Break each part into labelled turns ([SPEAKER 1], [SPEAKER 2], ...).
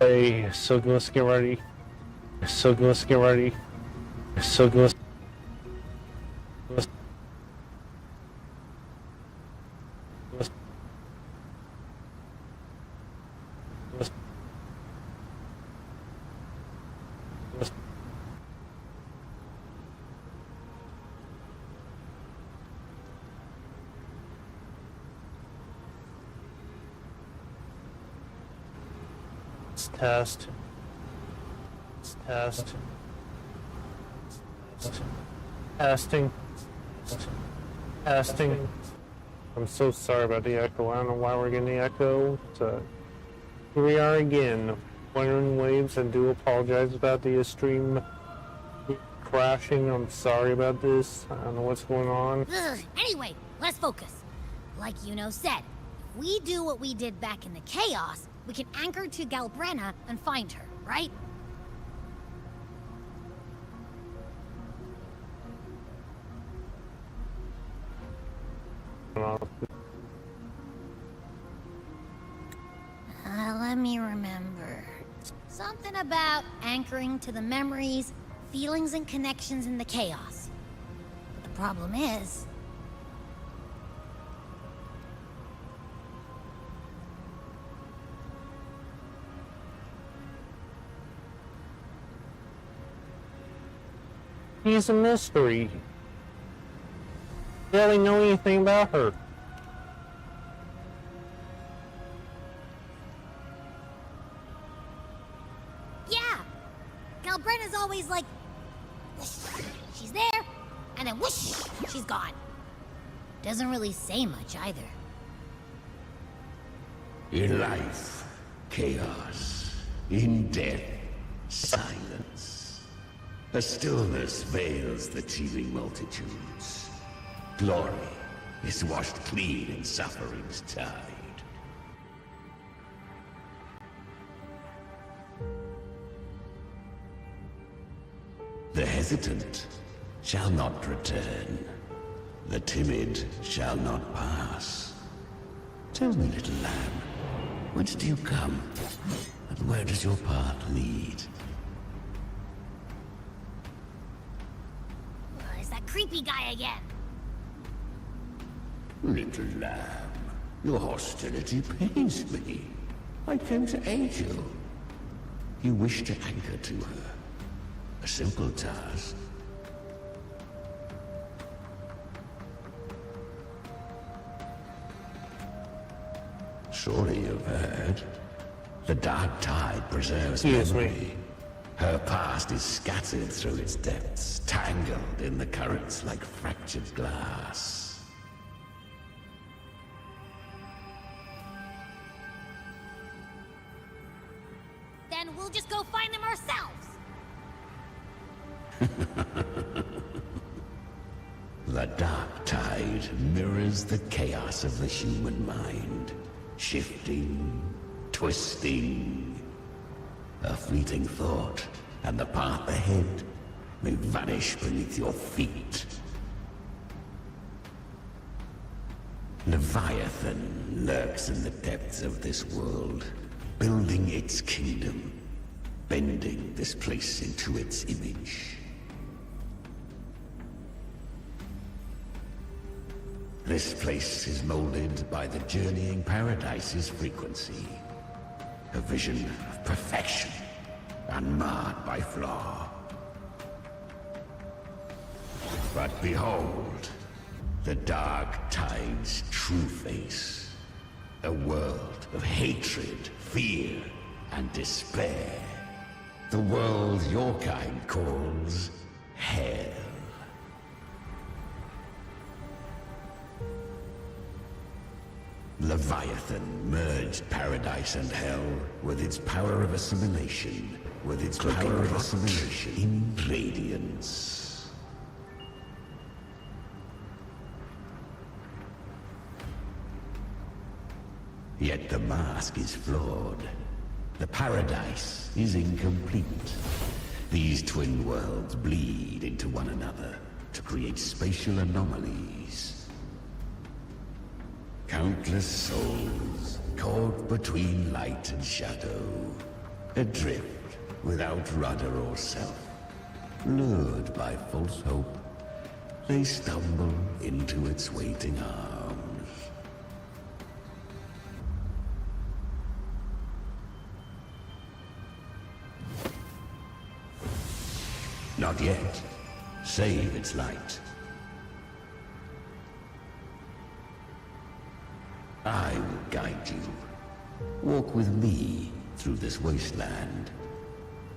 [SPEAKER 1] Hey, so let's get ready. So let's get ready. So let's let's let's let's let's test. Let's test. Testing. Testing. I'm so sorry about the echo. I don't know why we're getting the echo. So here we are again. Wuthering waves. I do apologize about the stream crashing. I'm sorry about this. I don't know what's going on.
[SPEAKER 2] Anyway, let's focus. Like said, if we do what we did back in the chaos, we can anchor to Galbrenna and find her, right? Let me remember. Something about anchoring to the memories, feelings, and connections in the chaos. But the problem is...
[SPEAKER 1] He's a mystery. Barely know anything about her.
[SPEAKER 2] Yeah! Galbrenna's always like... whoosh, she's there, and then whoosh, she's gone. Doesn't really say much either.
[SPEAKER 3] In life, chaos. In death, silence. A stillness veils the teeming multitudes. Glory is washed clean in suffering's tide. The hesitant shall not return. The timid shall not pass. Tell me, little lamb, whence do you come? And where does your path lead?
[SPEAKER 2] Is that creepy guy again?
[SPEAKER 3] Little lamb, your hostility pains me. I came to aid you. You wish to anchor to her. A simple task. Surely you've heard. The dark tide preserves memory. Her past is scattered through its depths, tangled in the currents like fractured glass.
[SPEAKER 2] Then we'll just go find them ourselves!
[SPEAKER 3] The dark tide mirrors the chaos of the human mind. Shifting, twisting. A fleeting thought, and the path ahead may vanish beneath your feet. Leviathan lurks in the depths of this world, building its kingdom, bending this place into its image. This place is molded by the journeying paradise's frequency. A vision of perfection, unmarred by flaw. But behold, the dark tide's true face. A world of hatred, fear, and despair. The world your kind calls hell. Leviathan merged paradise and hell with its power of assimilation, in radiance. Yet the mask is flawed. The paradise is incomplete. These twin worlds bleed into one another to create spatial anomalies. Countless souls caught between light and shadow, adrift without rudder or self. Lured by false hope, they stumble into its waiting arms. Not yet. Save its light. I will guide you. Walk with me through this wasteland.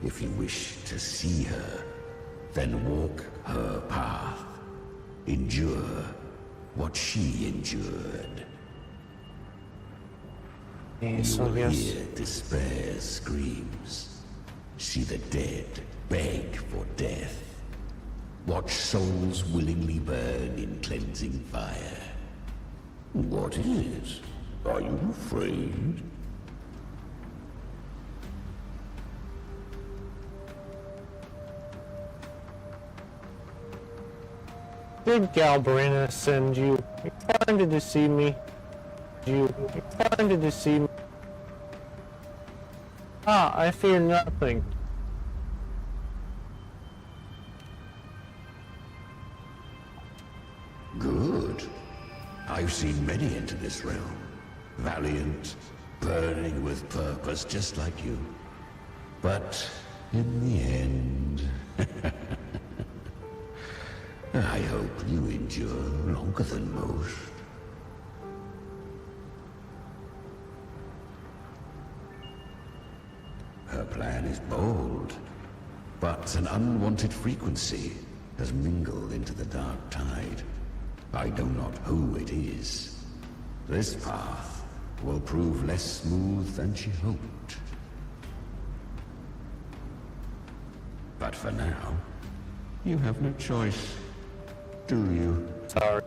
[SPEAKER 3] If you wish to see her, then walk her path. Endure what she endured.
[SPEAKER 1] So
[SPEAKER 3] You will
[SPEAKER 1] yes.
[SPEAKER 3] hear despair's screams. See the dead beg for death. Watch souls willingly burn in cleansing fire. What is it? Are you afraid?
[SPEAKER 1] Did Galbrina send you? You trying to deceive me? You trying to deceive me? Ah, I fear nothing.
[SPEAKER 3] Good. I've seen many enter this realm. Valiant, burning with purpose, just like you. But in the end, I hope you endure longer than most. Her plan is bold, but an unwanted frequency has mingled into the dark tide. I know not who it is. This path will prove less smooth than she hoped. But for now, you have no choice, do you?
[SPEAKER 1] Sorry.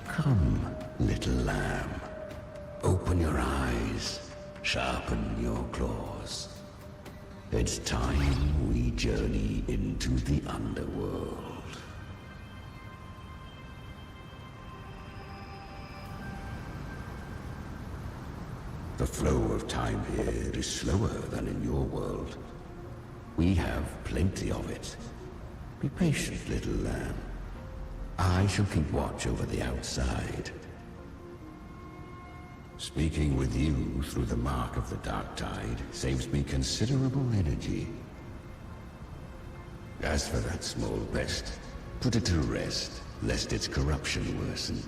[SPEAKER 3] Come, little lamb. Open your eyes, sharpen your claws. It's time we journey into the underworld. The flow of time here is slower than in your world. We have plenty of it. Be patient, little lamb. I shall keep watch over the outside. Speaking with you through the mark of the dark tide saves me considerable energy. As for that small pest, put it to rest, lest its corruption worsen.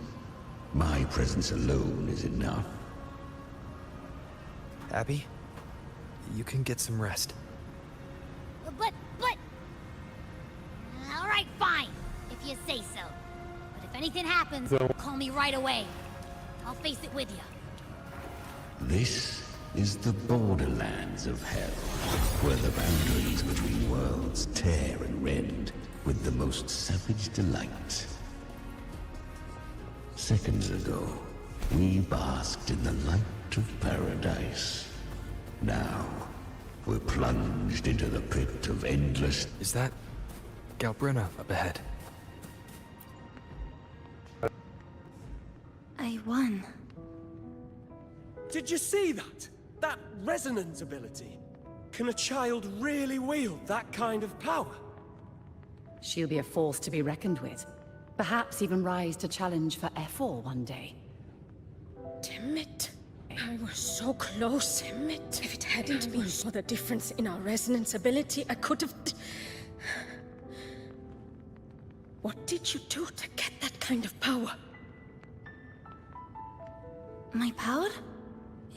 [SPEAKER 3] My presence alone is enough.
[SPEAKER 4] Abby, you can get some rest.
[SPEAKER 2] But... All right, fine, if you say so. But if anything happens,
[SPEAKER 1] So-
[SPEAKER 2] call me right away. I'll face it with you.
[SPEAKER 3] This is the borderlands of hell, where the boundaries between worlds tear and rend with the most savage delight. Seconds ago, we basked in the light of paradise. Now, we're plunged into the pit of endless...
[SPEAKER 4] Is that Galbrina up ahead?
[SPEAKER 5] I won.
[SPEAKER 6] Did you see that? That resonance ability? Can a child really wield that kind of power?
[SPEAKER 7] She'll be a force to be reckoned with. Perhaps even rise to challenge for F4 one day.
[SPEAKER 8] Damn it. I was so close. Damn it. If it hadn't been for the difference in our resonance ability, I could have... What did you do to get that kind of power?
[SPEAKER 5] My power?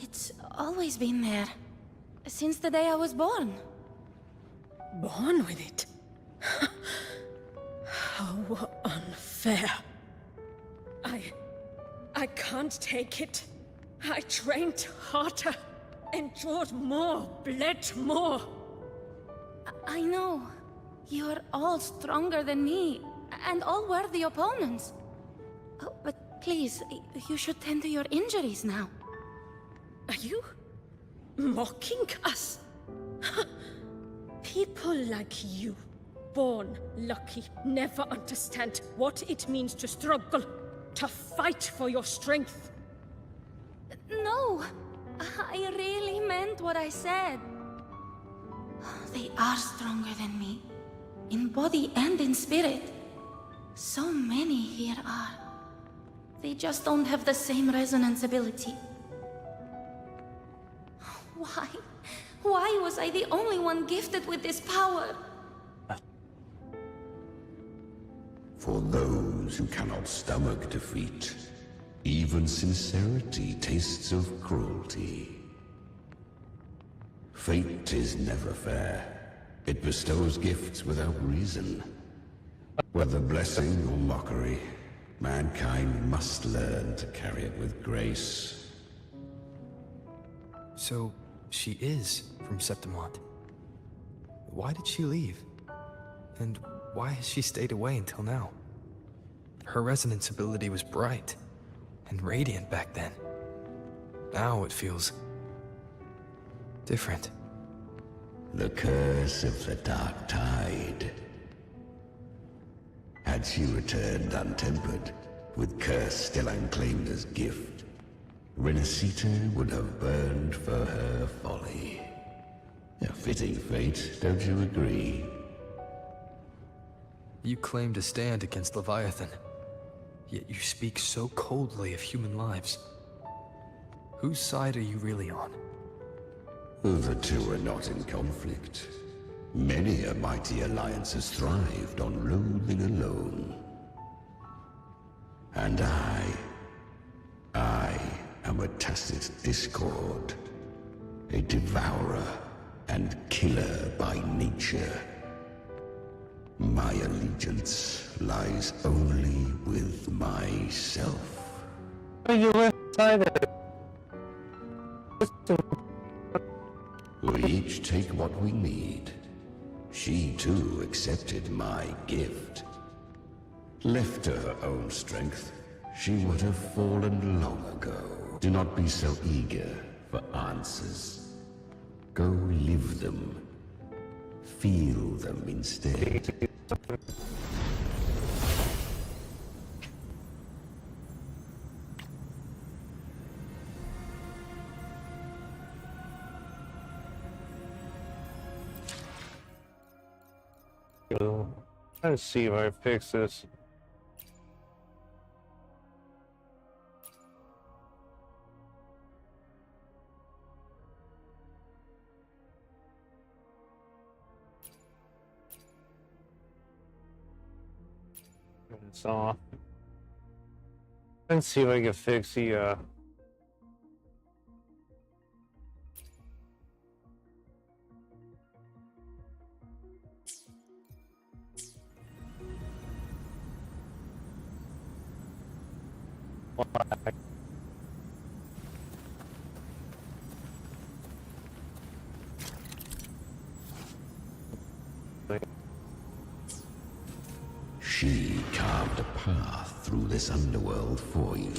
[SPEAKER 5] It's always been there. Since the day I was born.
[SPEAKER 8] Born with it? How unfair. I can't take it. I trained harder, endured more, bled more.
[SPEAKER 5] I know. You're all stronger than me, and all worthy opponents. Oh, but please, you should tend to your injuries now.
[SPEAKER 8] Are you mocking us? People like you, born lucky, never understand what it means to struggle, to fight for your strength.
[SPEAKER 5] No, I really meant what I said. They are stronger than me, in body and in spirit. So many here are. They just don't have the same resonance ability. Why? Why was I the only one gifted with this power?
[SPEAKER 3] For those who cannot stomach defeat, even sincerity tastes of cruelty. Fate is never fair. It bestows gifts without reason. Whether blessing or mockery, mankind must learn to carry it with grace.
[SPEAKER 4] So, she is from Septimont. Why did she leave? And why has she stayed away until now? Her resonance ability was bright and radiant back then. Now it feels different.
[SPEAKER 3] The curse of the Dark Tide. Had she returned untempered, with curse still unclaimed as gift, Rinacitas would have burned for her folly. A fitting fate, don't you agree?
[SPEAKER 4] You claim to stand against Leviathan, yet you speak so coldly of human lives. Whose side are you really on?
[SPEAKER 3] The two are not in conflict. Many a mighty alliance has thrived on loathing alone. And I am a tacit discord, a devourer and killer by nature. My allegiance lies only with myself.
[SPEAKER 1] You decided.
[SPEAKER 3] We each take what we need. She too accepted my gift. Left to her own strength, she would have fallen long ago. Do not be so eager for answers. Go live them. Feel them instead.
[SPEAKER 1] Let's see if I fix this. It's off. Let's see if I can fix the
[SPEAKER 3] She carved a path through this underworld for you.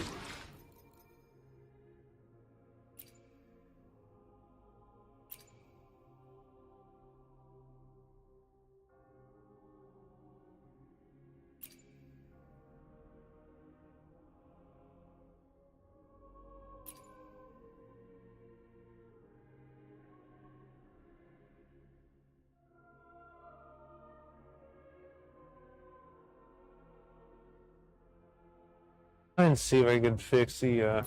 [SPEAKER 1] Let's see if I can fix the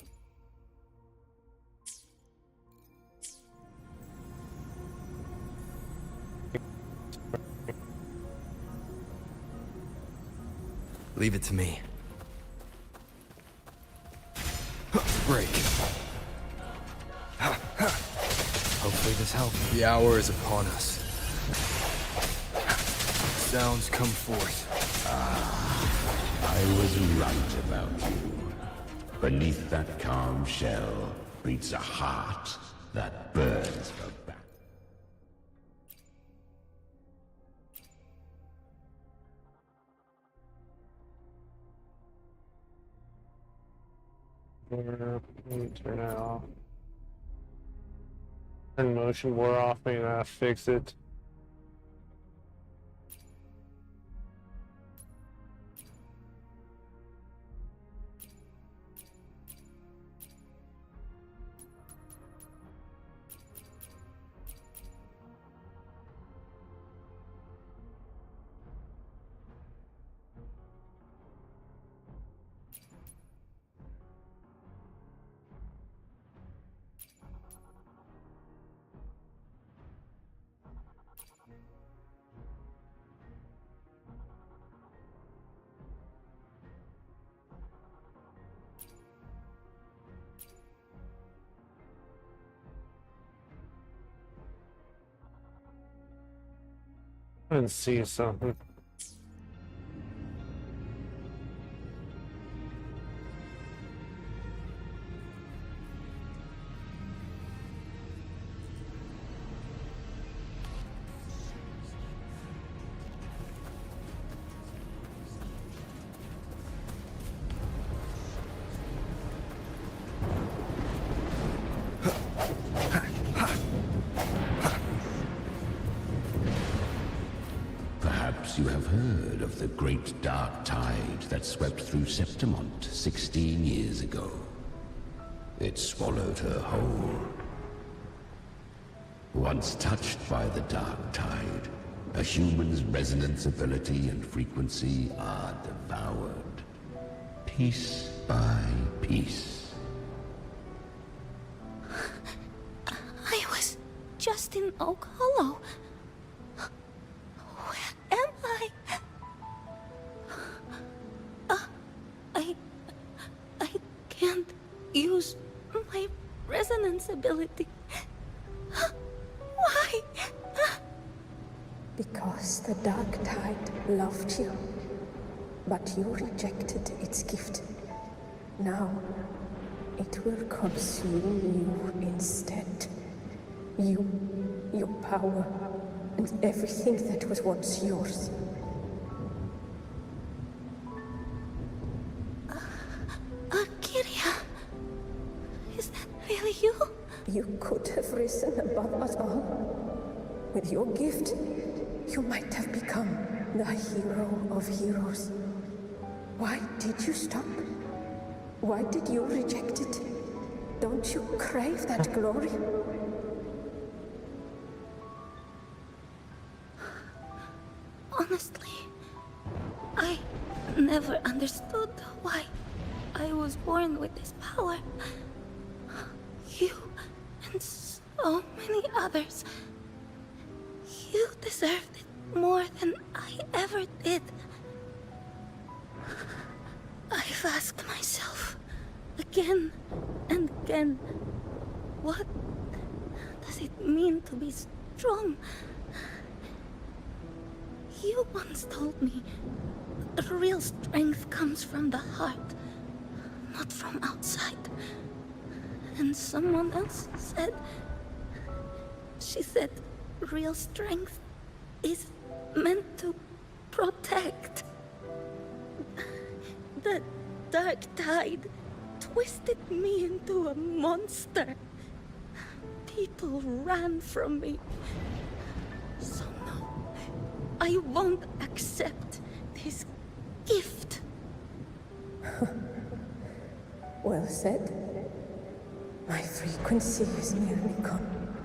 [SPEAKER 4] Leave it to me. Break. Hopefully this helps. The hour is upon us. Sounds come forth.
[SPEAKER 3] I was right about you. Beneath that calm shell beats a heart that burns for battle.
[SPEAKER 1] Let me turn that off. Turn motion blur off, maybe that'll fix it. I didn't see something.
[SPEAKER 3] Perhaps you have heard of the great dark tide that swept through Septimont 16 years ago. It swallowed her whole. Once touched by the dark tide, a human's resonance ability and frequency are devoured, piece by piece.
[SPEAKER 5] I was just in Oak Hollow. Where am I? I can't use my resonance ability. Why?
[SPEAKER 9] Because the dark tide loved you, but you rejected its gift. Now, it will consume you instead. You, your power, and everything that was once yours.
[SPEAKER 5] Kiria, is that really you?
[SPEAKER 9] You could have risen above us all. With your gift, you might have become the hero of heroes. Why did you stop? Why did you reject it? Don't you crave that glory?
[SPEAKER 5] Honestly, I never understood why I was born with this power. You and so many others. You deserved it more than I ever did. I've asked myself again and again, what does it mean to be strong? You once told me real strength comes from the heart, not from outside. And someone else said, she said, real strength is meant to protect. The dark tide twisted me into a monster. People ran from me. So no, I won't accept this gift.
[SPEAKER 9] Well said. My frequency is nearly gone.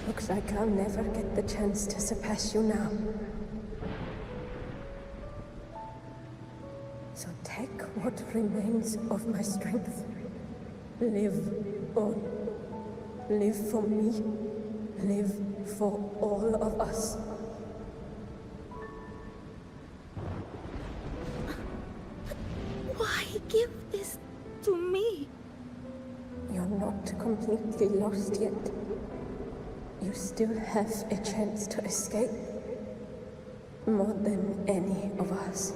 [SPEAKER 9] Looks like I'll never get the chance to surpass you now. So take what remains of my strength. Live on. Live for me. Live for all of us.
[SPEAKER 5] Why give this to me?
[SPEAKER 9] You're not completely lost yet. You still have a chance to escape. More than any of us.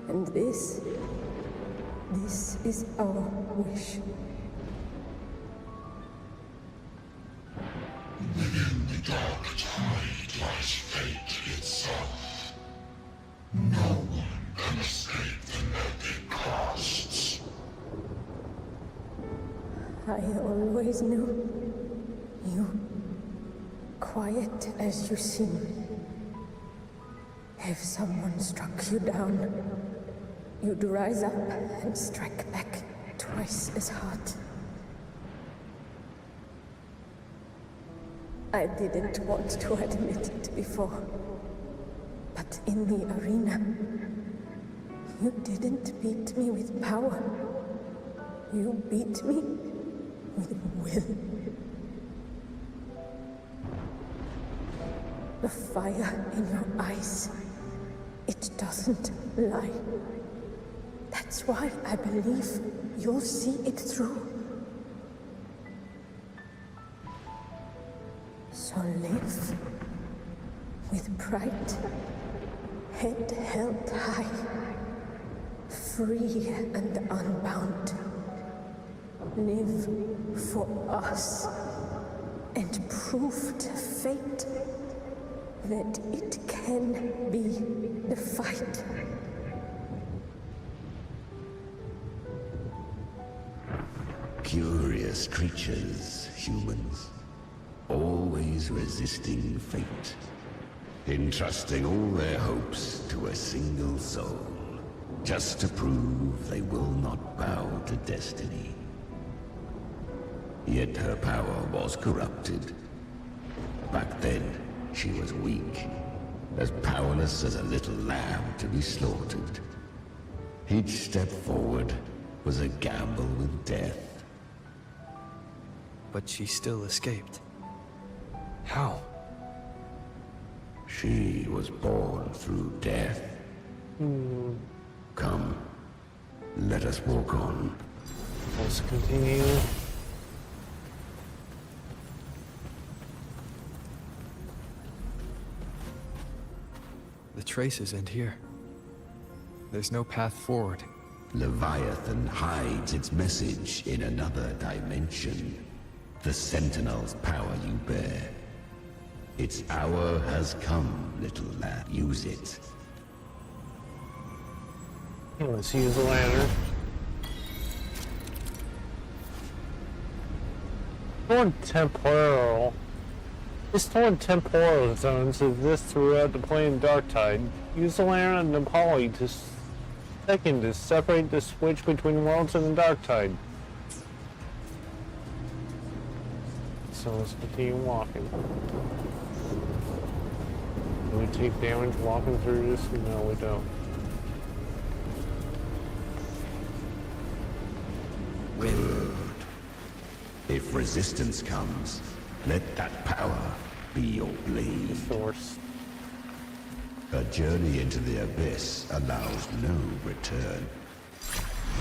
[SPEAKER 9] And this is our wish.
[SPEAKER 10] Within the dark tide lies fate itself. No one can escape the net it casts.
[SPEAKER 9] I always knew. You, quiet as you seem. If someone struck you down, you'd rise up and strike back twice as hard. I didn't want to admit it before, but in the arena, you didn't beat me with power. You beat me with will. The fire in your eyes, it doesn't lie. That's why I believe you'll see it through. So live. with pride, head held high, free and unbound. Live for us, and prove to fate that it can be defied.
[SPEAKER 3] Curious creatures, humans, always resisting fate, entrusting all their hopes to a single soul, just to prove they will not bow to destiny. Yet her power was corrupted. Back then, she was weak, as powerless as a little lamb to be slaughtered. Each step forward was a gamble with death.
[SPEAKER 4] But she still escaped. How?
[SPEAKER 3] She was born through death. Come, let us walk on.
[SPEAKER 1] Let's continue.
[SPEAKER 4] The traces end here. There's no path forward.
[SPEAKER 3] Leviathan hides its message in another dimension. The Sentinel's power you bear. Its hour has come, little lad. Use it.
[SPEAKER 1] Let's use the lantern. Torn temporal zones exist throughout the plane Darktide. Use the lantern and the poly to separate the switch between worlds and the Darktide. So let's continue walking. Do we take damage walking through this? No, we don't.
[SPEAKER 3] Good. If resistance comes, let that power be your blade.
[SPEAKER 1] Source.
[SPEAKER 3] A journey into the abyss allows no return.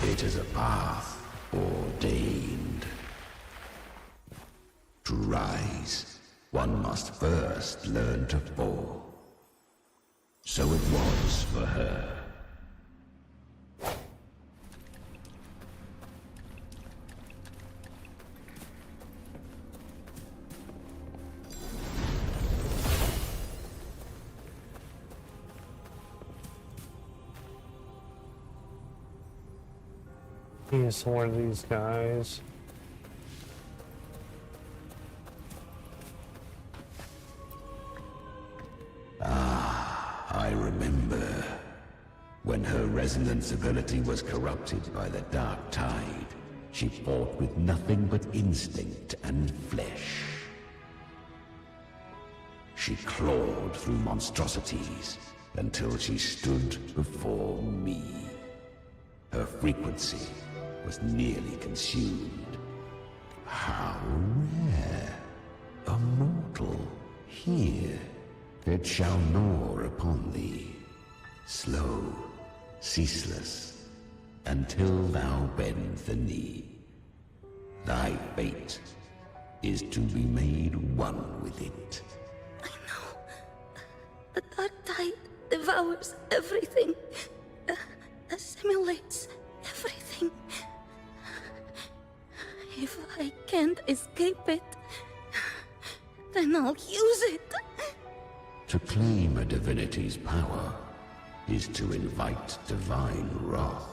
[SPEAKER 3] It is a path ordained. To rise, one must first learn to fall. So it was for her.
[SPEAKER 1] Here's one of these guys.
[SPEAKER 3] I remember when her resonance ability was corrupted by the dark tide. She fought with nothing but instinct and flesh. She clawed through monstrosities until she stood before me. Her frequency was nearly consumed. How rare! A mortal here. It shall gnaw upon thee, slow, ceaseless, until thou bend the knee. Thy fate is to be made one with it.
[SPEAKER 5] I know. The dark tide devours everything. Assimilates everything. If I can't escape it, then I'll use it.
[SPEAKER 3] To claim a divinity's power is to invite divine wrath.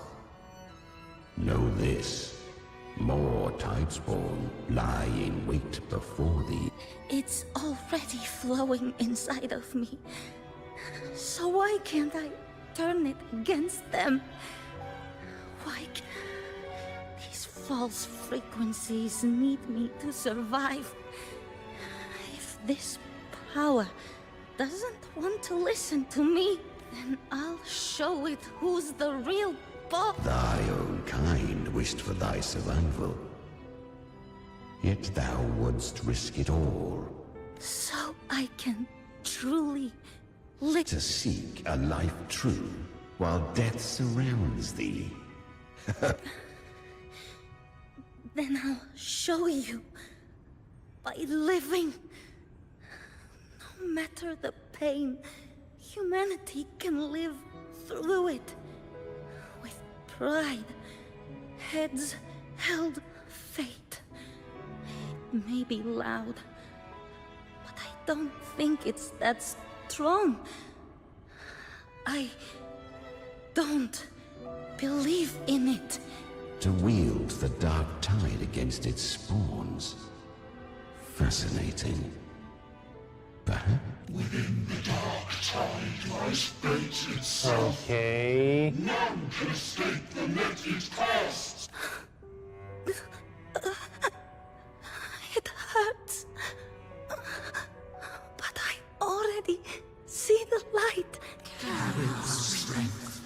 [SPEAKER 3] Know this, more Tidespawn lie in wait before thee.
[SPEAKER 5] It's already flowing inside of me. So why can't I turn it against them? Why can't these false frequencies need me to survive? If this power doesn't want to listen to me, then I'll show it who's the real boss.
[SPEAKER 3] Thy own kind wished for thy survival. Yet thou wouldst risk it all.
[SPEAKER 5] So I can truly live.
[SPEAKER 3] To seek a life true, while death surrounds thee.
[SPEAKER 5] Then I'll show you. By living. No matter the pain, humanity can live through it. With pride, heads held fate. It may be loud, but I don't think it's that strong. I don't believe in it.
[SPEAKER 3] To wield the dark tide against its spawns. Fascinating. Perhaps?
[SPEAKER 10] Within the dark tide lies fate itself.
[SPEAKER 1] Okay.
[SPEAKER 10] None can escape the net it casts.
[SPEAKER 5] It hurts. But I already see the light.
[SPEAKER 10] Carry our strength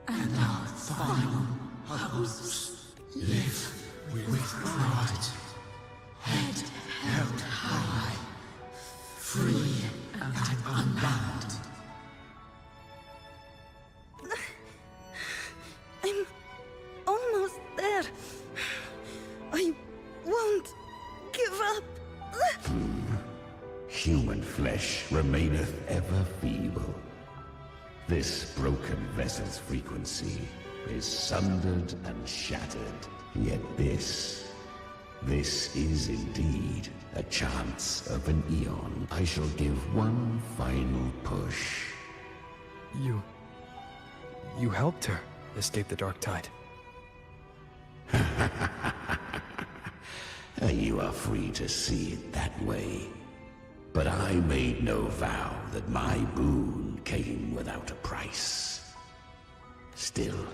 [SPEAKER 10] and our final hopes. Live with pride, head held high, free and unbound.
[SPEAKER 5] I'm almost there. I won't give up.
[SPEAKER 3] Human flesh remaineth ever feeble. This broken vessel's frequency is sundered and shattered. Yet this is indeed a chance of an eon. I shall give one final push.
[SPEAKER 4] You helped her escape the dark tide.
[SPEAKER 3] You are free to see it that way. But I made no vow that my boon came without a price. Still,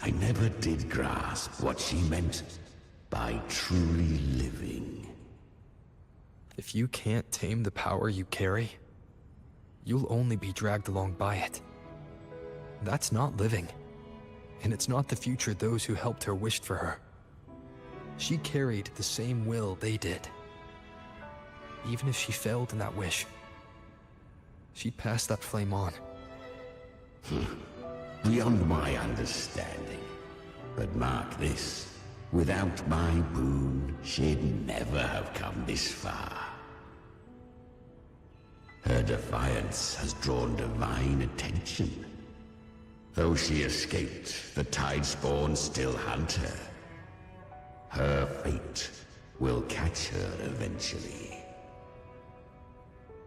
[SPEAKER 3] I never did grasp what she meant by truly living.
[SPEAKER 4] If you can't tame the power you carry, you'll only be dragged along by it. That's not living. And it's not the future those who helped her wished for her. She carried the same will they did. Even if she failed in that wish, she'd pass that flame on.
[SPEAKER 3] Beyond my understanding. But mark this. Without my boon, she'd never have come this far. Her defiance has drawn divine attention. Though she escaped, the tide spawn still hunt her. Her fate will catch her eventually.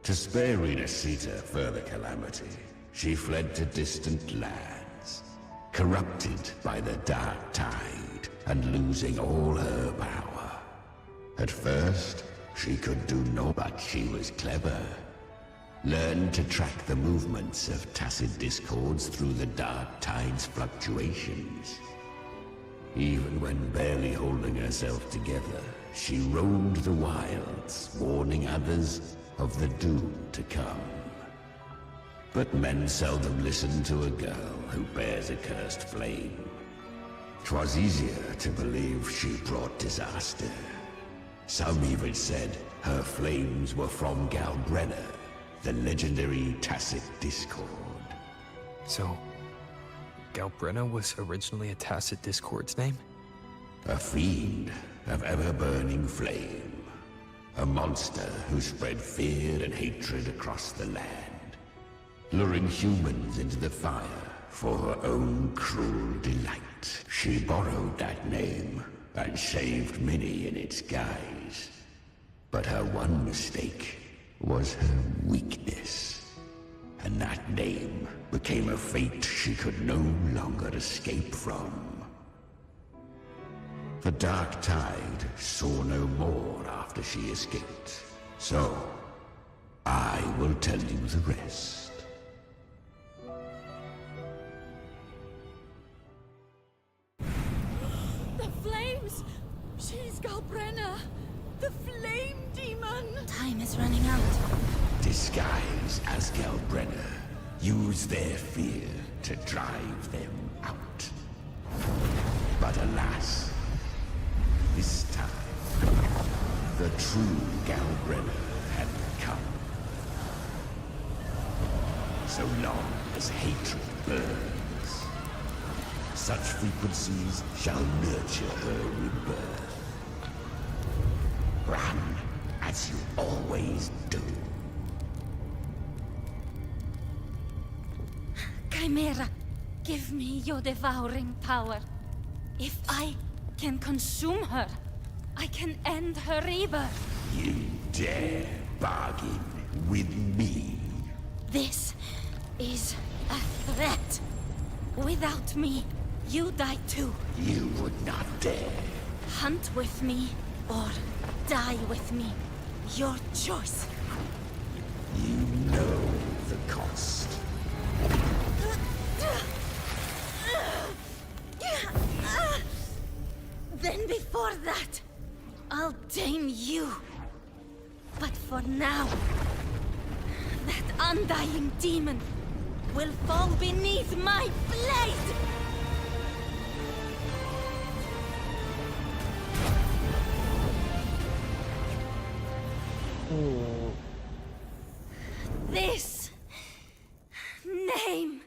[SPEAKER 3] To spare Rinacitas further calamity, she fled to distant lands, corrupted by the dark tide and losing all her power. At first, she could do no, but she was clever. Learned to track the movements of tacit discords through the dark tide's fluctuations. Even when barely holding herself together, she roamed the wilds, warning others of the doom to come. But men seldom listen to a girl who bears a cursed flame. 'Twas easier to believe she brought disaster. Some even said her flames were from Galbrenna, the legendary tacit discord.
[SPEAKER 4] So, Galbrenna was originally a tacit discord's name?
[SPEAKER 3] A fiend of ever-burning flame. A monster who spread fear and hatred across the land, luring humans into the fire for her own cruel delight. She borrowed that name and saved many in its guise. But her one mistake was her weakness. And that name became a fate she could no longer escape from. The dark tide saw no more after she escaped. So, I will tell you the rest.
[SPEAKER 8] The flames! She's Galbrenna! The flame demon!
[SPEAKER 5] Time is running out.
[SPEAKER 3] Disguised as Galbrenna, use their fear to drive them out. But alas, this time, the true Galbrenna had come. So long as hatred burns, such frequencies shall nurture her rebirth. Run as you always do.
[SPEAKER 5] Chimera, give me your devouring power. If I can consume her, I can end her rebirth.
[SPEAKER 3] You dare bargain with me?
[SPEAKER 5] This is a threat. Without me, you die too.
[SPEAKER 3] You would not dare.
[SPEAKER 5] Hunt with me, or die with me. Your choice.
[SPEAKER 3] You know the cost.
[SPEAKER 5] Then before that, I'll tame you. But for now, that undying demon will fall beneath my blade! This name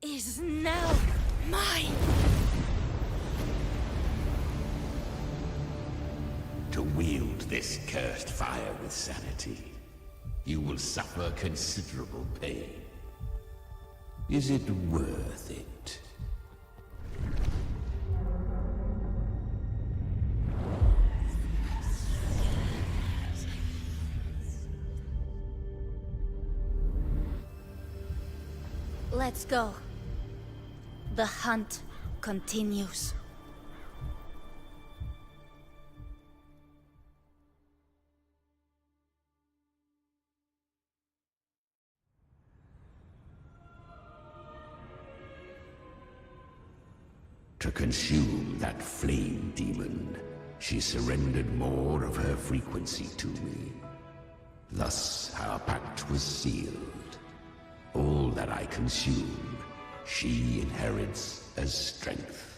[SPEAKER 5] is now mine.
[SPEAKER 3] To wield this cursed fire with sanity, you will suffer considerable pain. Is it worth it?
[SPEAKER 5] Let's go. The hunt continues.
[SPEAKER 3] To consume that flame demon, she surrendered more of her frequency to me. Thus, our pact was sealed. All that I consume, she inherits as strength.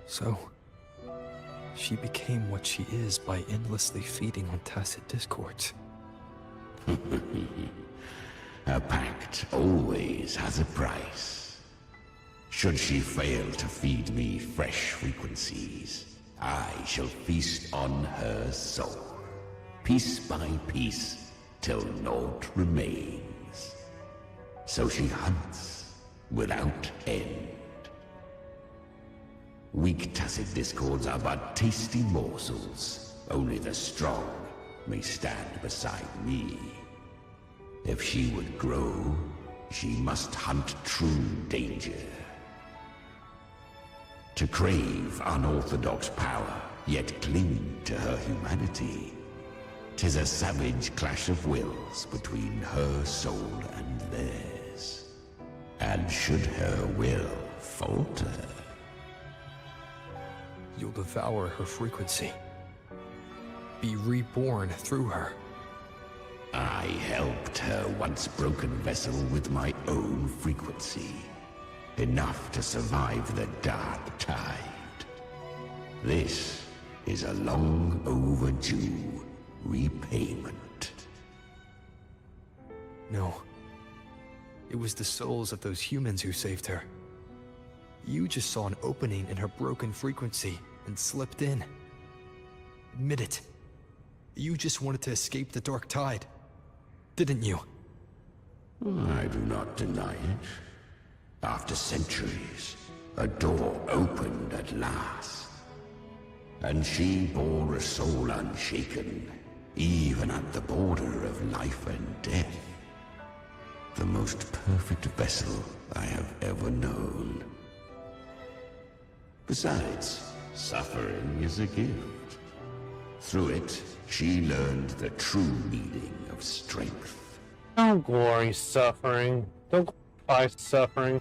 [SPEAKER 4] So, she became what she is by endlessly feeding on tacit discords.
[SPEAKER 3] A pact always has a price. Should she fail to feed me fresh frequencies, I shall feast on her soul, piece by piece, till naught remains. So she hunts without end. Weak tacit discords are but tasty morsels. Only the strong may stand beside me. If she would grow, she must hunt true danger. To crave unorthodox power, yet cling to her humanity, 'tis a savage clash of wills between her soul and theirs. And should her will falter,
[SPEAKER 4] You'll devour her frequency. Be reborn through her.
[SPEAKER 3] I helped her once broken vessel with my own frequency. Enough to survive the dark tide. This is a long overdue repayment.
[SPEAKER 4] No. It was the souls of those humans who saved her. You just saw an opening in her broken frequency and slipped in. Admit it. You just wanted to escape the dark tide, didn't you?
[SPEAKER 3] I do not deny it. After centuries, a door opened at last. And she bore a soul unshaken, even at the border of life and death. The most perfect vessel I have ever known. Besides, suffering is a gift. Through it, she learned the true meaning of strength.
[SPEAKER 1] Don't glory suffering. Don't glorify suffering.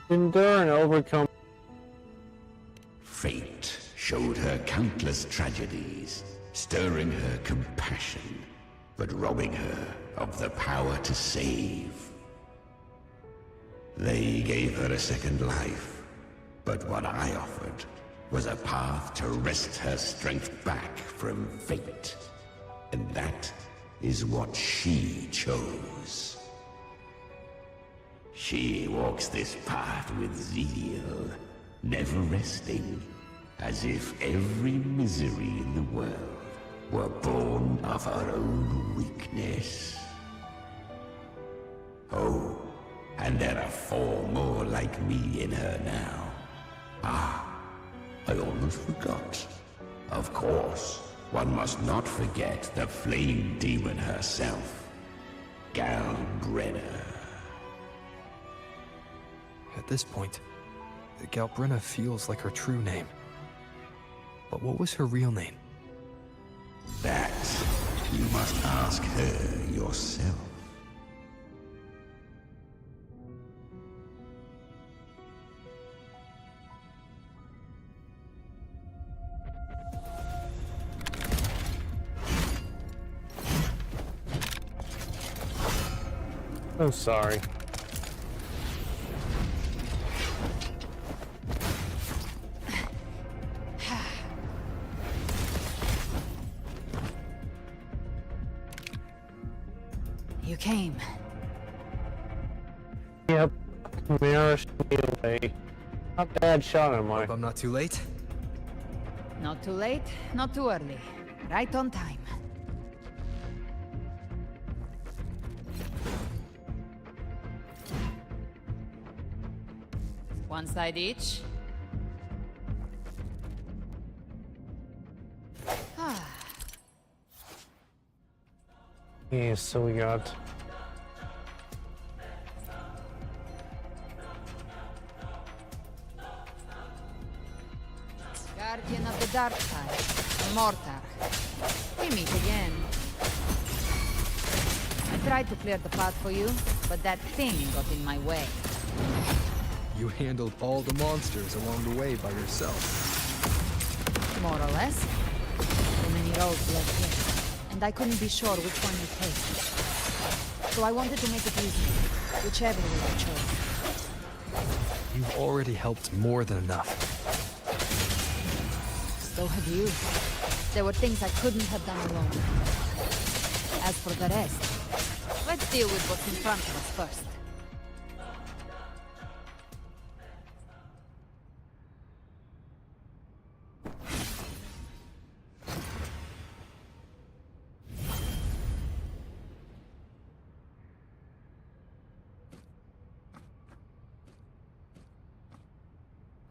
[SPEAKER 1] Endure and overcome.
[SPEAKER 3] Fate showed her countless tragedies, stirring her compassion, but robbing her of the power to save. They gave her a second life, but what I offered was a path to wrest her strength back from fate. And that is what she chose. She walks this path with zeal, never resting, as if every misery in the world were born of her own weakness. Oh, And there are 4 more like me in her now. Ah, I almost forgot. Of course, one must not forget the flame demon herself, Galbrenna.
[SPEAKER 4] At this point, Galbrenna feels like her true name. But what was her real name?
[SPEAKER 3] That you must ask her yourself.
[SPEAKER 1] I'm sorry.
[SPEAKER 7] You came.
[SPEAKER 1] Yep. Mira shot me away. Not bad shot am I?
[SPEAKER 4] Hope I'm not too late.
[SPEAKER 7] Not too late, not too early. Right on time. One side each.
[SPEAKER 1] Yeah, so we got
[SPEAKER 7] Guardian of the Dark Side, Mortar. We meet again. I tried to clear the path for you, but that thing got in my way.
[SPEAKER 4] You handled all the monsters along the way by yourself.
[SPEAKER 7] More or less. Too many roads led here, and I couldn't be sure which one you'd take. So I wanted to make it easy, whichever way you chose.
[SPEAKER 4] You've already helped more than enough.
[SPEAKER 7] So have you. There were things I couldn't have done alone. As for the rest, let's deal with what's in front of us first.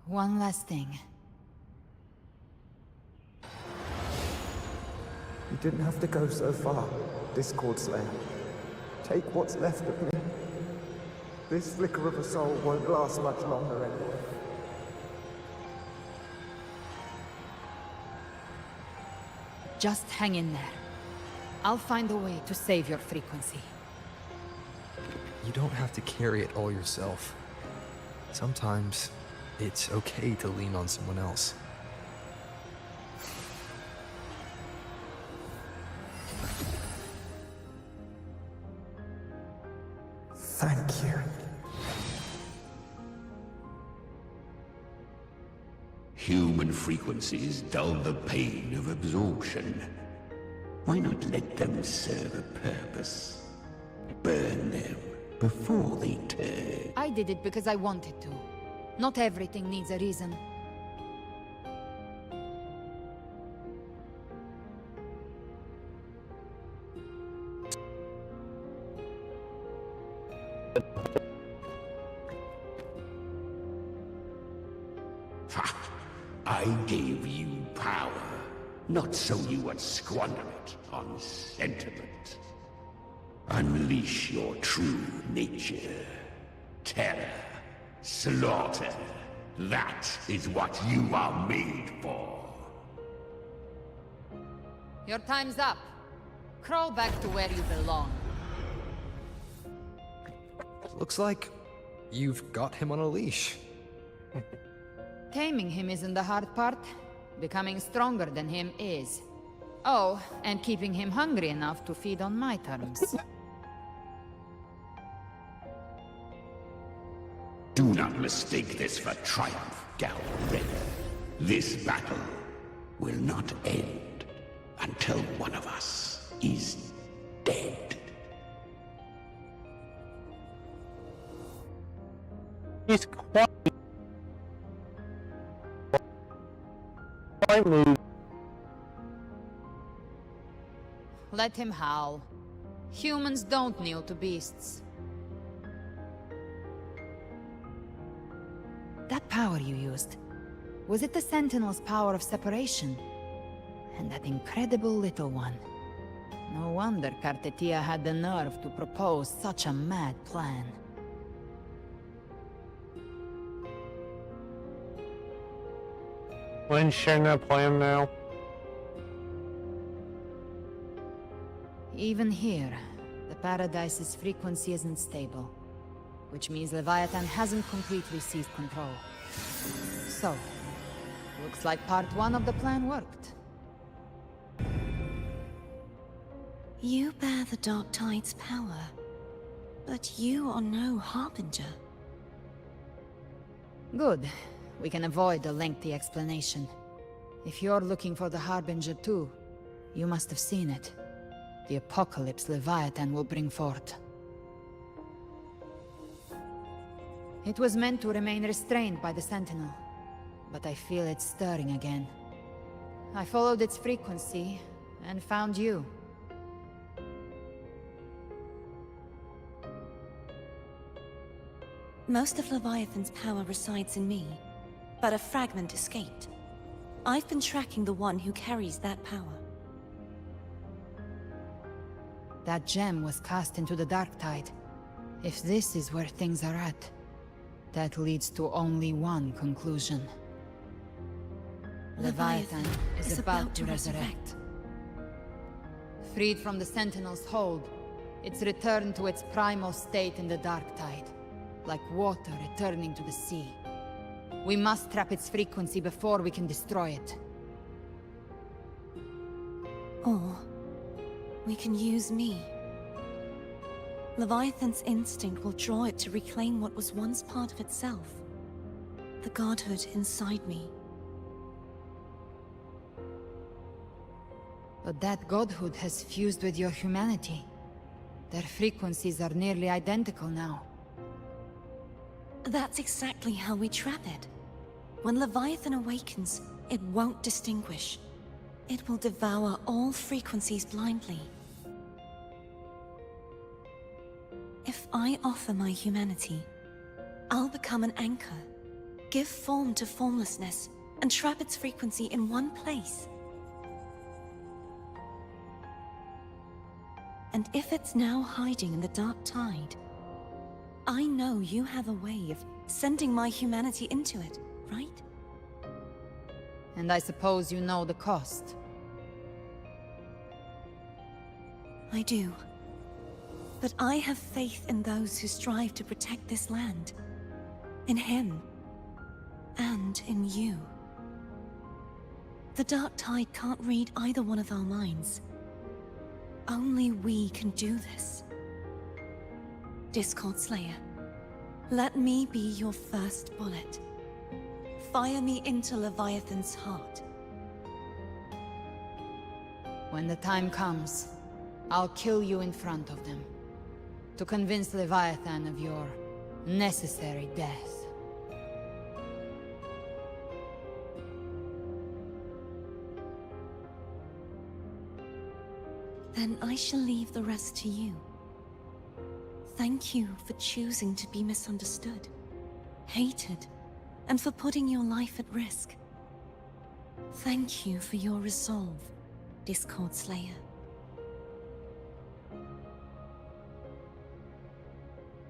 [SPEAKER 7] One last thing.
[SPEAKER 11] You didn't have to go so far, Discord Slayer. Take what's left of me. This flicker of a soul won't last much longer anyway.
[SPEAKER 7] Just hang in there. I'll find a way to save your frequency.
[SPEAKER 4] You don't have to carry it all yourself. Sometimes, it's okay to lean on someone else.
[SPEAKER 11] Thank you.
[SPEAKER 3] Human frequencies dull the pain of absorption. Why not let them serve a purpose? Burn them before they turn.
[SPEAKER 7] I did it because I wanted to. Not everything needs a reason.
[SPEAKER 3] I gave you power, not so you would squander it on sentiment. Unleash your true nature. Terror, slaughter. That is what you are made for.
[SPEAKER 7] Your time's up. Crawl back to where you belong.
[SPEAKER 4] Looks like you've got him on a leash.
[SPEAKER 7] Taming him isn't the hard part. Becoming stronger than him is. Oh, and keeping him hungry enough to feed on my terms.
[SPEAKER 3] Do not mistake this for triumph, Galbrenna. This battle will not end until one of us is dead.
[SPEAKER 1] he's quite moved.
[SPEAKER 7] Let him howl. Humans don't kneel to beasts. power you used? Was it the Sentinel's power of separation? And that incredible little one. No wonder Cartetia had the nerve to propose such a mad plan.
[SPEAKER 1] Lynn's sharing that plan now.
[SPEAKER 7] Even here, the Paradise's frequency isn't stable, which means Leviathan hasn't completely seized control. So, looks like part one of the plan worked.
[SPEAKER 12] You bear the Dark Tide's power, but you are no Harbinger.
[SPEAKER 7] Good. We can avoid a lengthy explanation. If you're looking for the Harbinger too, you must have seen it. The apocalypse Leviathan will bring forth. It was meant to remain restrained by the Sentinel, but I feel it stirring again. I followed its frequency, and found you.
[SPEAKER 12] Most of Leviathan's power resides in me, but a fragment escaped. I've been tracking the one who carries that power.
[SPEAKER 7] That gem was cast into the Dark Tide. If this is where things are at, that leads to only one conclusion. Leviathan is about to resurrect. Freed from the Sentinel's hold, it's returned to its primal state in the Dark Tide, like water returning to the sea. We must trap its frequency before we can destroy it.
[SPEAKER 12] Or we can use me. Leviathan's instinct will draw it to reclaim what was once part of itself. The godhood inside me.
[SPEAKER 7] But that godhood has fused with your humanity. Their frequencies are nearly identical now.
[SPEAKER 12] That's exactly how we trap it. When Leviathan awakens, it won't distinguish. It will devour all frequencies blindly. If I offer my humanity, I'll become an anchor, give form to formlessness, and trap its frequency in one place. And if it's now hiding in the Dark Tide, I know you have a way of sending my humanity into it, right?
[SPEAKER 7] And I suppose you know the cost.
[SPEAKER 12] I do. But I have faith in those who strive to protect this land. In him. And in you. The Dark Tide can't read either one of our minds. Only we can do this. Discord Slayer, let me be your first bullet. Fire me into Leviathan's heart.
[SPEAKER 7] When the time comes, I'll kill you in front of them. To convince Leviathan of your necessary death.
[SPEAKER 12] Then I shall leave the rest to you. Thank you for choosing to be misunderstood, hated, and for putting your life at risk. Thank you for your resolve, Discord Slayer.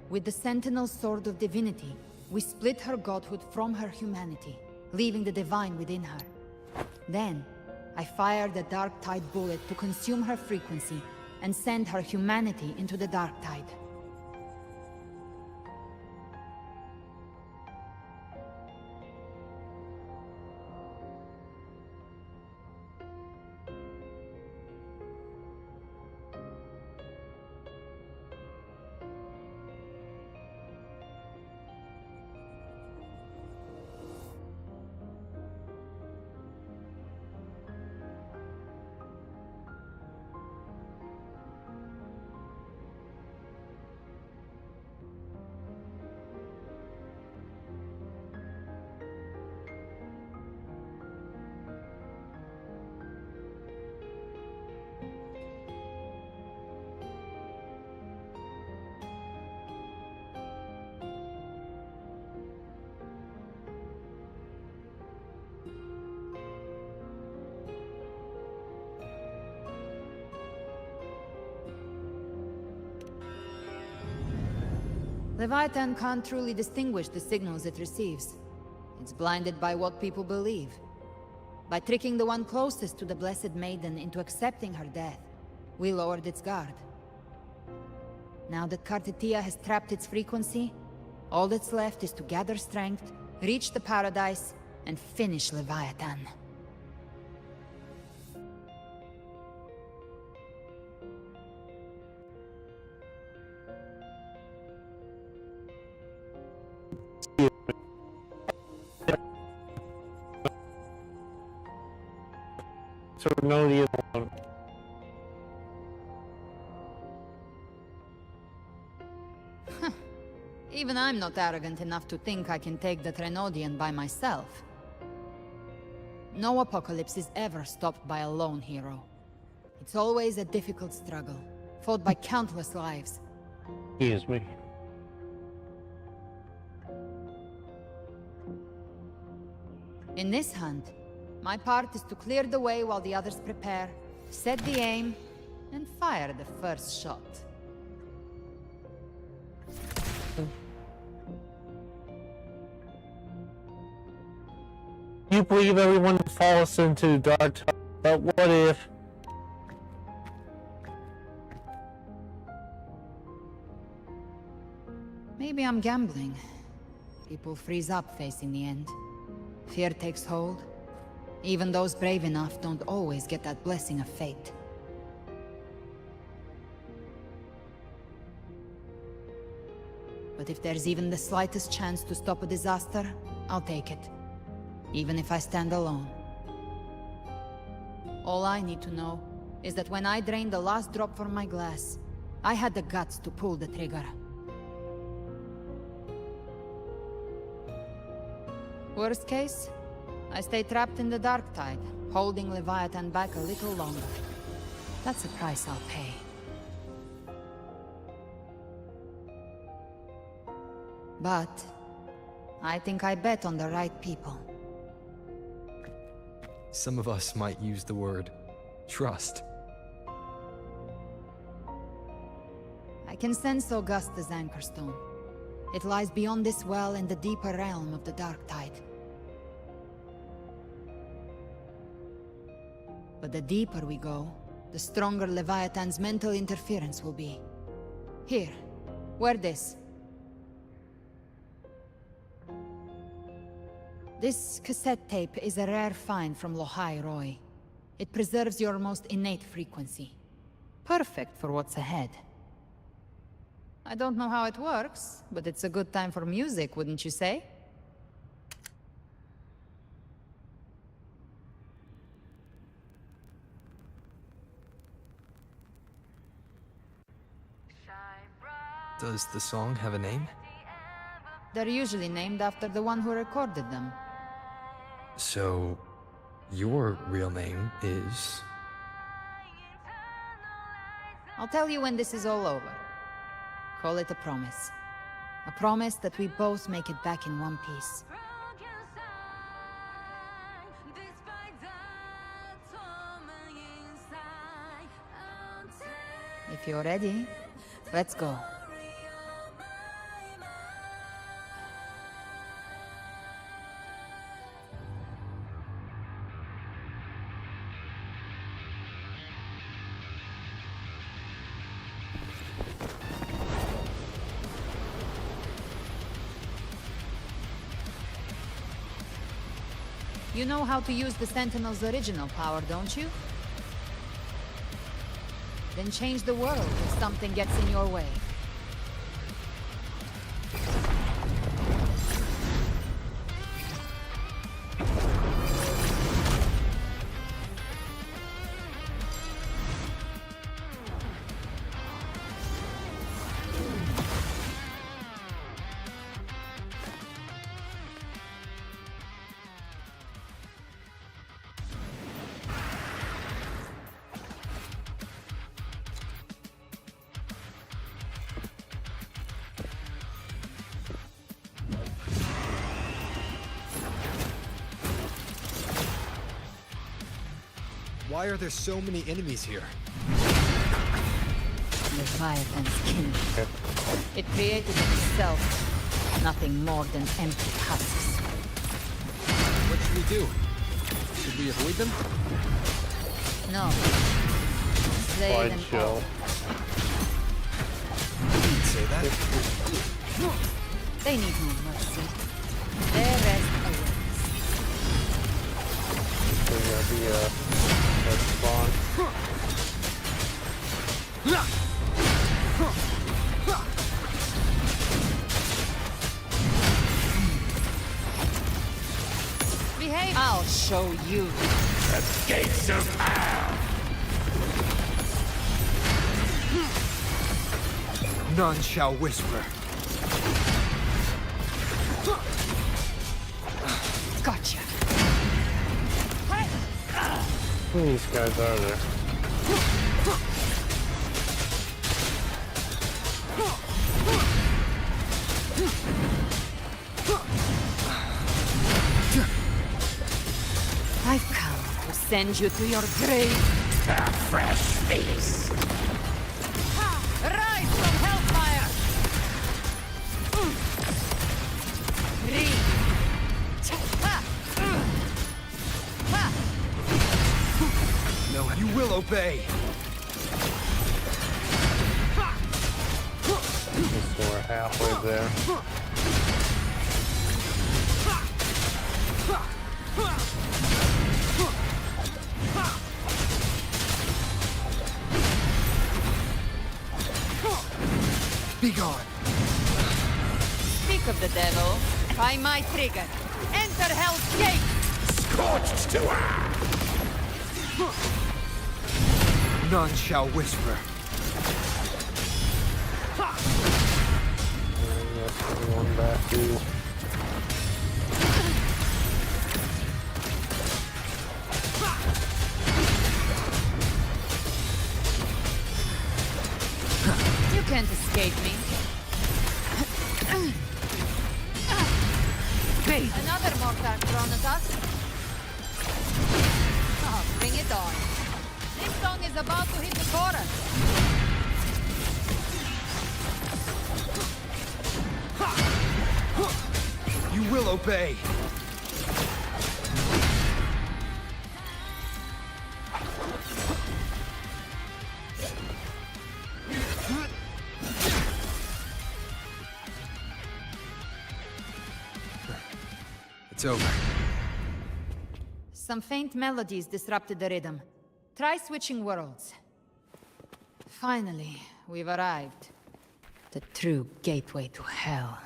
[SPEAKER 7] With the Sentinel's Sword of Divinity, we split her godhood from her humanity, leaving the divine within her. Then, I fired a Dark Tide bullet to consume her frequency and send her humanity into the Dark Tide. Leviathan can't truly distinguish the signals it receives. It's blinded by what people believe. By tricking the one closest to the Blessed Maiden into accepting her death, we lowered its guard. Now that Kartitia has trapped its frequency, all that's left is to gather strength, reach the paradise, and finish Leviathan.
[SPEAKER 1] So no, the other one.
[SPEAKER 7] Even I'm not arrogant enough to think I can take the Trenodian by myself. No apocalypse is ever stopped by a lone hero. It's always a difficult struggle, fought by countless lives.
[SPEAKER 1] Excuse me.
[SPEAKER 7] In this hunt, my part is to clear the way while the others prepare, set the aim, and fire the first shot.
[SPEAKER 1] You believe everyone falls into dark time, but what if?
[SPEAKER 7] Maybe I'm gambling. People freeze up facing the end. Fear takes hold. Even those brave enough don't always get that blessing of fate. But if there's even the slightest chance to stop a disaster, I'll take it. Even if I stand alone. All I need to know is that when I drained the last drop from my glass, I had the guts to pull the trigger. Worst case, I stay trapped in the dark tide, holding Leviathan back a little longer. That's a price I'll pay. But I think I bet on the right people.
[SPEAKER 4] Some of us might use the word trust.
[SPEAKER 7] I can sense Augusta's anchorstone. It lies beyond this well in the deeper realm of the dark tide. But the deeper we go, the stronger Leviathan's mental interference will be. Here, wear this. This cassette tape is a rare find from Lohai Roy. It preserves your most innate frequency. Perfect for what's ahead. I don't know how it works, but it's a good time for music, wouldn't you say?
[SPEAKER 4] Does the song have a name?
[SPEAKER 7] They're usually named after the one who recorded them.
[SPEAKER 4] So, your real name is...
[SPEAKER 7] I'll tell you when this is all over. Call it a promise. A promise that we both make it back in one piece. If you're ready, let's go. You know how to use the Sentinel's original power, don't you? Then change the world if something gets in your way.
[SPEAKER 4] Why are there so many enemies here?
[SPEAKER 7] Leviathan's kindred. It created itself, nothing more than empty husks.
[SPEAKER 4] What should we do? Should we avoid them?
[SPEAKER 7] No. Slay them all.
[SPEAKER 4] You'd say that?
[SPEAKER 7] They need no mercy. Their rest awaits.
[SPEAKER 1] So yeah, the spawn.
[SPEAKER 7] Behave. I'll show you.
[SPEAKER 3] The gates of hell!
[SPEAKER 11] None shall whisper.
[SPEAKER 7] Gotcha.
[SPEAKER 1] Who these guys are there?
[SPEAKER 7] I've come to send you to your grave.
[SPEAKER 3] A fresh face!
[SPEAKER 7] Rise from hellfire! Three.
[SPEAKER 11] No, you will obey.
[SPEAKER 1] So we're halfway there.
[SPEAKER 11] Be gone.
[SPEAKER 7] Speak of the devil. By my trigger. Enter Hell's Gate!
[SPEAKER 3] Scorched to earth!
[SPEAKER 11] None shall whisper.
[SPEAKER 1] One back to.
[SPEAKER 7] You can't escape me. Another mortar thrown at us. Oh, bring it on. This song is about to hit the chorus.
[SPEAKER 11] You will obey.
[SPEAKER 4] It's over.
[SPEAKER 7] Some faint melodies disrupted the rhythm. Try switching worlds. Finally, we've arrived. The true gateway to hell.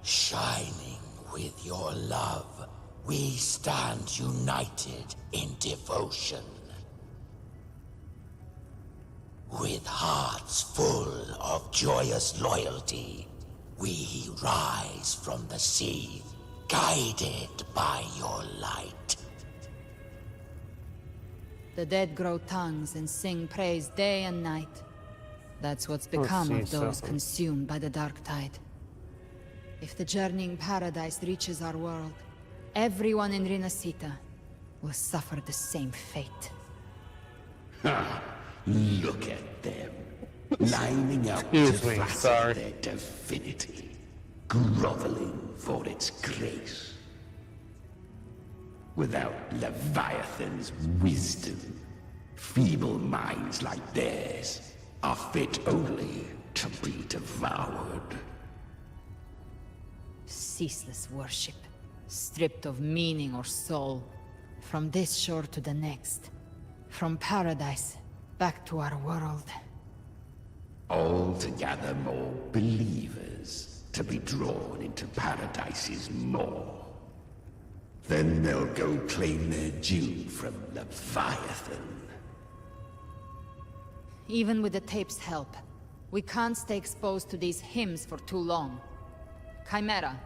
[SPEAKER 3] Shining with your love, we stand united in devotion. With hearts full of joyous loyalty, we rise from the sea, guided by your light.
[SPEAKER 7] The dead grow tongues and sing praise day and night. That's what's become of those consumed by the dark tide. If the journeying paradise reaches our world, everyone in Rinacitas will suffer the same fate.
[SPEAKER 3] Ha! Look at them, lining up
[SPEAKER 1] Excuse
[SPEAKER 3] to
[SPEAKER 1] me,
[SPEAKER 3] flatter
[SPEAKER 1] sorry.
[SPEAKER 3] their divinity, groveling for its grace. Without Leviathan's wisdom, feeble minds like theirs are fit only to be devoured.
[SPEAKER 7] Ceaseless worship, stripped of meaning or soul, from this shore to the next, from paradise back to our world.
[SPEAKER 3] All to gather more believers to be drawn into Paradise's maw. Then they'll go claim their due from Leviathan.
[SPEAKER 7] Even with the tape's help, we can't stay exposed to these hymns for too long. Chimera.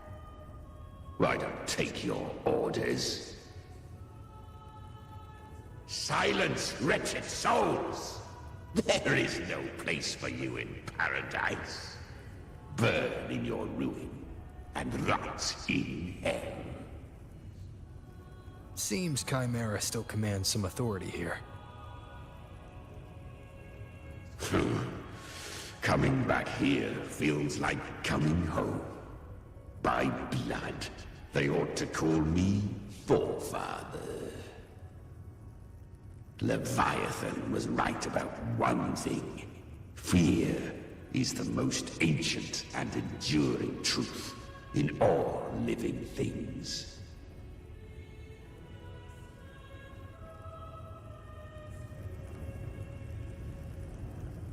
[SPEAKER 3] I don't take your orders. Silence, wretched souls! There is no place for you in paradise. Burn in your ruin and rot in hell.
[SPEAKER 4] Seems Chimera still commands some authority here.
[SPEAKER 3] Coming back here feels like coming home. By blood, they ought to call me Forefather. Leviathan was right about one thing. Fear is the most ancient and enduring truth in all living things.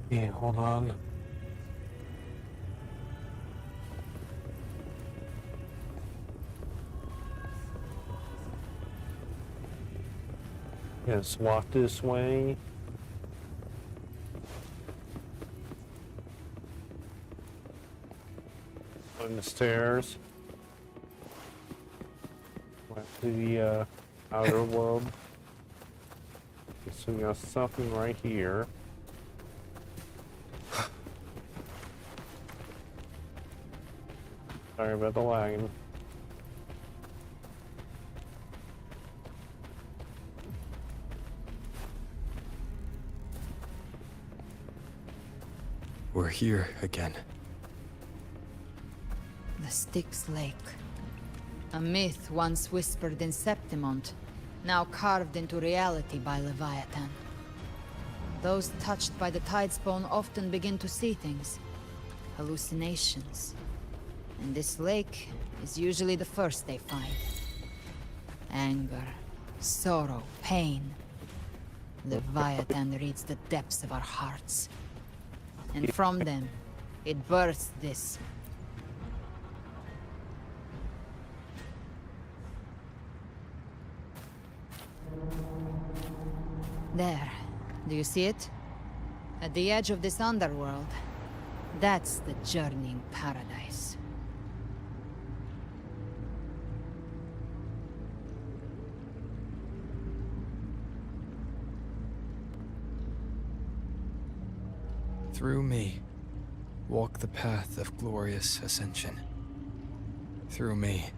[SPEAKER 1] Yeah, hold on. Yes, walk this way. On the stairs. Back to the outer world. So we got something right here. Sorry about the lagging.
[SPEAKER 4] We're here again.
[SPEAKER 7] The Styx Lake. A myth once whispered in Septimont, now carved into reality by Leviathan. Those touched by the Tidespawn often begin to see things. Hallucinations. And this lake is usually the first they find. Anger, sorrow, pain. Leviathan reads the depths of our hearts. And from them, it births this. There. Do you see it? At the edge of this underworld. That's the journeying paradise.
[SPEAKER 4] Through me, walk the path of glorious ascension. Through me,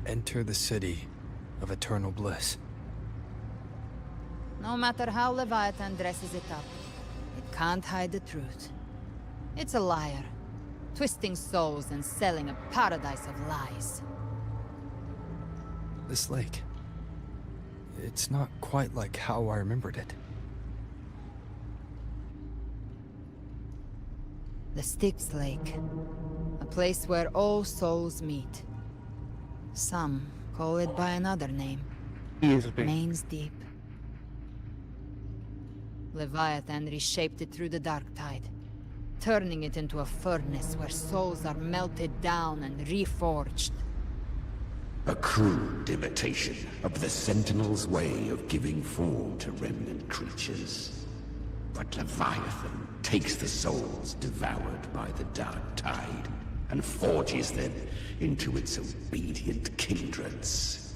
[SPEAKER 4] enter the city of eternal bliss.
[SPEAKER 7] No matter how Leviathan dresses it up, it can't hide the truth. It's a liar, twisting souls and selling a paradise of lies.
[SPEAKER 4] This lake, it's not quite like how I remembered it.
[SPEAKER 7] The Styx Lake. A place where all souls meet. Some call it by another name. Mains Deep. Leviathan reshaped it through the dark tide, turning it into a furnace where souls are melted down and reforged.
[SPEAKER 3] A crude imitation of the Sentinel's way of giving form to remnant creatures. But Leviathan takes the souls devoured by the dark tide and forges them into its obedient kindreds.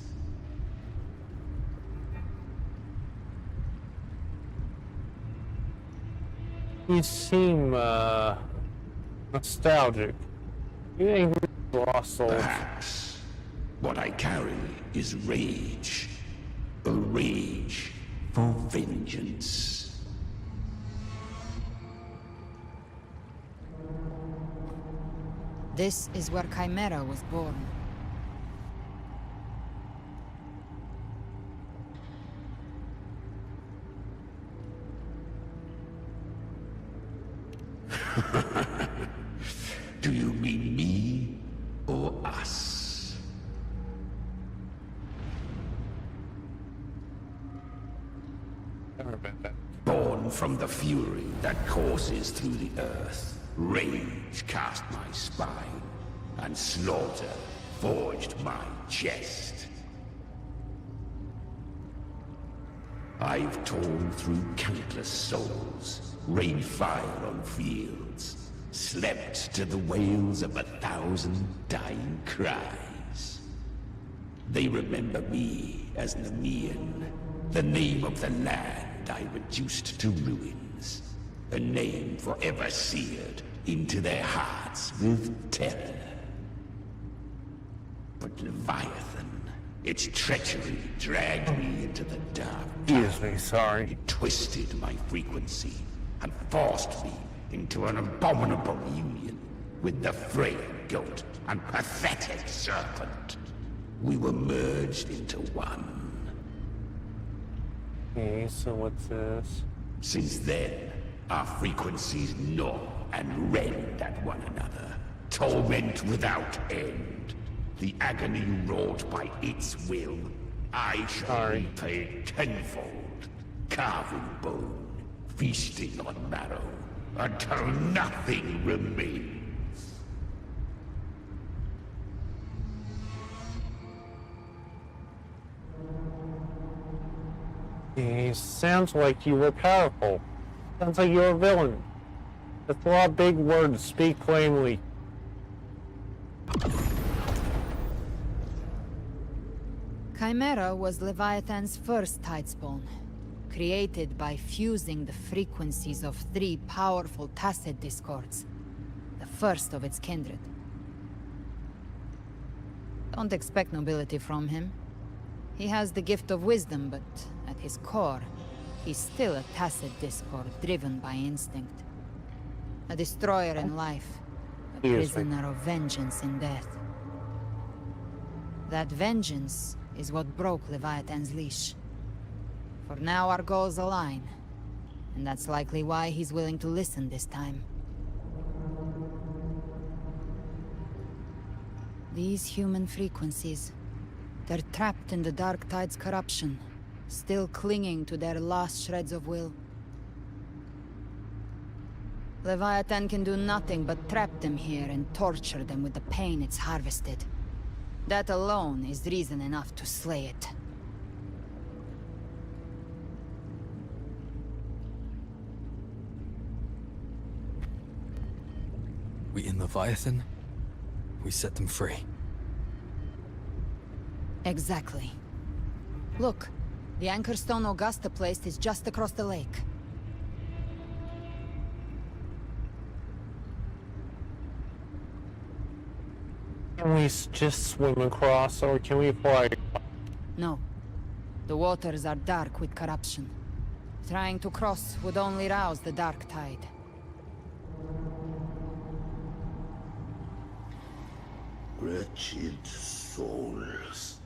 [SPEAKER 1] You seem, nostalgic. You ain't lost souls.
[SPEAKER 3] Perhaps what I carry is rage. A rage for vengeance.
[SPEAKER 7] This is where Chimera was born.
[SPEAKER 3] Do you mean me or us?
[SPEAKER 1] Never about that.
[SPEAKER 3] Born from the fury that courses through the earth, rage cast my spine, and slaughter forged my chest. I've torn through countless souls, rained fire on fields, slept to the wails of 1,000 dying cries. They remember me as Nemean, the name of the land I reduced to ruins. wings, a name forever seared into their hearts with terror. But Leviathan, its treachery dragged me into the dark.
[SPEAKER 1] Excuse me, sorry.
[SPEAKER 3] It twisted my frequency and forced me into an abominable union with the frail goat and pathetic serpent. We were merged into one.
[SPEAKER 1] Okay, so what's this?
[SPEAKER 3] Since then, our frequencies gnaw and rend at one another. Torment without end. The agony wrought by its will, I shall repay tenfold. Carving bone, feasting on marrow, until nothing remains.
[SPEAKER 1] Sounds like you were powerful. Sounds like you're a villain. That's a lot of big words. Speak plainly.
[SPEAKER 7] Chimera was Leviathan's first tidespawn, created by fusing the frequencies of 3 powerful tacit discords, the first of its kindred. Don't expect nobility from him. He has the gift of wisdom, but at his core, he's still a tacit discord driven by instinct. A destroyer in life, a prisoner of vengeance in death. That vengeance is what broke Leviathan's leash. For now our goals align, and that's likely why he's willing to listen this time. These human frequencies, they're trapped in the Dark Tide's corruption, still clinging to their last shreds of will. Leviathan can do nothing but trap them here and torture them with the pain it's harvested. That alone is reason enough to slay it.
[SPEAKER 4] We in Leviathan? We set them free.
[SPEAKER 7] Exactly. Look, the anchor stone Augusta placed is just across the lake.
[SPEAKER 1] Can we just swim across, or can we fly?
[SPEAKER 7] No. The waters are dark with corruption. Trying to cross would only rouse the Dark Tide.
[SPEAKER 3] Wretched souls,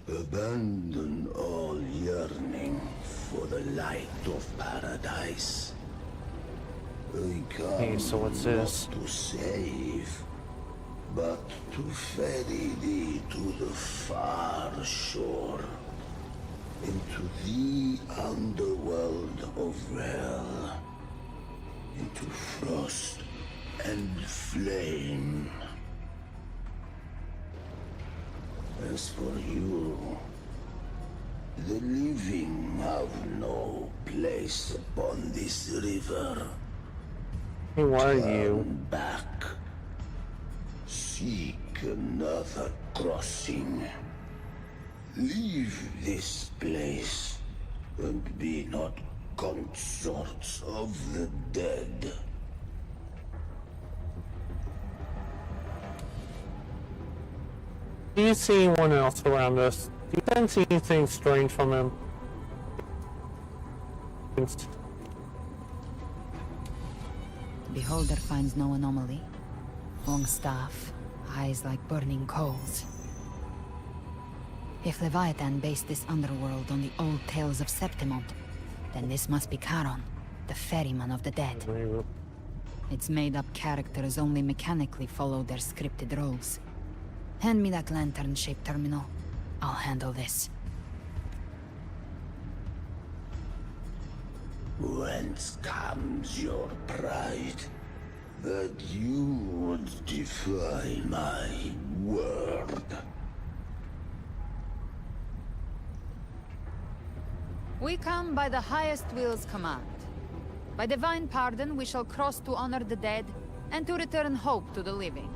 [SPEAKER 3] abandon all yearning for the light of paradise. I come
[SPEAKER 1] so what's this?
[SPEAKER 3] not to save, but to ferry thee to the far shore, into the underworld of hell, into frost and flame. As for you, the living have no place upon this river.
[SPEAKER 1] Who are
[SPEAKER 3] Turn
[SPEAKER 1] you?
[SPEAKER 3] back. Seek another crossing. Leave this place, and be not consorts of the dead.
[SPEAKER 1] Do you see anyone else around us? Do you sense anything strange from him?
[SPEAKER 7] The beholder finds no anomaly. Long staff, eyes like burning coals. If Leviathan based this underworld on the old tales of Septimont, then this must be Charon, the ferryman of the dead. Its made-up characters only mechanically follow their scripted roles. Hand me that lantern-shaped terminal. I'll handle this.
[SPEAKER 3] Whence comes your pride? That you would defy my word?
[SPEAKER 7] We come by the highest will's command. By divine pardon, we shall cross to honor the dead, and to return hope to the living.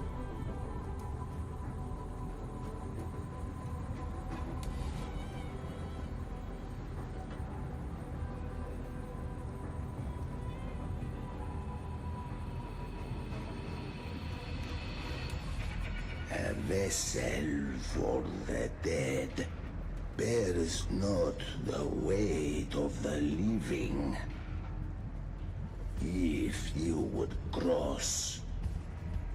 [SPEAKER 3] vessel for the dead bears not the weight of the living. If you would cross,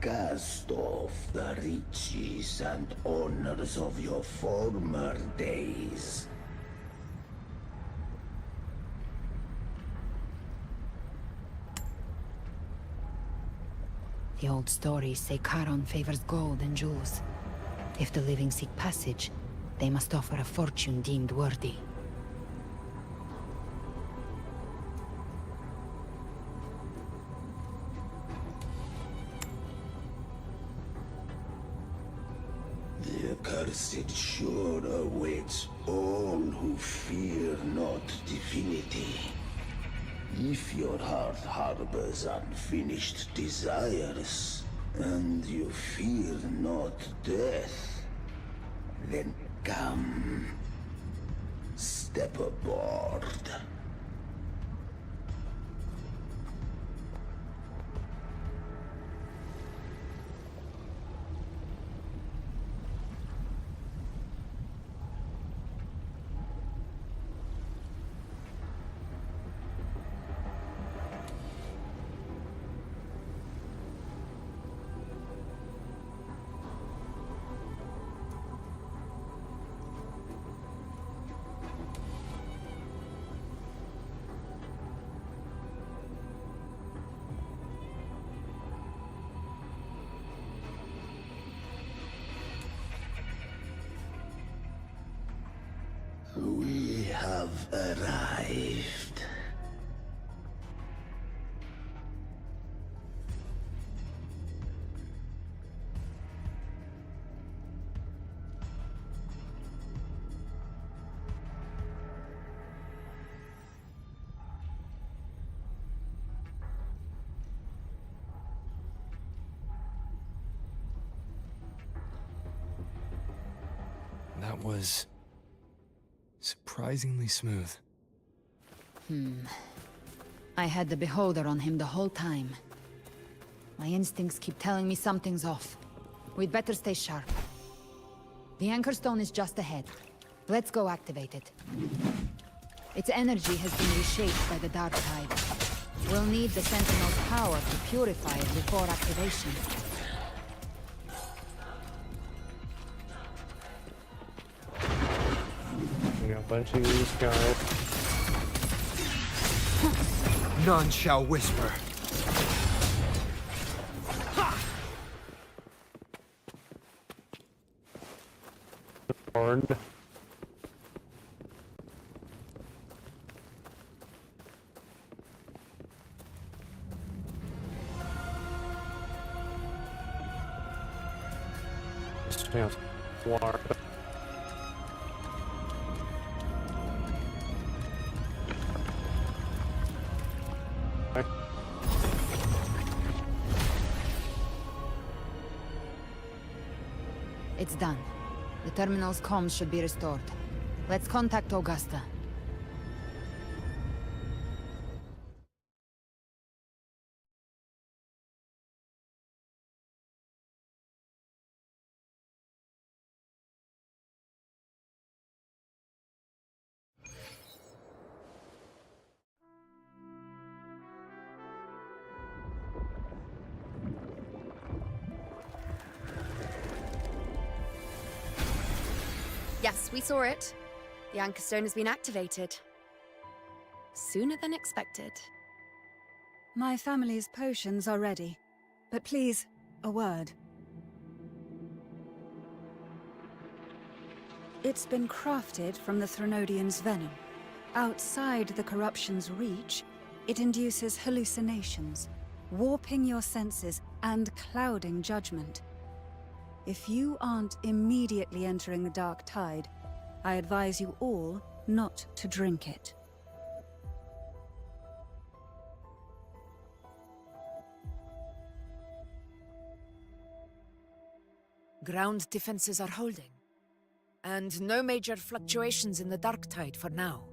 [SPEAKER 3] cast off the riches and honors of your former days.
[SPEAKER 7] The old stories say Charon favors gold and jewels. If the living seek passage, they must offer a fortune deemed worthy.
[SPEAKER 3] The accursed sure awaits all who fear not divinity. If your heart harbors unfinished desires, and you fear not death, then come. Step aboard. We have arrived.
[SPEAKER 4] That was surprisingly smooth.
[SPEAKER 7] I had the beholder on him the whole time. My instincts keep telling me something's off. We'd better stay sharp. The Anchor Stone is just ahead. Let's go activate it. Its energy has been reshaped by the Dark Tide. We'll need the Sentinel's power to purify it before activation.
[SPEAKER 1] We got a bunch of these guys.
[SPEAKER 11] None shall whisper.
[SPEAKER 1] Hard. Just water.
[SPEAKER 7] It's done. The terminal's comms should be restored. Let's contact Augusta.
[SPEAKER 13] Yes, we saw it. The Anchor Stone has been activated. Sooner than expected.
[SPEAKER 14] My family's potions are ready. But please, a word. It's been crafted from the Threnodian's venom. Outside the corruption's reach, it induces hallucinations, warping your senses and clouding judgment. If you aren't immediately entering the Dark Tide, I advise you all not to drink it.
[SPEAKER 15] Ground defenses are holding. And no major fluctuations in the Dark Tide for now.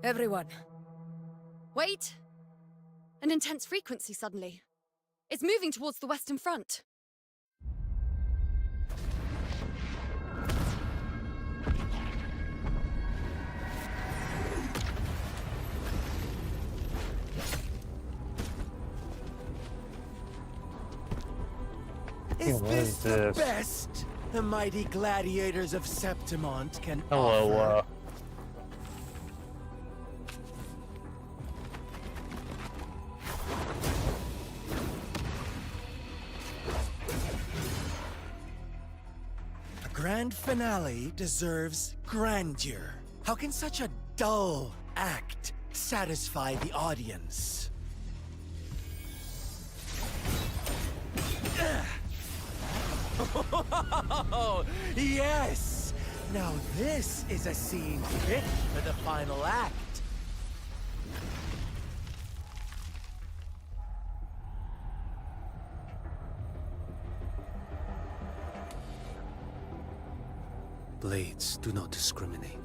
[SPEAKER 15] Everyone.
[SPEAKER 13] Wait! An intense frequency suddenly. It's moving towards the Western Front.
[SPEAKER 6] Is
[SPEAKER 1] What
[SPEAKER 6] this
[SPEAKER 1] is
[SPEAKER 6] the
[SPEAKER 1] this?
[SPEAKER 6] best the mighty gladiators of Septimont can
[SPEAKER 1] Hello,
[SPEAKER 6] offer? A grand finale deserves grandeur. How can such a dull act satisfy the audience? Oh, yes! Now this is a scene fit for the final act. Blades do not discriminate.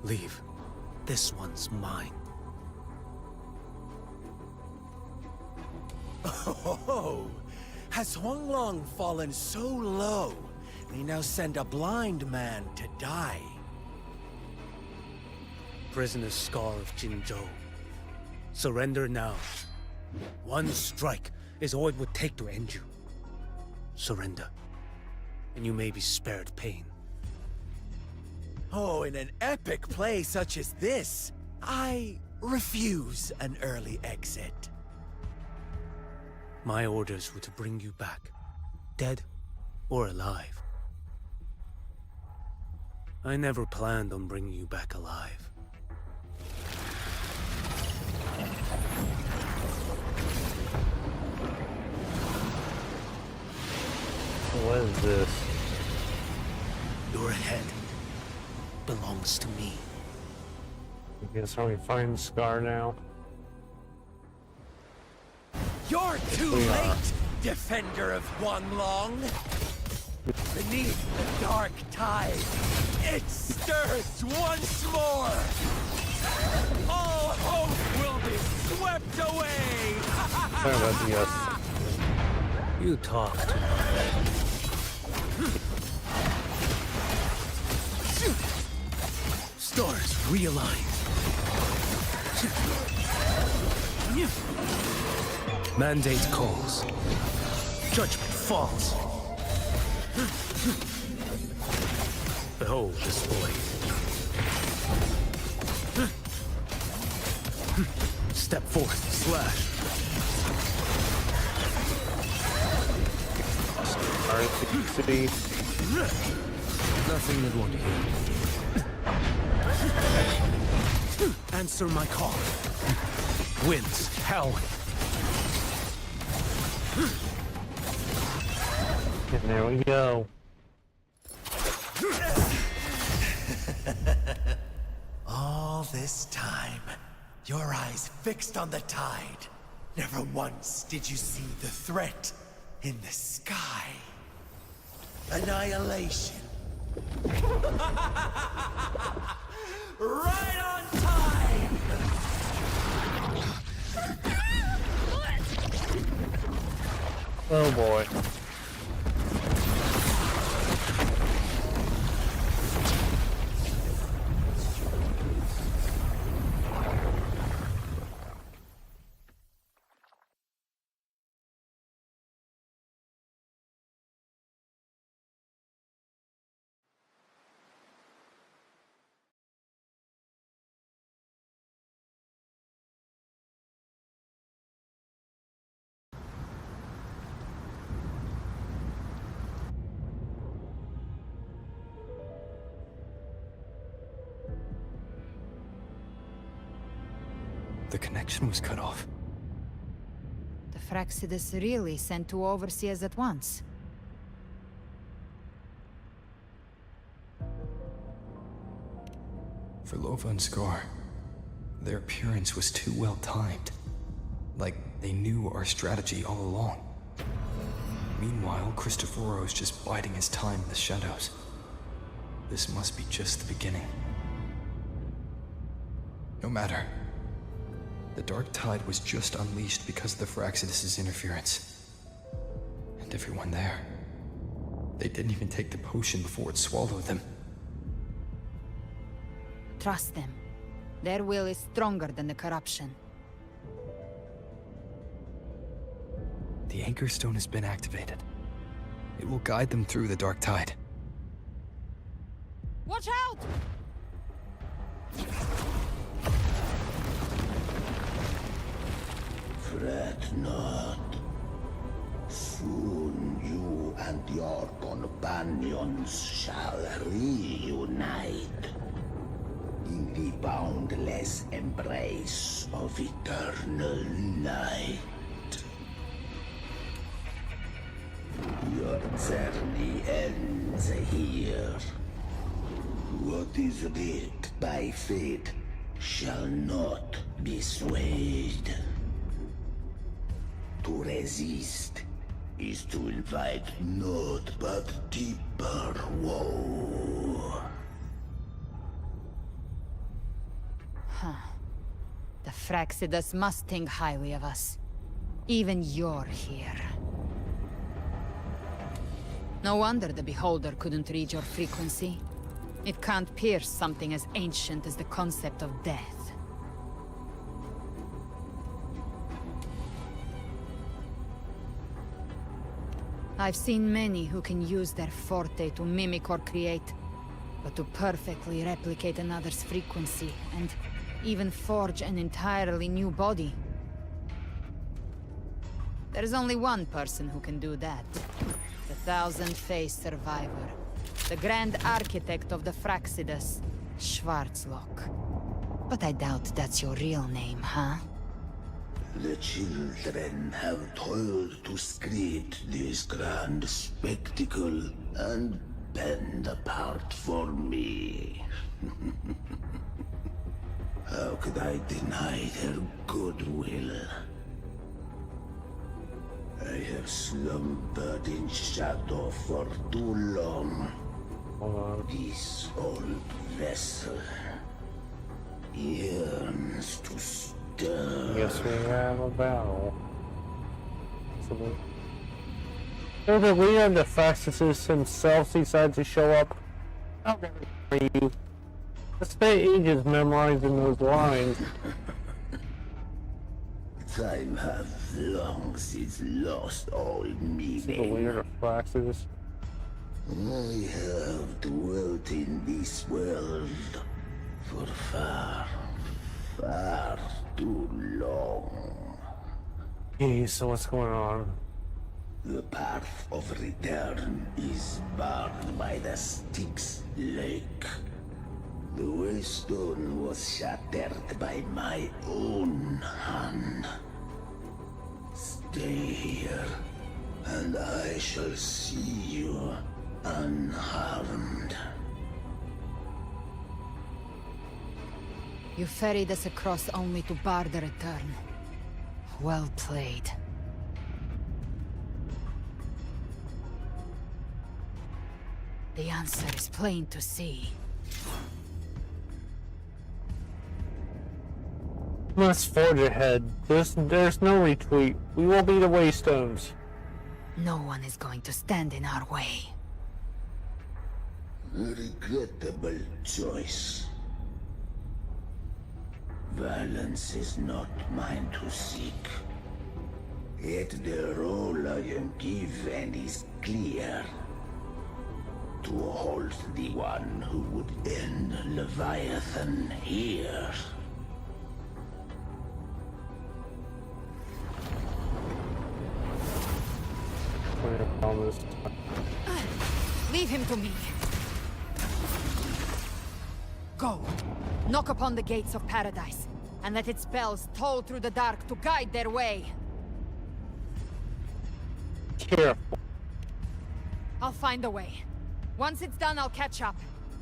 [SPEAKER 6] Leave. This one's mine. Oh, has Huanglong fallen so low, they now send a blind man to die? Prisoner Scar of Jinzhou. Surrender now. One strike is all it would take to end you. Surrender, and you may be spared pain. Oh, in an epic play such as this, I refuse an early exit. My orders were to bring you back, dead or alive. I never planned on bringing you back alive.
[SPEAKER 1] What is this?
[SPEAKER 6] Your head belongs to me.
[SPEAKER 1] I guess how we find Scar now.
[SPEAKER 6] You're too late, defender of Huanglong! Beneath the dark tide, it stirs once more! All hope will be swept away!
[SPEAKER 1] Sorry about the
[SPEAKER 6] You talk too much. Stars realign. Mandate calls. Judgment falls. Behold this blade. Step forth, slash.
[SPEAKER 1] City.
[SPEAKER 6] Nothing that won't heal. Answer my call. Winds howling.
[SPEAKER 1] And there we go.
[SPEAKER 6] All this time, your eyes fixed on the tide. Never once did you see the threat in the sky. Annihilation. Right on time!
[SPEAKER 1] Oh boy.
[SPEAKER 4] The connection was cut off.
[SPEAKER 7] The Fraxidus really sent two overseers at once.
[SPEAKER 4] For Lova and Scar, their appearance was too well timed. Like they knew our strategy all along. Meanwhile, Cristoforo's just biding his time in the shadows. This must be just the beginning. No matter. The Dark Tide was just unleashed because of the Fraxidus' interference. And everyone there, they didn't even take the potion before it swallowed them.
[SPEAKER 7] Trust them. Their will is stronger than the corruption.
[SPEAKER 4] The Anchor Stone has been activated. It will guide them through the Dark Tide.
[SPEAKER 7] Watch out!
[SPEAKER 3] Fret not. Soon you and your companions shall reunite in the boundless embrace of eternal night. Your journey ends here. What is writ by fate shall not be swayed. To resist is to invite naught but deeper woe.
[SPEAKER 7] Huh. The Fraxidus must think highly of us. Even you're here. No wonder the Beholder couldn't read your frequency. It can't pierce something as ancient as the concept of death. I've seen many who can use their forte to mimic or create, but to perfectly replicate another's frequency, and even forge an entirely new body. There's only one person who can do that. The thousand-faced survivor. The grand architect of the Fraxidus, Schwarzlock. But I doubt that's your real name, huh?
[SPEAKER 3] The children have toiled to script this grand spectacle and bend apart for me. How could I deny their goodwill? I have slumbered in shadow for too long. This old vessel yearns to stir.
[SPEAKER 1] Guess we have a battle. So the leader of the Fraxidus himself decides to show up. How dare you? I spent ages memorizing those lines.
[SPEAKER 3] Time have long since lost all meaning.
[SPEAKER 1] The leader of Fraxidus.
[SPEAKER 3] I have dwelt in this world for far, far too long.
[SPEAKER 1] Hey, so what's going on?
[SPEAKER 3] The path of return is barred by the Styx Lake. The waystone was shattered by my own hand. Stay here, and I shall see you unharmed.
[SPEAKER 7] You ferried us across only to bar the return. Well played. The answer is plain to see.
[SPEAKER 1] Let's forge ahead. There's no retreat. We will be the Waystones.
[SPEAKER 7] No one is going to stand in our way.
[SPEAKER 3] A regrettable choice. Violence is not mine to seek. Yet the role I am given is clear. To hold the one who would end Leviathan here.
[SPEAKER 7] Leave him to me. Go. Knock upon the gates of paradise, and let its bells toll through the dark to guide their way.
[SPEAKER 1] Careful.
[SPEAKER 7] I'll find a way. Once it's done, I'll catch up.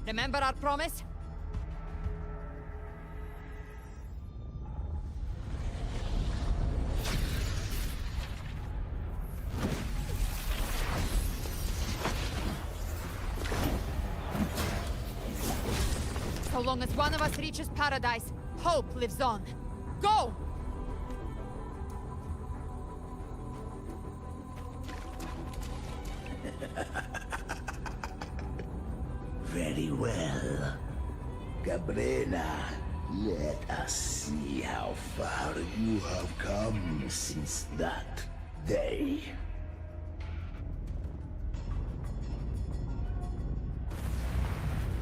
[SPEAKER 7] Remember our promise? So long as one of us reaches paradise, hope lives on. Go!
[SPEAKER 3] Very well. Cabrera, let us see how far you have come since that day.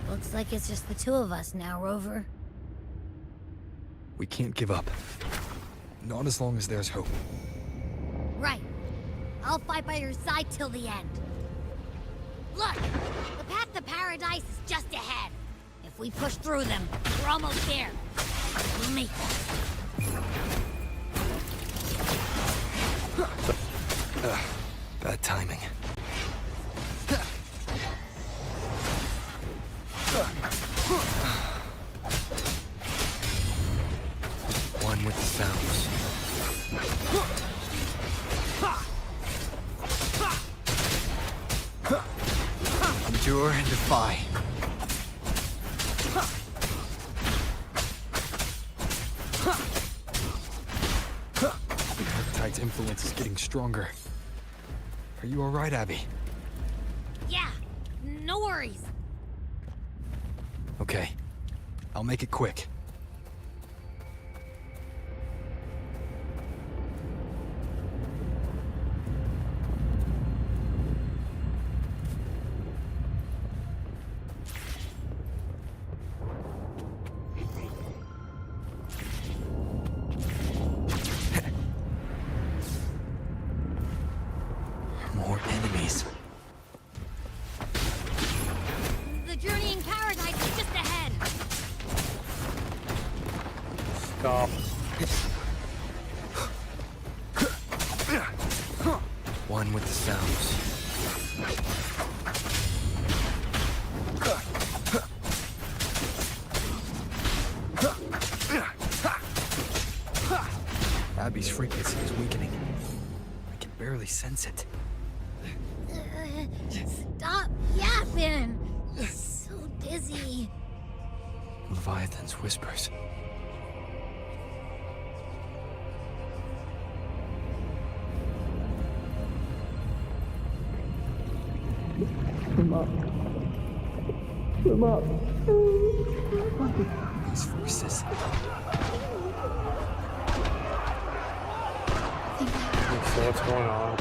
[SPEAKER 2] Looks like it's just the two of us now, Rover.
[SPEAKER 4] We can't give up. Not as long as there's hope.
[SPEAKER 2] Right. I'll fight by your side till the end. Look! The path to paradise is just ahead. If we push through them, we're almost there. We'll make it.
[SPEAKER 4] Bad timing. One with the sounds. Endure and defy. Tide's influence is getting stronger. Are you alright, Abby?
[SPEAKER 2] Yeah, no worries.
[SPEAKER 4] Okay. I'll make it quick. More enemies.
[SPEAKER 2] The journey in paradise is just ahead.
[SPEAKER 1] Stop.
[SPEAKER 4] One with the sounds. Abby's frequency is weakening. I can barely sense it.
[SPEAKER 2] Stop yapping. So dizzy.
[SPEAKER 4] Leviathan's whispers.
[SPEAKER 11] Come up. Come up.
[SPEAKER 4] These voices.
[SPEAKER 1] So what's going on?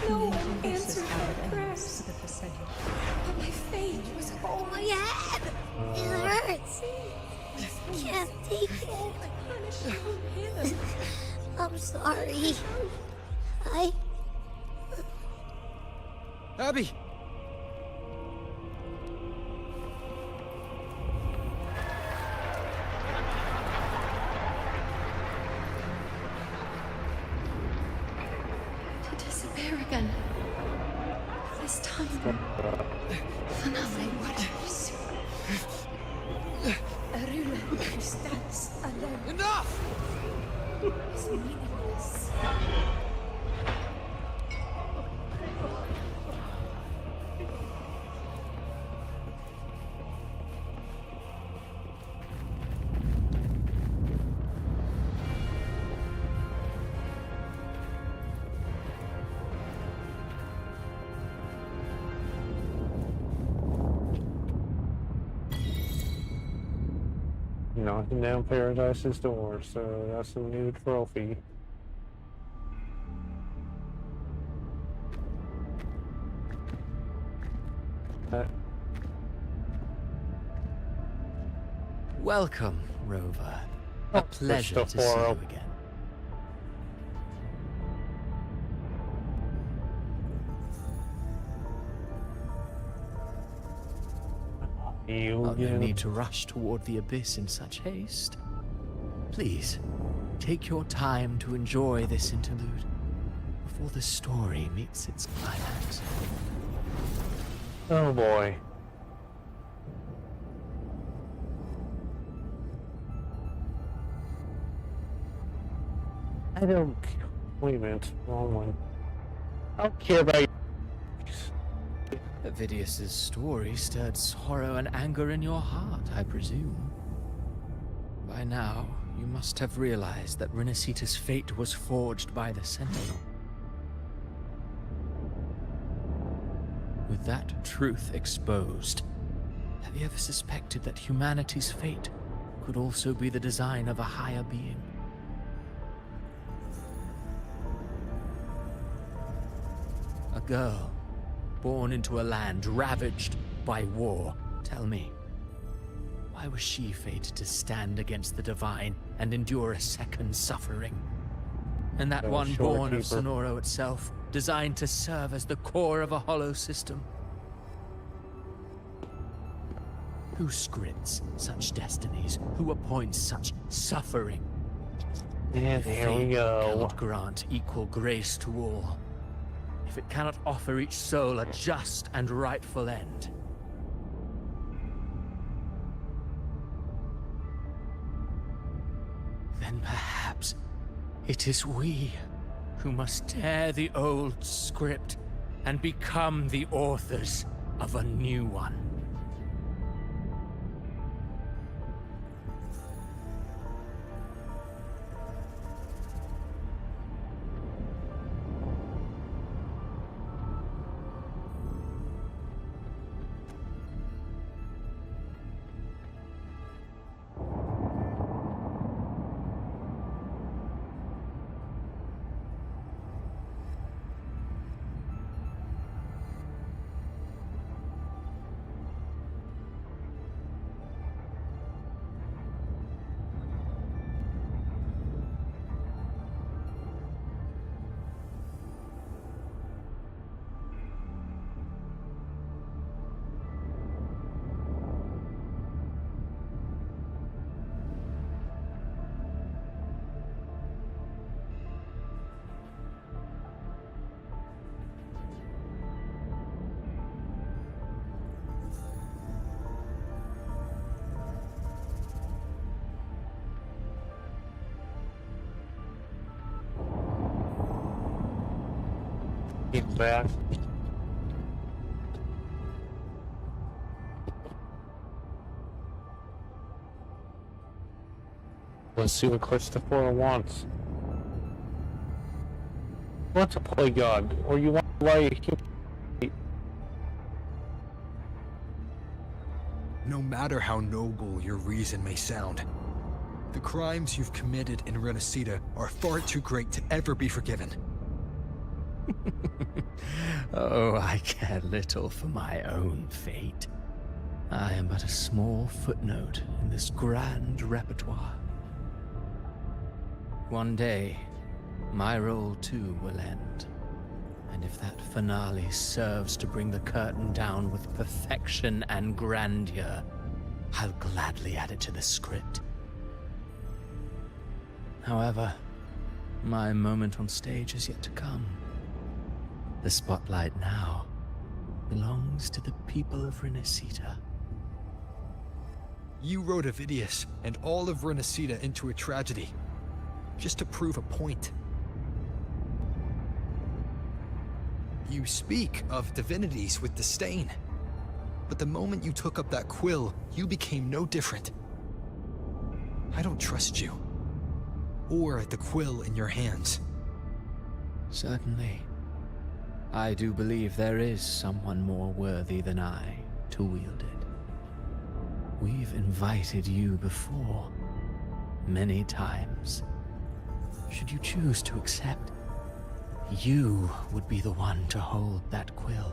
[SPEAKER 8] No one answered my prayers. But my faith was whole.
[SPEAKER 2] My head! It hurts. Can't take it. I'm sorry.
[SPEAKER 4] Abby!
[SPEAKER 8] To disappear again. This time. For nothing. What else? A ruler who stands alone.
[SPEAKER 4] Enough!
[SPEAKER 8] Is meaningless.
[SPEAKER 1] Knocking down Paradise's door, so that's a new trophy.
[SPEAKER 16] Welcome, Rover.
[SPEAKER 1] Oh,
[SPEAKER 16] A pleasure to see you again.
[SPEAKER 1] You
[SPEAKER 16] no need to rush toward the abyss in such haste. Please, take your time to enjoy this interlude before the story meets its climax.
[SPEAKER 1] Oh boy. I don't. Wait a minute, wrong one. I don't care about you.
[SPEAKER 16] Avidius's story stirred sorrow and anger in your heart, I presume. By now, you must have realized that Rinacitas' fate was forged by the Sentinel. With that truth exposed, have you ever suspected that humanity's fate could also be the design of a higher being? A girl, born into a land ravaged by war. Tell me, why was she fated to stand against the divine and endure a second suffering? And that one born of Sonoro itself, designed to serve as the core of a hollow system? Who scripts such destinies? Who appoints such suffering?
[SPEAKER 1] And here we go.
[SPEAKER 16] Cannot grant equal grace to all. If it cannot offer each soul a just and rightful end, then perhaps it is we who must tear the old script and become the authors of a new one.
[SPEAKER 1] Get back. Let's see what Christopher wants. You want to play God, or you want to lie a human?
[SPEAKER 4] No matter how noble your reason may sound, the crimes you've committed in Renacita are far too great to ever be forgiven.
[SPEAKER 16] Oh, I care little for my own fate. I am but a small footnote in this grand repertoire. One day, my role too will end. And if that finale serves to bring the curtain down with perfection and grandeur, I'll gladly add it to the script. However, my moment on stage is yet to come. The spotlight now belongs to the people of Rinacita.
[SPEAKER 4] You wrote Avidius and all of Rinacita into a tragedy, just to prove a point. You speak of divinities with disdain, but the moment you took up that quill, you became no different. I don't trust you, or the quill in your hands.
[SPEAKER 16] Certainly. I do believe there is someone more worthy than I to wield it. We've invited you before, many times. Should you choose to accept, you would be the one to hold that quill.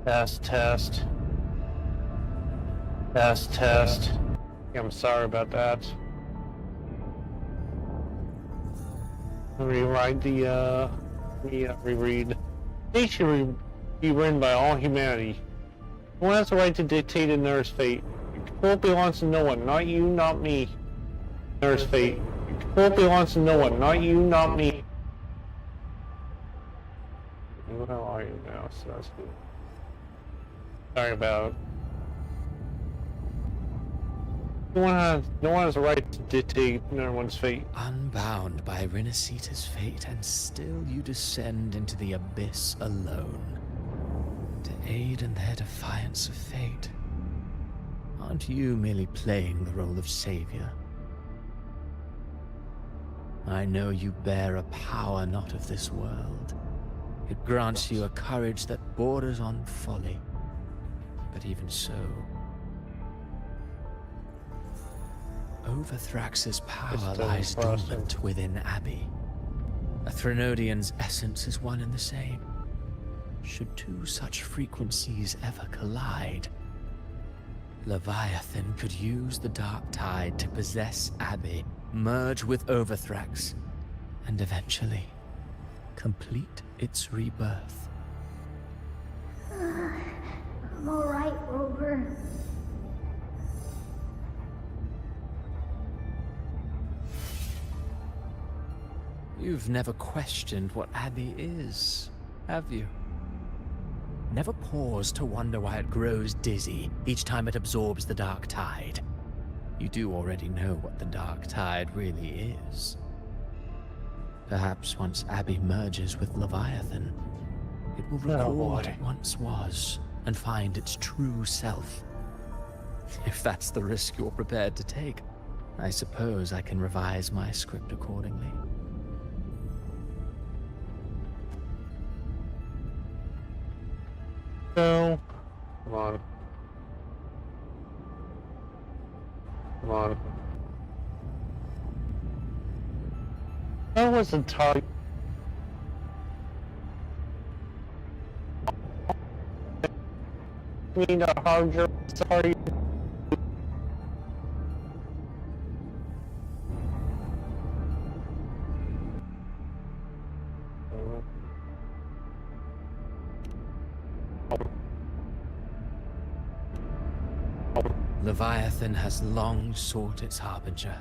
[SPEAKER 1] Test, test. Test, test. I'm sorry about that. Rewrite the, reread. They should be written by all humanity. No one has the right to dictate another's fate. Control belongs to no one, not you, not me. Another's fate. Control belongs to no one, not you, not me. What are you now? So that's good. Sorry about. No one has a right to dictate anyone's fate.
[SPEAKER 16] Unbound by Rinacitas' fate, and still you descend into the abyss alone. To aid in their defiance of fate. Aren't you merely playing the role of savior? I know you bear a power not of this world. It grants you a courage that borders on folly. But even so, Overthrax's power lies dormant within Abbey. A Threnodian's essence is one and the same. Should two such frequencies ever collide, Leviathan could use the dark tide to possess Abbey, merge with Overthrax, and eventually complete its rebirth.
[SPEAKER 2] I'm alright, Rover.
[SPEAKER 16] You've never questioned what Abbey is, have you? Never paused to wonder why it grows dizzy each time it absorbs the dark tide. You do already know what the dark tide really is. Perhaps once Abbey merges with Leviathan, it will recall what it once was and find its true self. If that's the risk you're prepared to take, I suppose I can revise my script accordingly.
[SPEAKER 1] No. Come on. Come on. That was a target. I mean, a hard job. Sorry.
[SPEAKER 16] Leviathan has long sought its harbinger,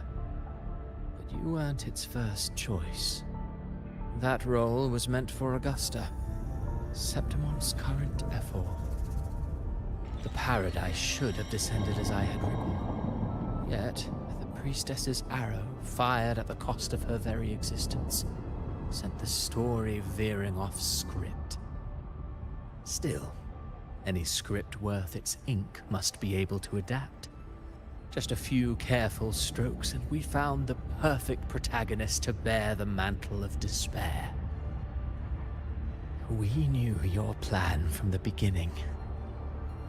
[SPEAKER 16] but you weren't its first choice. That role was meant for Augusta, Septimon's current Ephor. The paradise should have descended as I had written. Yet, the priestess's arrow, fired at the cost of her very existence, sent the story veering off script. Still, any script worth its ink must be able to adapt. Just a few careful strokes and we found the perfect protagonist to bear the mantle of despair. We knew your plan from the beginning.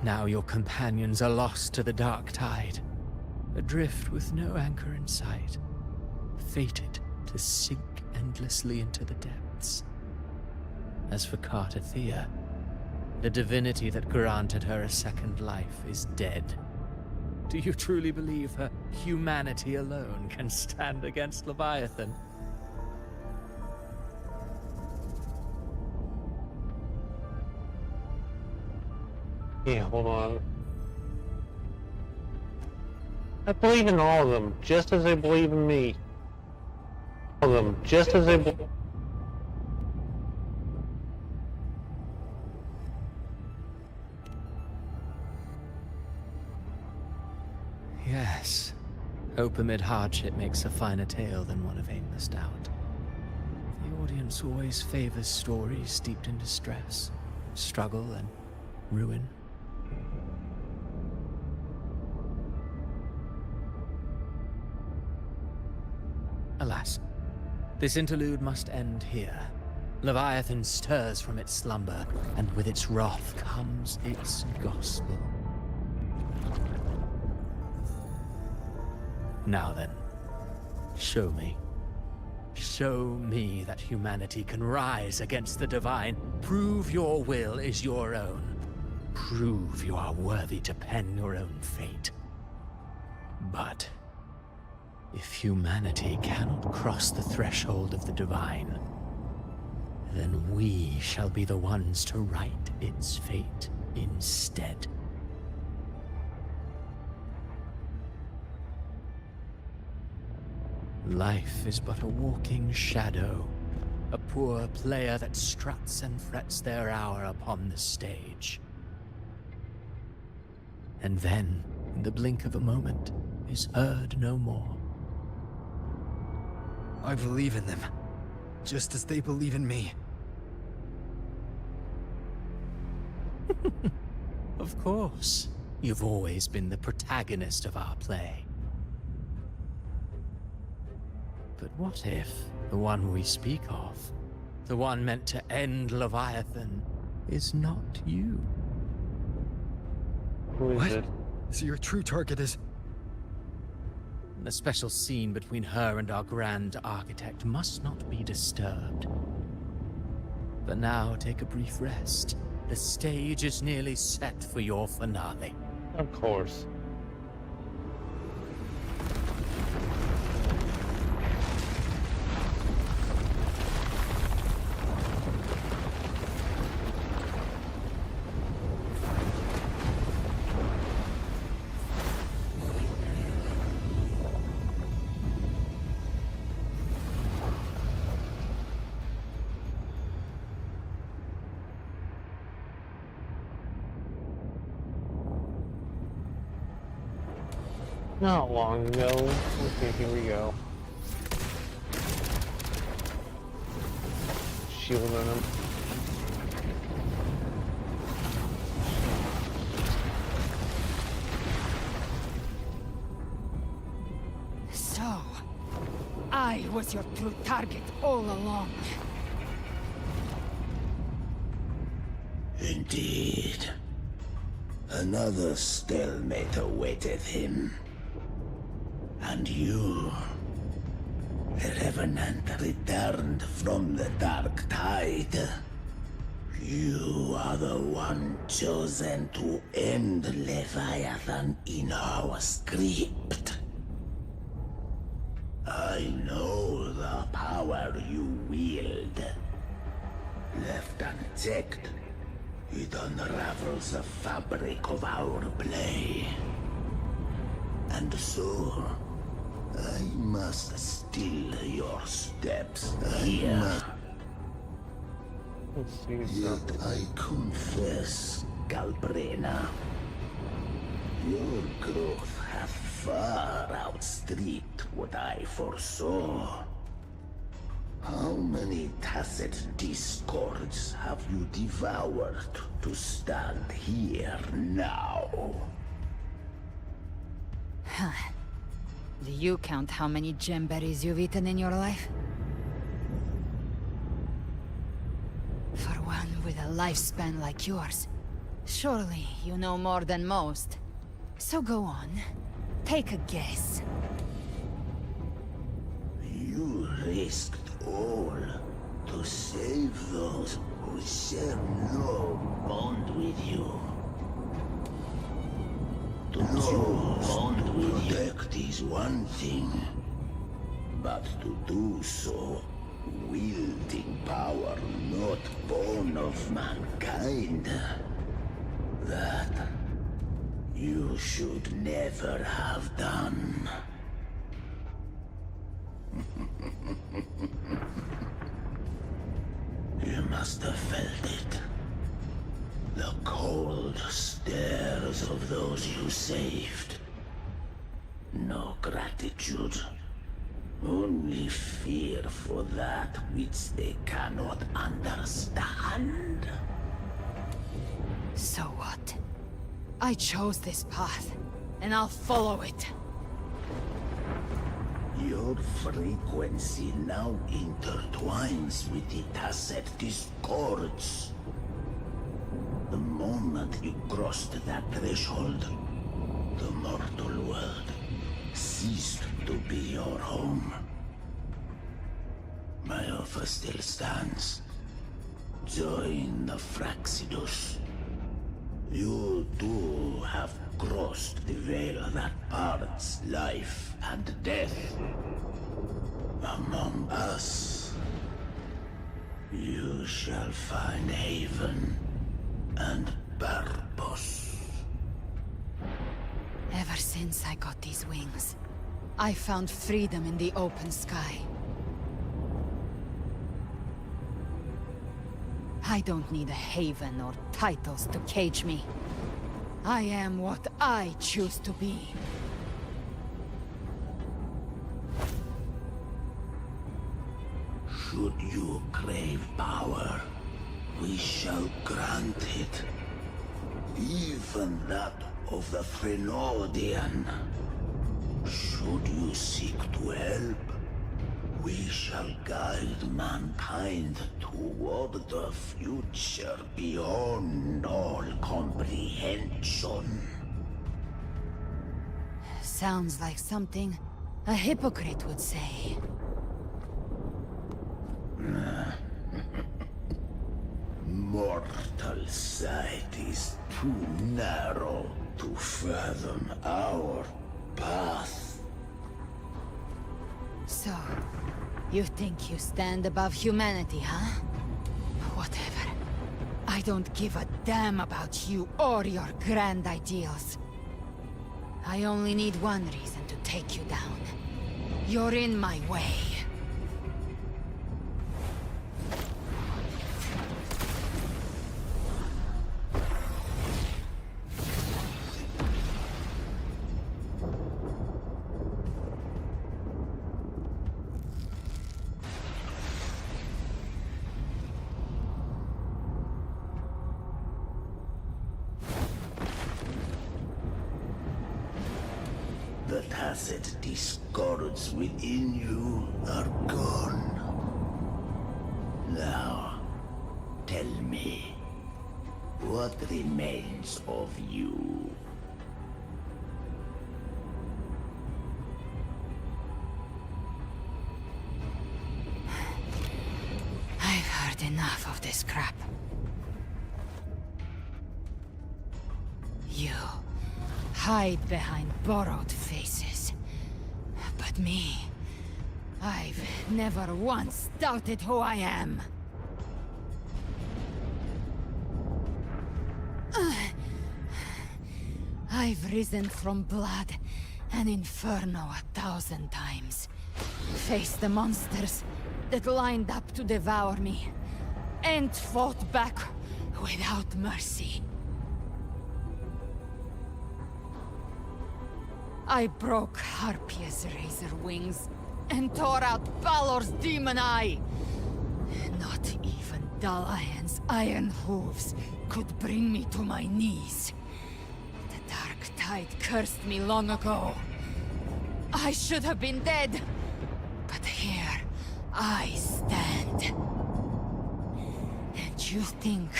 [SPEAKER 16] Now your companions are lost to the dark tide, adrift with no anchor in sight, fated to sink endlessly into the depths. As for Cartathea, the divinity that granted her a second life is dead. Do you truly believe her humanity alone can stand against Leviathan?
[SPEAKER 1] Yeah, hold on. I believe in all of them, just as they believe in me. All of them, just as they believe.
[SPEAKER 16] Yes. Hope amid hardship makes a finer tale than one of aimless doubt. The audience always favors stories steeped in distress, struggle, and ruin. Alas, this interlude must end here. Leviathan stirs from its slumber, and with its wrath comes its gospel. Now then, show me. Show me that humanity can rise against the divine. Prove your will is your own. prove you are worthy to pen your own fate. But if humanity cannot cross the threshold of the divine, then we shall be the ones to write its fate instead. Life is but a walking shadow, a poor player that struts and frets their hour upon the stage. And then, in the blink of a moment, is heard no more.
[SPEAKER 4] I believe in them, just as they believe in me.
[SPEAKER 16] Of course. You've always been the protagonist of our play. But what if the one we speak of, the one meant to end Leviathan, is not you?
[SPEAKER 1] Who is it?
[SPEAKER 4] So your true target is...
[SPEAKER 16] The special scene between her and our Grand Architect must not be disturbed. But now take a brief rest. The stage is nearly set for your finale.
[SPEAKER 1] Of course. Not long ago. Okay, here we go. Shielding him.
[SPEAKER 7] So, I was your true target all along.
[SPEAKER 3] Indeed. Another stalemate awaited him. And you, the Revenant returned from the Dark Tide. You are the one chosen to end Leviathan in our script. I know the power you wield. Left unchecked, it unravels the fabric of our play. And so, I must still your steps here. Yet I confess, Galbrena, your growth hath far outstripped what I foresaw. How many tacit discords have you devoured to stand here now?
[SPEAKER 7] Huh. Do you count how many gemberries you've eaten in your life? For one with a lifespan like yours, surely you know more than most. So go on, take a guess.
[SPEAKER 3] You risked all to save those who share no bond with you. To choose to protect is one thing, but to do so wielding power not born of mankind, that you should never have done. You must have felt it. The cold stares of those you saved. No gratitude. Only fear for that which they cannot understand.
[SPEAKER 7] So what? I chose this path, and I'll follow it.
[SPEAKER 3] Your frequency now intertwines with the tacit discords. The moment you crossed that threshold, the mortal world ceased to be your home. My offer still stands. Join the Fraxidus. You too have crossed the veil that parts life and death. Among us, you shall find haven and purpose.
[SPEAKER 7] Ever since I got these wings, I found freedom in the open sky. I don't need a haven or titles to cage me. I am what I choose to be.
[SPEAKER 3] Should you crave power, we shall grant it. Even that of the Frenodian. Should you seek to help, we shall guide mankind toward the future beyond all comprehension.
[SPEAKER 7] Sounds like something a hypocrite would say.
[SPEAKER 3] Mortal sight is too narrow to fathom our path.
[SPEAKER 7] So, you think you stand above humanity, huh? Whatever. I don't give a damn about you or your grand ideals. I only need one reason to take you down. You're in my way.
[SPEAKER 3] The tacit discords within you are gone. Now, tell me, what remains of you?
[SPEAKER 7] I've heard enough of this crap. You hide behind borrowed faces. But me, I've never once doubted who I am. I've risen from blood and inferno 1,000 times. Faced the monsters that lined up to devour me, and fought back without mercy. I broke Harpia's razor wings and tore out Balor's demon eye. Not even Dalahan's iron hooves could bring me to my knees. The dark tide cursed me long ago. I should have been dead, but here I stand. And you think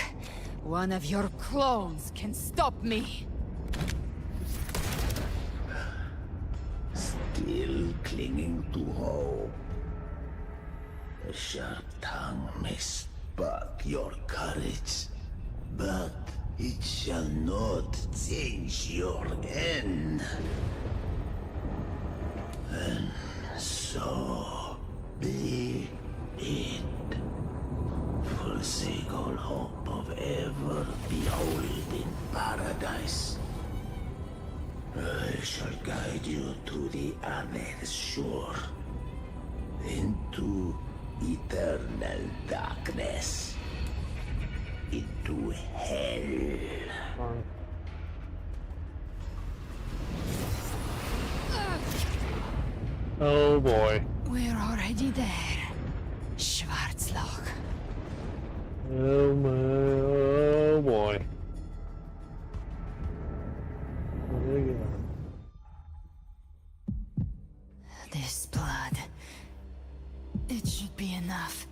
[SPEAKER 7] one of your clones can stop me?
[SPEAKER 3] Still clinging to hope. A sharp tongue may spark your courage, but it shall not change your end. And so be it. Forsake all hope of ever beholding paradise. I shall guide you to the other shore, into eternal darkness, into hell.
[SPEAKER 1] Oh boy.
[SPEAKER 7] We're already there, Schwarzloch.
[SPEAKER 1] Oh my, oh boy. There we go.
[SPEAKER 7] This blood, it should be enough.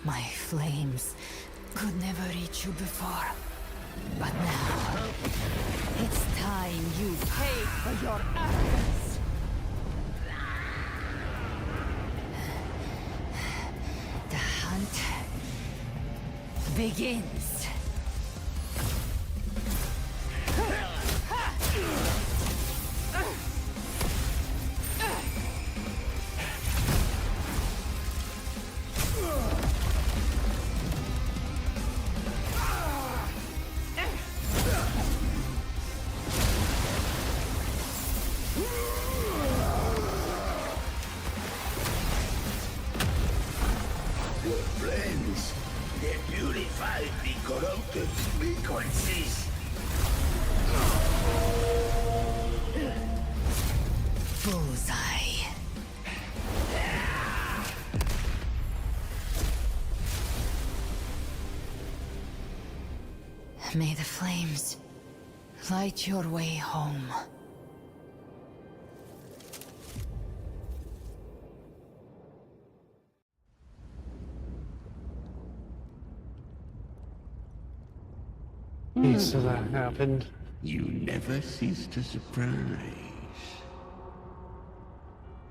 [SPEAKER 7] My flames could never reach you before, but now it's time you pay for your arrogance. The hunt begins. May the flames light your way home.
[SPEAKER 1] So that happened.
[SPEAKER 3] You never cease to surprise.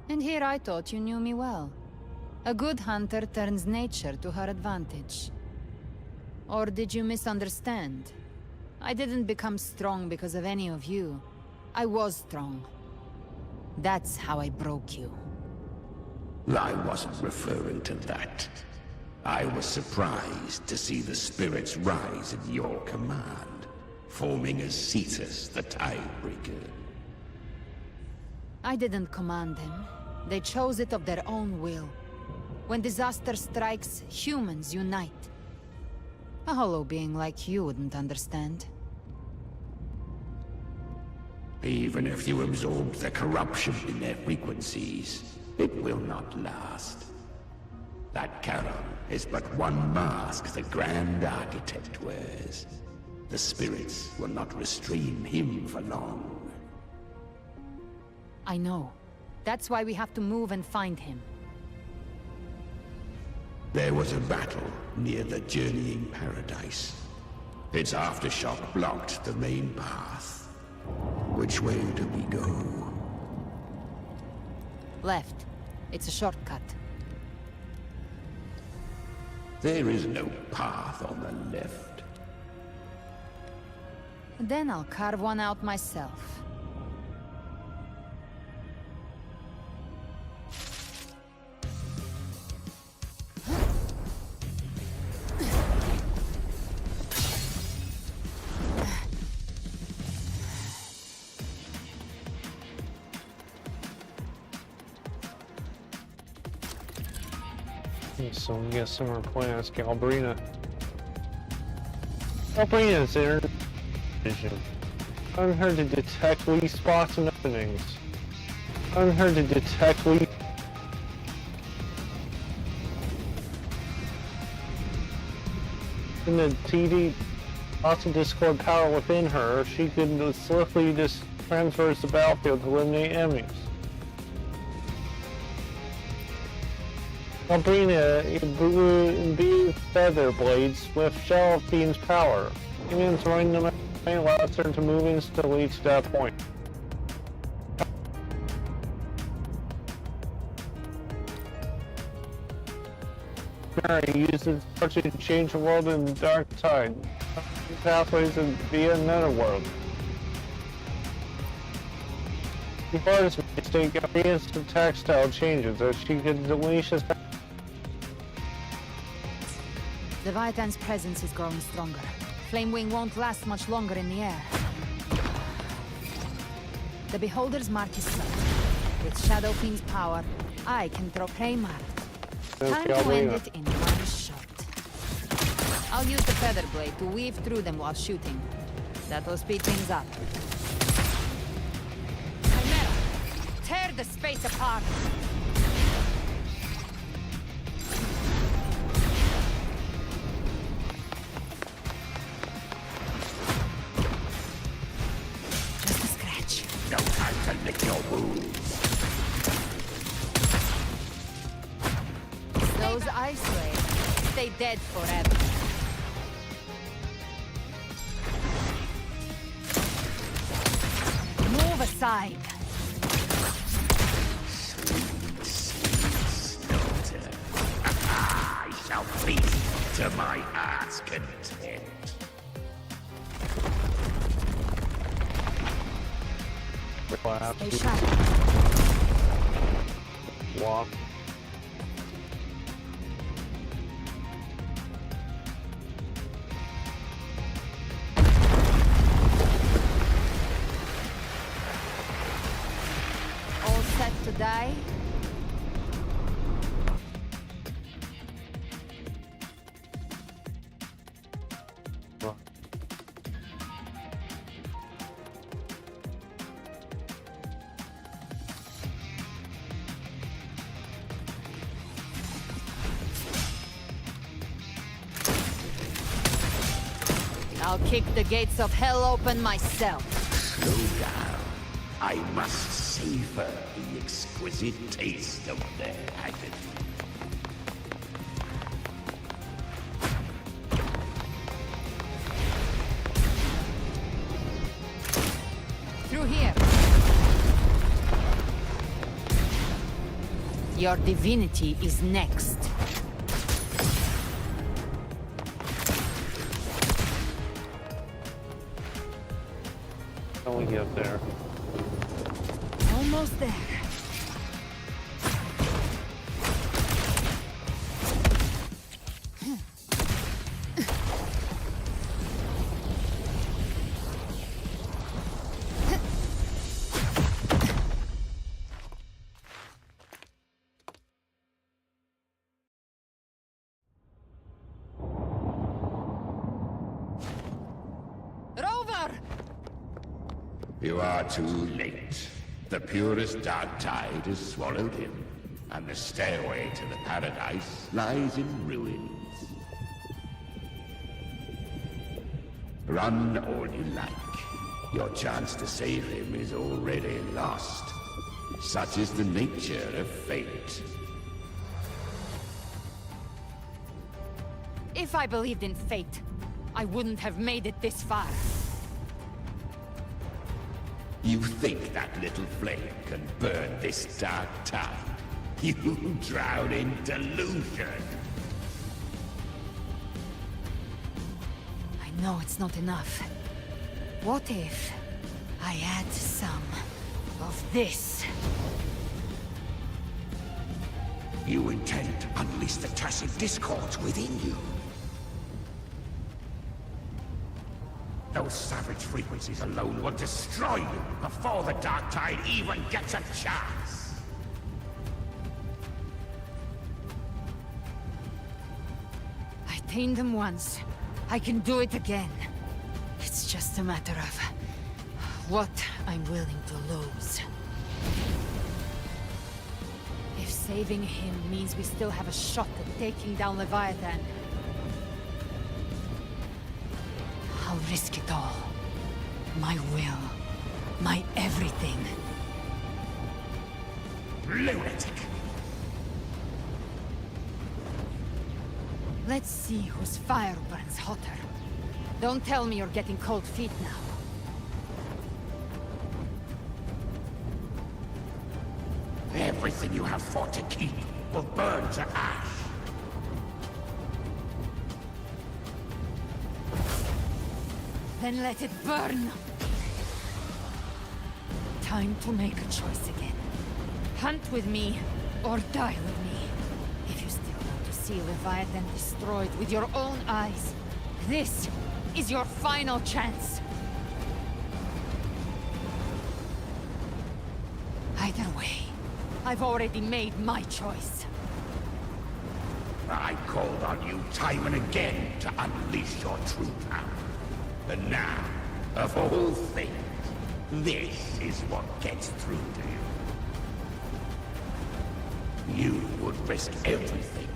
[SPEAKER 7] And here I thought you knew me well. A good hunter turns nature to her advantage. Or did you misunderstand? I didn't become strong because of any of you. I was strong. That's how I broke you.
[SPEAKER 3] I wasn't referring to that. I was surprised to see the spirits rise at your command, forming a Cetus, the Tidebreaker.
[SPEAKER 7] I didn't command them. They chose it of their own will. When disaster strikes, humans unite. A hollow being like you wouldn't understand.
[SPEAKER 3] Even if you absorb the corruption in their frequencies, it will not last. That Charon is but one mask the Grand Architect wears. The spirits will not restrain him for long.
[SPEAKER 7] I know. That's why we have to move and find him.
[SPEAKER 3] There was a battle near the Journeying Paradise. Its aftershock blocked the main path. Which way do we go?
[SPEAKER 7] Left. It's a shortcut.
[SPEAKER 3] There is no path on the left.
[SPEAKER 7] Then I'll carve one out myself.
[SPEAKER 1] So I'm guessing we're playing as Galbrina. Galbrina's inner vision. On her to detect weak spots and openings. On her to detect weak... In the TD, lots of Discord power within her, she could swiftly just transverse the battlefield to eliminate enemies. Galbrina imbued feather blades with Shell Fiend's power. And throwing them away allows her to move instantly to that point. Mary uses power to change the world in the dark tide. Pathways and via another world. Before this mistake, Galbrina's attack style changes as she can unleash his power.
[SPEAKER 7] The Vitan's presence is growing stronger. Flamewing won't last much longer in the air. The Beholder's mark is set. With Shadow Fiend's power, I can throw Praymar. Time to end it in one shot. I'll use the Feather Blade to weave through them while shooting. That'll speed things up. Chimera! Tear the space apart!
[SPEAKER 3] No time to lick your wounds.
[SPEAKER 7] Those ice waves stay dead forever. Move aside.
[SPEAKER 3] Sweet daughter. I shall feast to my heart's content.
[SPEAKER 1] Stay
[SPEAKER 7] sharp.
[SPEAKER 1] Walk.
[SPEAKER 7] All set to die? I'll kick the gates of hell open myself.
[SPEAKER 3] Slow down. I must savor the exquisite taste of their agony.
[SPEAKER 7] Through here. Your divinity is next.
[SPEAKER 1] How we get there?
[SPEAKER 7] Almost there.
[SPEAKER 3] You are too late. The purest dark tide has swallowed him, and the stairway to the paradise lies in ruins. Run all you like. Your chance to save him is already lost. Such is the nature of fate.
[SPEAKER 7] If I believed in fate, I wouldn't have made it this far.
[SPEAKER 3] You think that little flame can burn this dark tide? You drown in delusion!
[SPEAKER 7] I know it's not enough. What if I add some of this?
[SPEAKER 3] You intend to unleash the tacit discords within you. Those savage frequencies alone will destroy you before the dark tide even gets a chance.
[SPEAKER 7] I tamed them once. I can do it again. It's just a matter of what I'm willing to lose. If saving him means we still have a shot at taking down Leviathan, I'll risk it all. My will. My everything.
[SPEAKER 3] Lunatic!
[SPEAKER 7] Let's see whose fire burns hotter. Don't tell me you're getting cold feet now.
[SPEAKER 3] Everything you have fought to keep will burn to ash.
[SPEAKER 7] Then let it burn! Time to make a choice again. Hunt with me, or die with me. If you still want to see Leviathan destroyed with your own eyes, this is your final chance. Either way, I've already made my choice.
[SPEAKER 3] I called on you time and again to unleash your true power. And now, of all things, this is what gets through to you. You would risk everything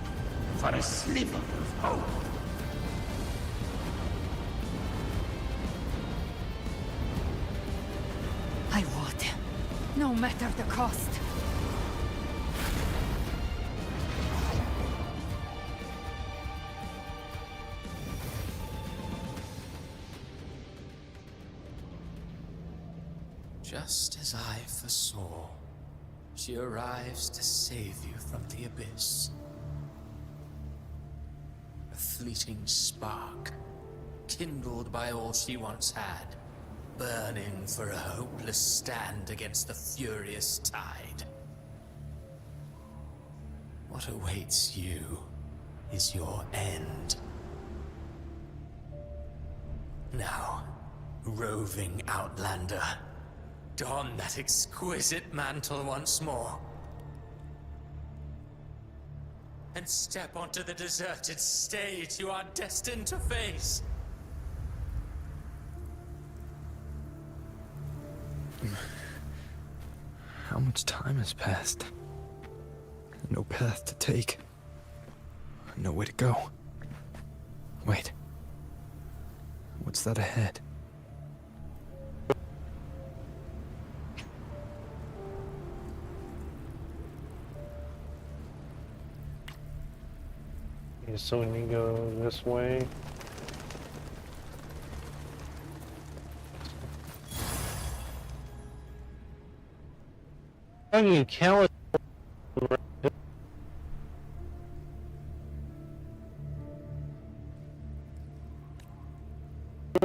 [SPEAKER 3] for a sliver of hope.
[SPEAKER 7] I would, no matter the cost.
[SPEAKER 16] Just as I foresaw, she arrives to save you from the abyss. A fleeting spark, kindled by all she once had, burning for a hopeless stand against the furious tide. What awaits you is your end. Now, roving outlander, don that exquisite mantle once more. And step onto the deserted stage you are destined to face.
[SPEAKER 4] How much time has passed? No path to take. Nowhere to go. Wait. What's What's that ahead?
[SPEAKER 1] Okay, so we need to go this way. How do you count?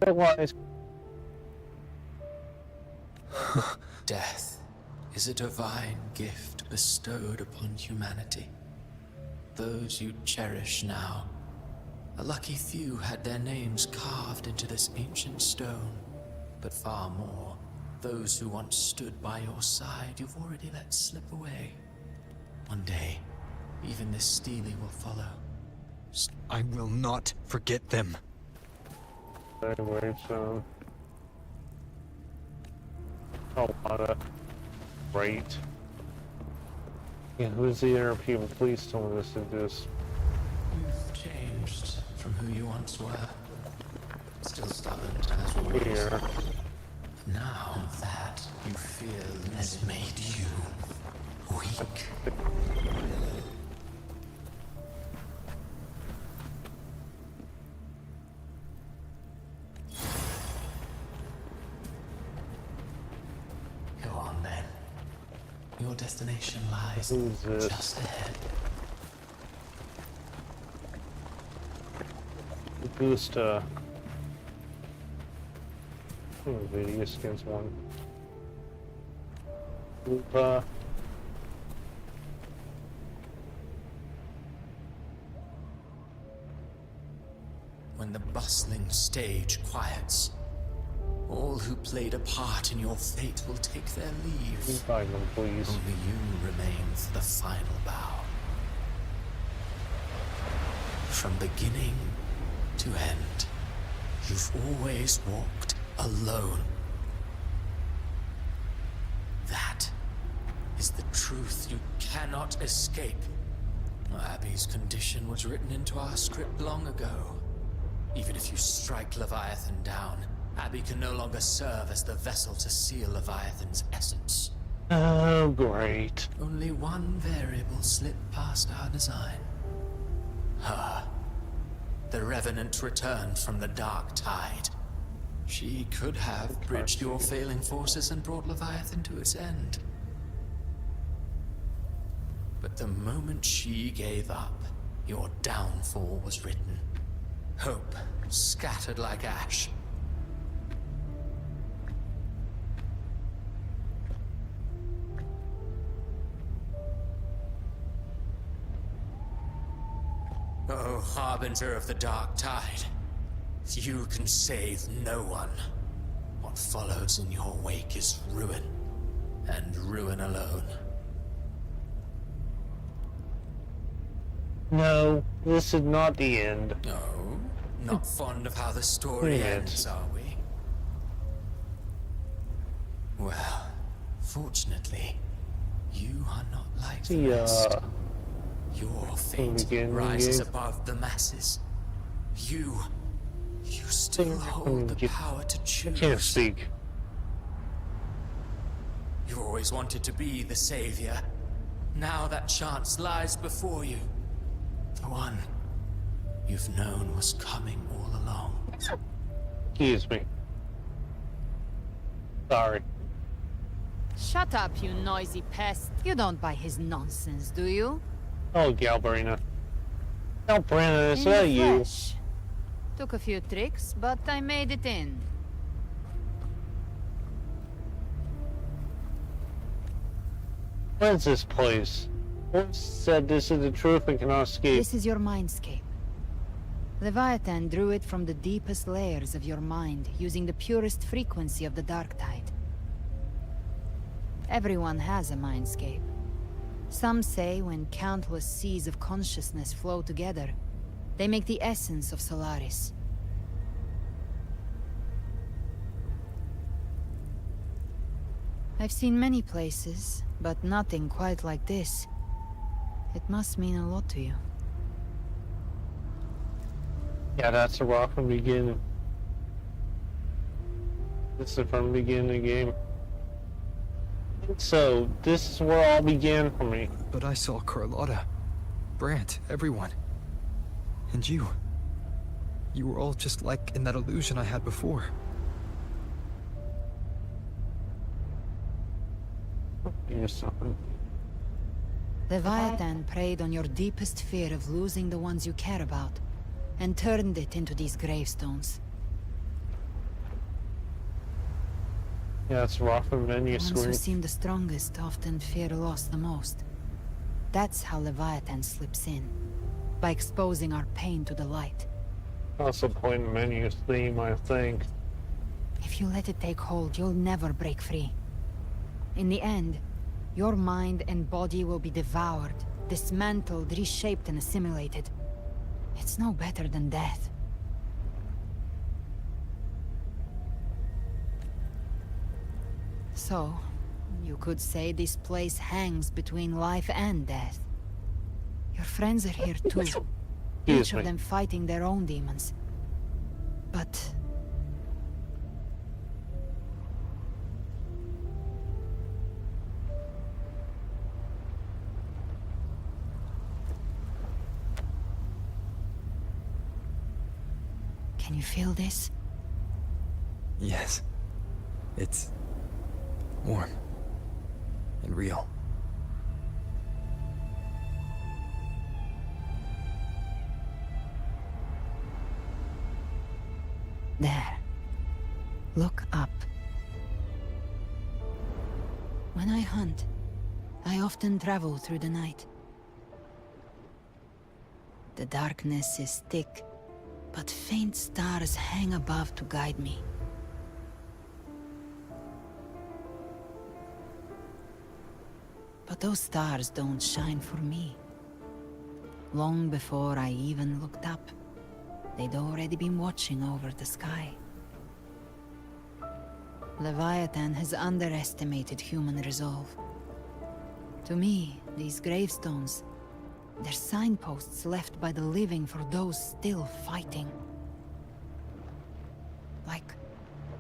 [SPEAKER 1] Realize
[SPEAKER 16] Death is a divine gift bestowed upon humanity. Those you cherish now, a lucky few had their names carved into this ancient stone, but far more, those who once stood by your side you've already let slip away. One day, even this Steely will follow.
[SPEAKER 4] I will not forget them.
[SPEAKER 1] anyway, so a lot of great. Yeah, who's the other people? Please tell me this is just.
[SPEAKER 16] You've changed from who you once were. Still stubborn as always.
[SPEAKER 1] Here.
[SPEAKER 16] Now that you feel has made you weak. Go on then. Your destination lies just ahead.
[SPEAKER 1] Boost video skins one. Oop,
[SPEAKER 16] When the bustling stage quiets, all who played a part in your fate will take their leave.
[SPEAKER 1] Invite them, please.
[SPEAKER 16] Only you remain for the final bow. From beginning to end, you've always walked alone. That is the truth you cannot escape. Abby's condition was written into our script long ago. Even if you strike Leviathan down, Abby can no longer serve as the vessel to seal Leviathan's essence.
[SPEAKER 1] Oh, great.
[SPEAKER 16] Only one variable slipped past our design. Her. The Revenant returned from the Dark Tide. She could have bridged your failing forces and brought Leviathan to its end. But the moment she gave up, your downfall was written. Hope scattered like ash. Oh, harbinger of the Dark Tide. You can save no one. What follows in your wake is ruin, and ruin alone.
[SPEAKER 1] No, this is not the end.
[SPEAKER 16] No, not fond of how the story ends, are we? Well, fortunately, you are not like the rest. Your fate rises above the masses. You still hold the power to choose.
[SPEAKER 1] I can't speak.
[SPEAKER 16] You always wanted to be the savior. Now that chance lies before you. The one you've known was coming all along.
[SPEAKER 1] Excuse me. Sorry.
[SPEAKER 7] Shut up, you noisy pest. You don't buy his nonsense, do you?
[SPEAKER 1] Oh, Galbrina. Galbrina, is
[SPEAKER 7] In
[SPEAKER 1] that
[SPEAKER 7] the
[SPEAKER 1] you?
[SPEAKER 7] flesh. Took a few tricks, but I made it in.
[SPEAKER 1] What is this place? Who said this is the truth and cannot escape?
[SPEAKER 7] This is your mindscape. Leviathan drew it from the deepest layers of your mind, using the purest frequency of the Dark Tide. Everyone has a mindscape. Some say when countless seas of consciousness flow together, they make the essence of Solaris. I've seen many places, but nothing quite like this. It must mean a lot to you.
[SPEAKER 1] Yeah, that's a rock from the beginning. This is from the beginning of the game. So, this is where all began for me.
[SPEAKER 4] But I saw Carlotta, Brant, everyone. And you. You were all just like in that illusion I had before.
[SPEAKER 1] Here's something.
[SPEAKER 7] Leviathan preyed on your deepest fear of losing the ones you care about, and turned it into these gravestones.
[SPEAKER 1] Yeah, it's rough and menu
[SPEAKER 7] The ones who
[SPEAKER 1] screen.
[SPEAKER 7] seem the strongest often fear loss the most. That's how Leviathan slips in, by exposing our pain to the light.
[SPEAKER 1] Also playing the menu theme, I think.
[SPEAKER 7] If you let it take hold, you'll never break free. In the end, your mind and body will be devoured, dismantled, reshaped, and assimilated. It's no better than death. So, you could say this place hangs between life and death. Your friends are here too, each of them fighting their own demons. But... can you feel this?
[SPEAKER 4] Yes. It's warm and real.
[SPEAKER 7] There. Look up. When I hunt, I often travel through the night. The darkness is thick, but faint stars hang above to guide me. But those stars don't shine for me. Long before I even looked up, they'd already been watching over the sky. Leviathan has underestimated human resolve. To me, these gravestones, they're signposts left by the living for those still fighting. Like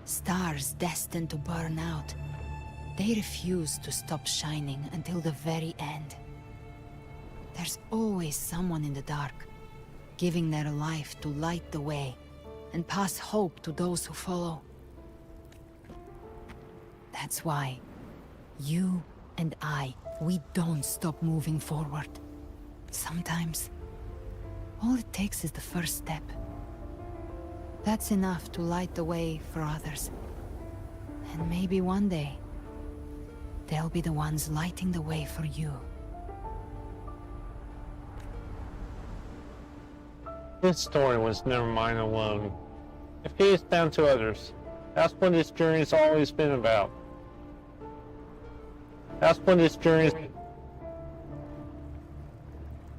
[SPEAKER 7] stars destined to burn out, they refuse to stop shining until the very end. There's always someone in the dark, giving their life to light the way and pass hope to those who follow. That's why you and I, we don't stop moving forward. Sometimes, all it takes is the first step. That's enough to light the way for others. And maybe one day, they'll be the ones lighting the way for you.
[SPEAKER 1] This story was never mine alone. It feeds down to others. That's what this journey has always been about. That's what this journey is...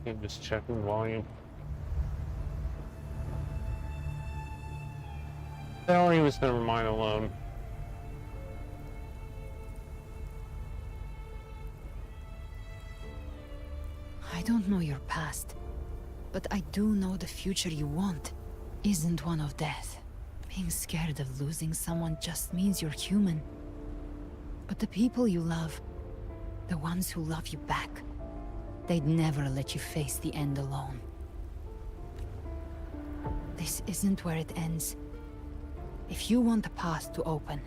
[SPEAKER 1] I'm just checking volume. Story was never mine alone.
[SPEAKER 7] I don't know your past, but I do know the future you want isn't one of death. Being scared of losing someone just means you're human. But the people you love, the ones who love you back, they'd never let you face the end alone. This isn't where it ends. If you want a path to open,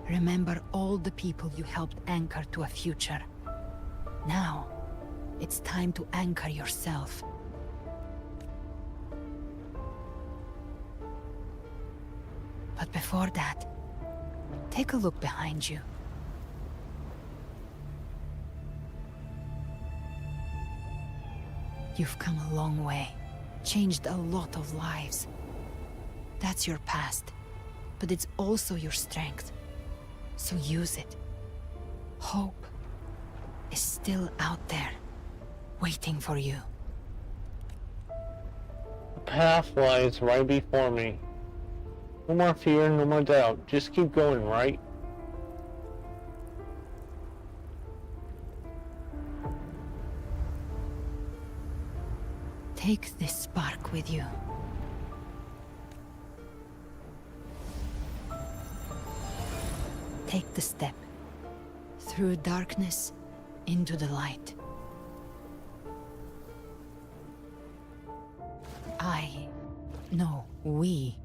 [SPEAKER 7] remember all the people you helped anchor to a future. Now, it's time to anchor yourself. But before that, take a look behind you. You've come a long way, changed a lot of lives. That's your past, but it's also your strength. So use it. Hope is still out there, waiting for you.
[SPEAKER 1] The path lies right before me. No more fear, no more doubt. Just keep going, right?
[SPEAKER 7] Take this spark with you. Take the step. Through darkness, into the light. We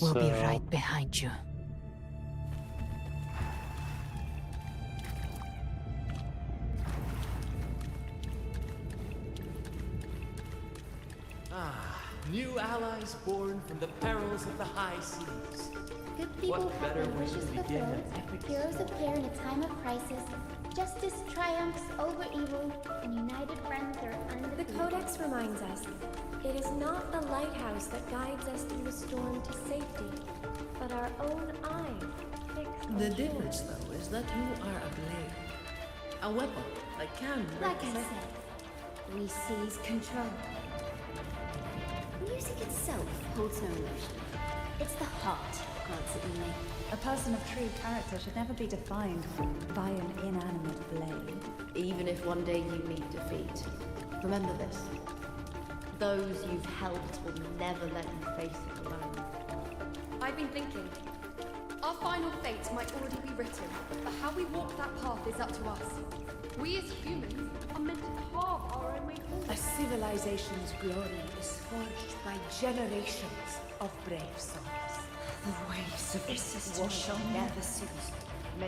[SPEAKER 7] will be right behind you.
[SPEAKER 17] New allies born from the perils of the high seas.
[SPEAKER 18] Good people
[SPEAKER 17] What better
[SPEAKER 18] have
[SPEAKER 17] way
[SPEAKER 18] wishes
[SPEAKER 17] to begin an
[SPEAKER 18] fulfilled.
[SPEAKER 17] epic
[SPEAKER 18] Heroes appear in a time of crisis. Justice triumphs over evil, and united friends are undefeated.
[SPEAKER 19] The Codex reminds us, it is not the lighthouse that guides us through the storm to safety, but our own eye fixed on
[SPEAKER 20] The
[SPEAKER 19] shore.
[SPEAKER 20] difference, though, is that you are a blade. A weapon that can break
[SPEAKER 18] Like I
[SPEAKER 20] the
[SPEAKER 18] said, we seize control. Music itself holds no emotion. It's the heart that grants it meaning.
[SPEAKER 14] A person of true character should never be defined by an inanimate blade.
[SPEAKER 21] Even if one day you meet defeat, remember this. Those you've helped will never let you face it alone.
[SPEAKER 22] I've been thinking. Our final fate might already be written, but how we walk that path is up to us. We as humans are meant to carve our own way forward.
[SPEAKER 20] A civilization's glory is forged by generations of brave souls.
[SPEAKER 14] The waves of this war shall never cease.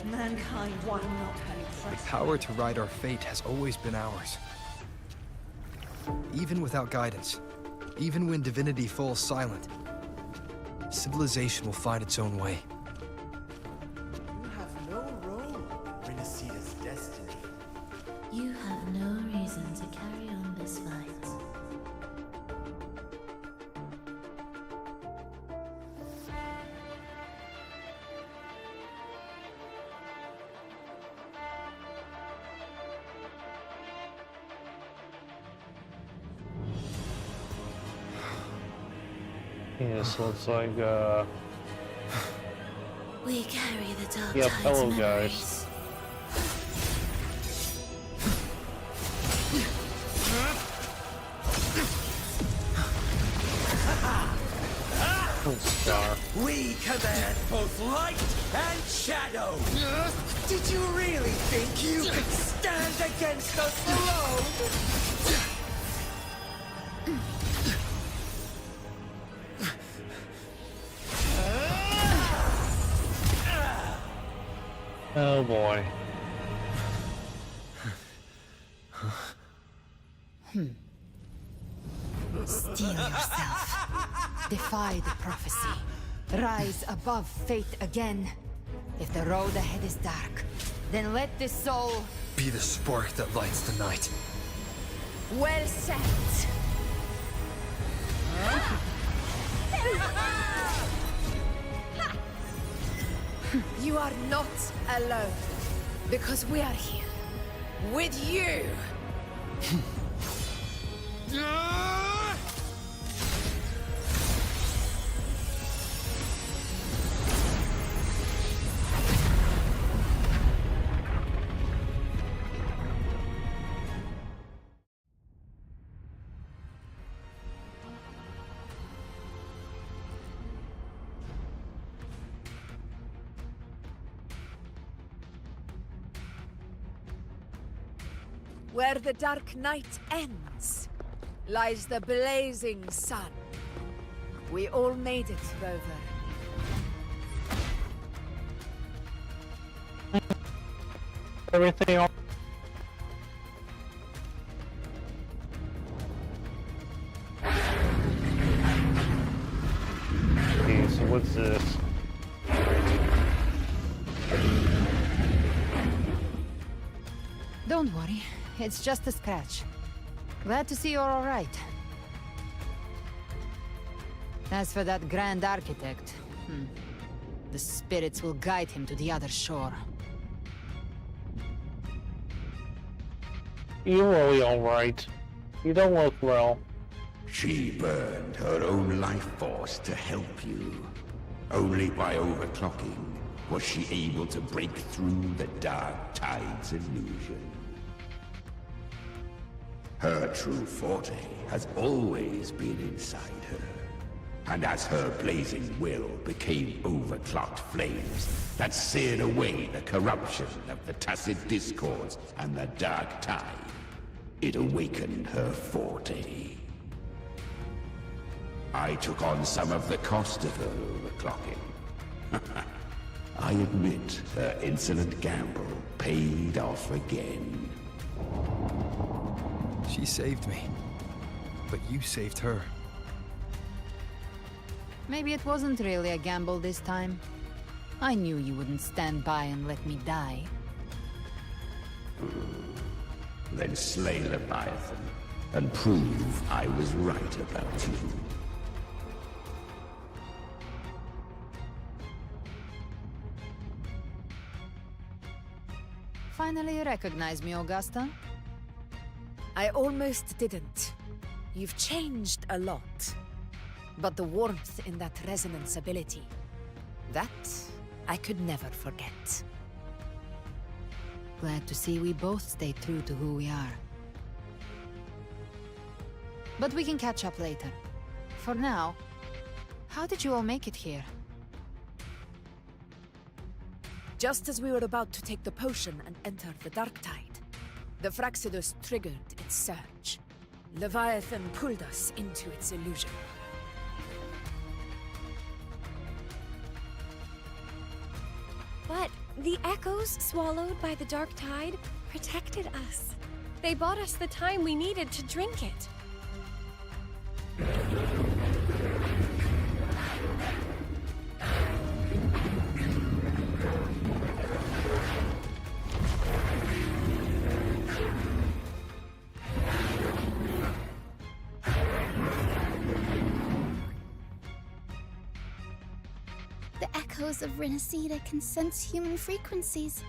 [SPEAKER 14] Mankind will not be
[SPEAKER 4] The
[SPEAKER 14] oppressed.
[SPEAKER 4] power to ride our fate has always been ours. Even without guidance, even when divinity falls silent, civilization will find its own way.
[SPEAKER 17] You have no role, Rinacitas' destiny.
[SPEAKER 18] You have no reason to carry on this fight.
[SPEAKER 1] Yes, looks like,
[SPEAKER 18] We carry the dark
[SPEAKER 1] yeah,
[SPEAKER 18] tide's
[SPEAKER 1] fellow
[SPEAKER 18] memories.
[SPEAKER 1] guys. Oh, Star.
[SPEAKER 17] We command both light and shadow! Did you really think you could stand against us alone?
[SPEAKER 1] Oh boy.
[SPEAKER 7] Steel yourself. Defy the prophecy. Rise above fate again. If the road ahead is dark, then let this soul...
[SPEAKER 4] Be the spark that lights the night.
[SPEAKER 15] Well said. You are not alone, because we are here, with you! Where the dark night ends, lies the blazing sun. We all made it, Rover.
[SPEAKER 1] Everything all... Okay, so what's this?
[SPEAKER 7] Don't worry, it's just a scratch. Glad to see you're all right. As for that Grand Architect, the spirits will guide him to the other shore.
[SPEAKER 1] You're really alright. You don't look well.
[SPEAKER 3] She burned her own life force to help you. Only by overclocking was she able to break through the dark tide's illusion. Her true forte has always been inside her. And as her blazing will became overclocked flames that seared away the corruption of the tacit discords and the dark tide, it awakened her forte. I took on some of the cost of her overclocking. I admit her insolent gamble paid off again.
[SPEAKER 4] She saved me. But you saved her.
[SPEAKER 7] Maybe it wasn't really a gamble this time. I knew you wouldn't stand by and let me die.
[SPEAKER 3] Then slay Leviathan and prove I was right about you.
[SPEAKER 7] Finally you recognize me, Augusta?
[SPEAKER 15] I almost didn't. You've changed a lot. But the warmth in that resonance ability, that I could never forget.
[SPEAKER 7] Glad to see we both stay true to who we are. But we can catch up later. For now, how did you all make it here?
[SPEAKER 15] Just as we were about to take the potion and enter the dark tide, the Fraxidus triggered its surge. Leviathan pulled us into its illusion.
[SPEAKER 19] But the echoes swallowed by the dark tide protected us. They bought us the time we needed to drink it.
[SPEAKER 18] The echoes of Rinacitas can sense human frequencies.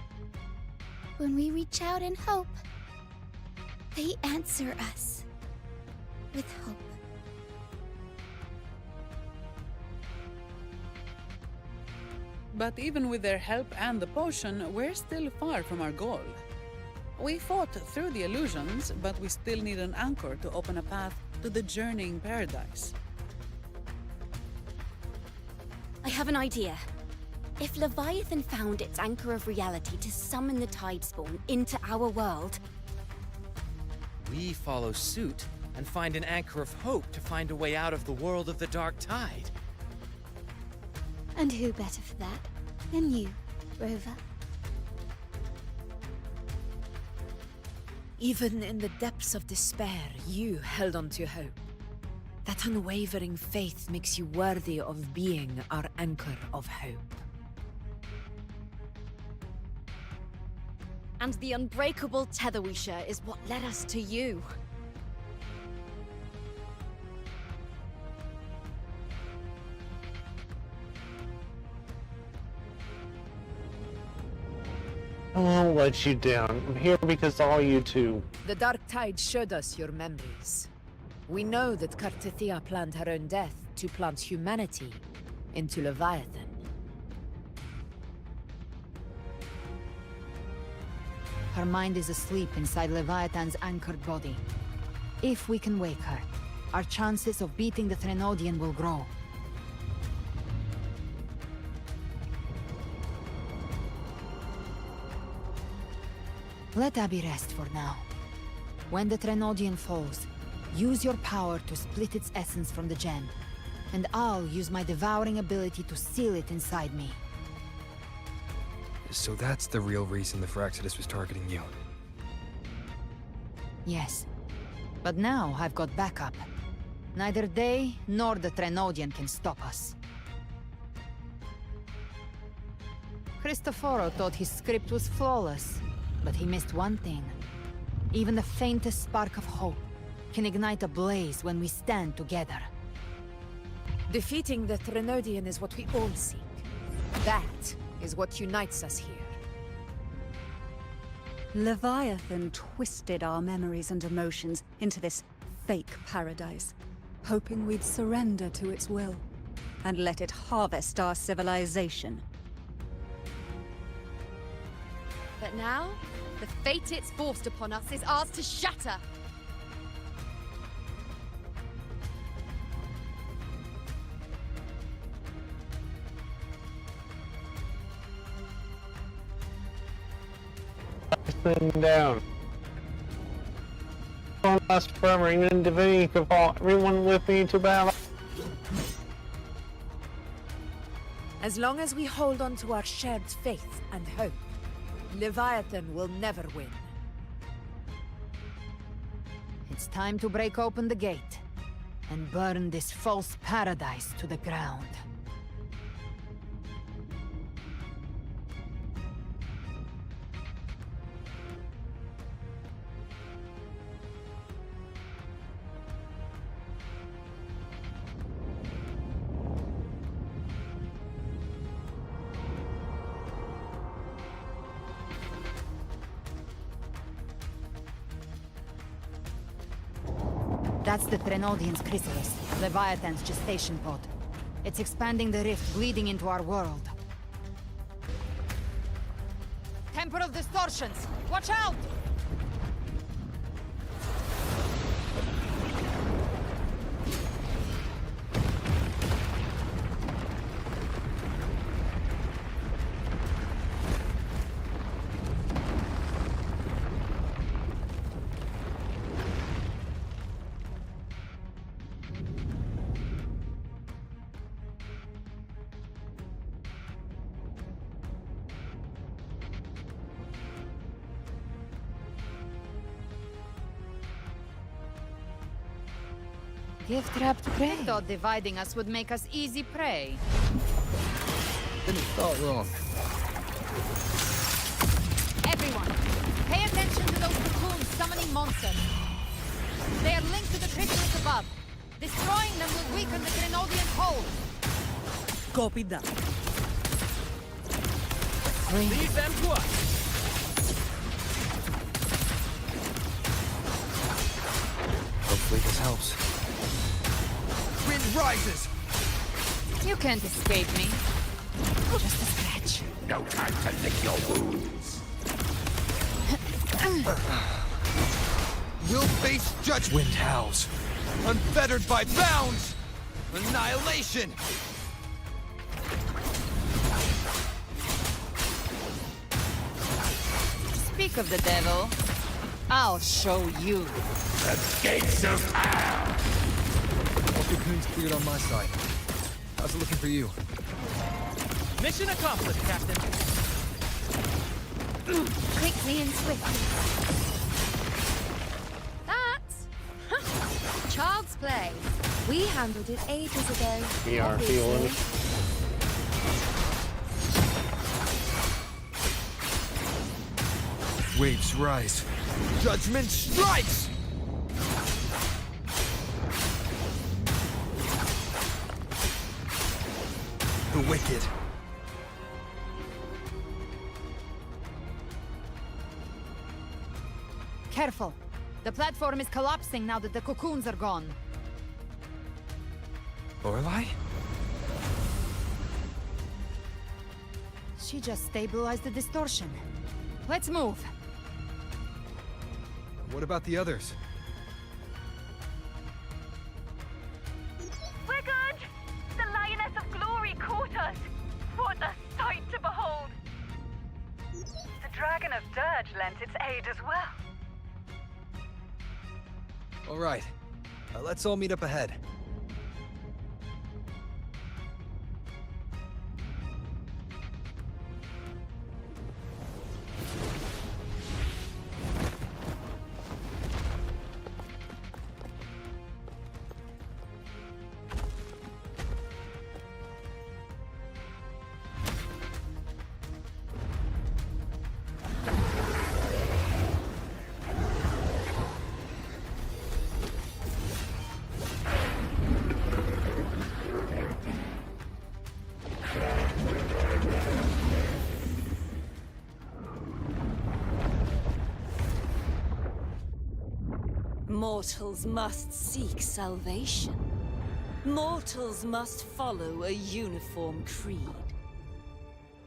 [SPEAKER 18] When we reach out in hope, they answer us with hope.
[SPEAKER 9] But even with their help and the potion, we're still far from our goal. We fought through the illusions, but we still need an anchor to open a path to the journeying paradise.
[SPEAKER 2] I have an idea. If Leviathan found its anchor of reality to summon the Tidespawn into our world,
[SPEAKER 10] we follow suit and find an anchor of hope to find a way out of the world of the dark tide.
[SPEAKER 18] And who better for that than you, Rover?
[SPEAKER 15] Even in the depths of despair, you held on to hope. That unwavering faith makes you worthy of being our anchor of hope.
[SPEAKER 2] and the unbreakable tether we share is what led us to you.
[SPEAKER 1] I won't let you down. I'm here because of all you two.
[SPEAKER 15] The dark tide showed us your memories. We know that Kartithia planned her own death to plant humanity into Leviathan.
[SPEAKER 7] Her mind is asleep inside Leviathan's anchored body. If we can wake her, our chances of beating the Threnodian will grow. Let Abby rest for now. When the Threnodian falls, use your power to split its essence from the gem, and I'll use my devouring ability to seal it inside me.
[SPEAKER 4] So that's the real reason the Rinacitas was targeting you.
[SPEAKER 7] Yes. But now I've got backup. Neither they nor the Threnodian can stop us. Cristoforo thought his script was flawless, but he missed one thing. Even the faintest spark of hope can ignite a blaze when we stand together.
[SPEAKER 15] Defeating the Threnodian is what we all seek. That is what unites us here.
[SPEAKER 14] Leviathan twisted our memories and emotions into this fake paradise, hoping we'd surrender to its will and let it harvest our civilization.
[SPEAKER 22] But now, the fate it's forced upon us is ours to shatter.
[SPEAKER 1] men down. Don't last forever, even divinity could fall. Everyone with me to battle.
[SPEAKER 15] As long as we hold on to our shared faith and hope, Leviathan will never win.
[SPEAKER 7] It's time to break open the gate and burn this false paradise to the ground. That's the Threnodian's chrysalis, Leviathan's gestation pod. It's expanding the rift, bleeding into our world. Temporal distortions! Watch out! Gift-wrapped prey. I thought dividing us would make us easy prey.
[SPEAKER 4] Didn't start wrong.
[SPEAKER 7] Everyone, pay attention to those cocoons summoning monsters. They are linked to the chrysalis above. Destroying them will weaken the Grenodian hold.
[SPEAKER 5] Copy that.
[SPEAKER 10] Leave them to us.
[SPEAKER 4] Hopefully this helps.
[SPEAKER 17] Wind rises!
[SPEAKER 7] You can't escape me. Just a scratch.
[SPEAKER 3] No time to lick your wounds.
[SPEAKER 17] We'll face judgment.
[SPEAKER 4] Wind howls.
[SPEAKER 17] Unfettered by bounds! Annihilation!
[SPEAKER 7] Speak of the devil, I'll show you.
[SPEAKER 3] The gates of hell!
[SPEAKER 4] All cocoons cleared on my side. How's it looking for you?
[SPEAKER 10] Mission accomplished, Captain.
[SPEAKER 2] Quickly and swiftly. That's child's play. We handled it ages ago.
[SPEAKER 1] We are feeling.
[SPEAKER 17] Waves rise. Judgment strikes! The wicked.
[SPEAKER 7] Careful. The platform is collapsing now that the cocoons are gone.
[SPEAKER 4] Lorelei?
[SPEAKER 7] She just stabilized the distortion. Let's move.
[SPEAKER 4] What about the others?
[SPEAKER 12] We're good! The Lioness of Glory caught us! What a sight to behold! The Dragon of Dirge lent its aid as well.
[SPEAKER 4] All right. Let's all meet up ahead.
[SPEAKER 23] Mortals must seek salvation. Mortals must follow a uniform creed.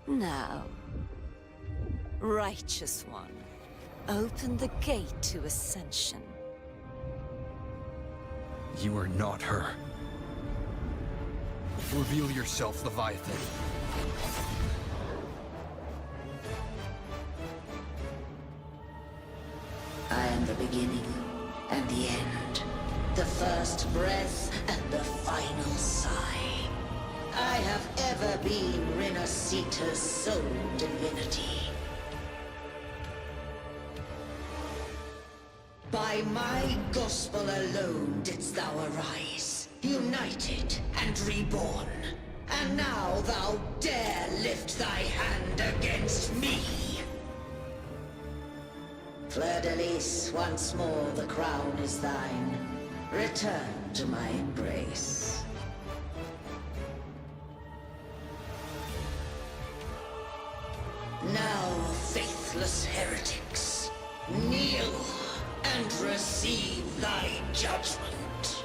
[SPEAKER 23] Now, Righteous One, open the gate to ascension.
[SPEAKER 17] You are not her. Reveal yourself, Leviathan.
[SPEAKER 6] I am the beginning and the end. The first breath and the final sigh. I have ever been Rinacitas' sole divinity. By my gospel alone didst thou arise, united and reborn. And now thou dare lift thy hand against me! Fleur-de-Lis, once more the crown is thine. Return to my embrace. Now, faithless heretics, kneel and receive thy judgment.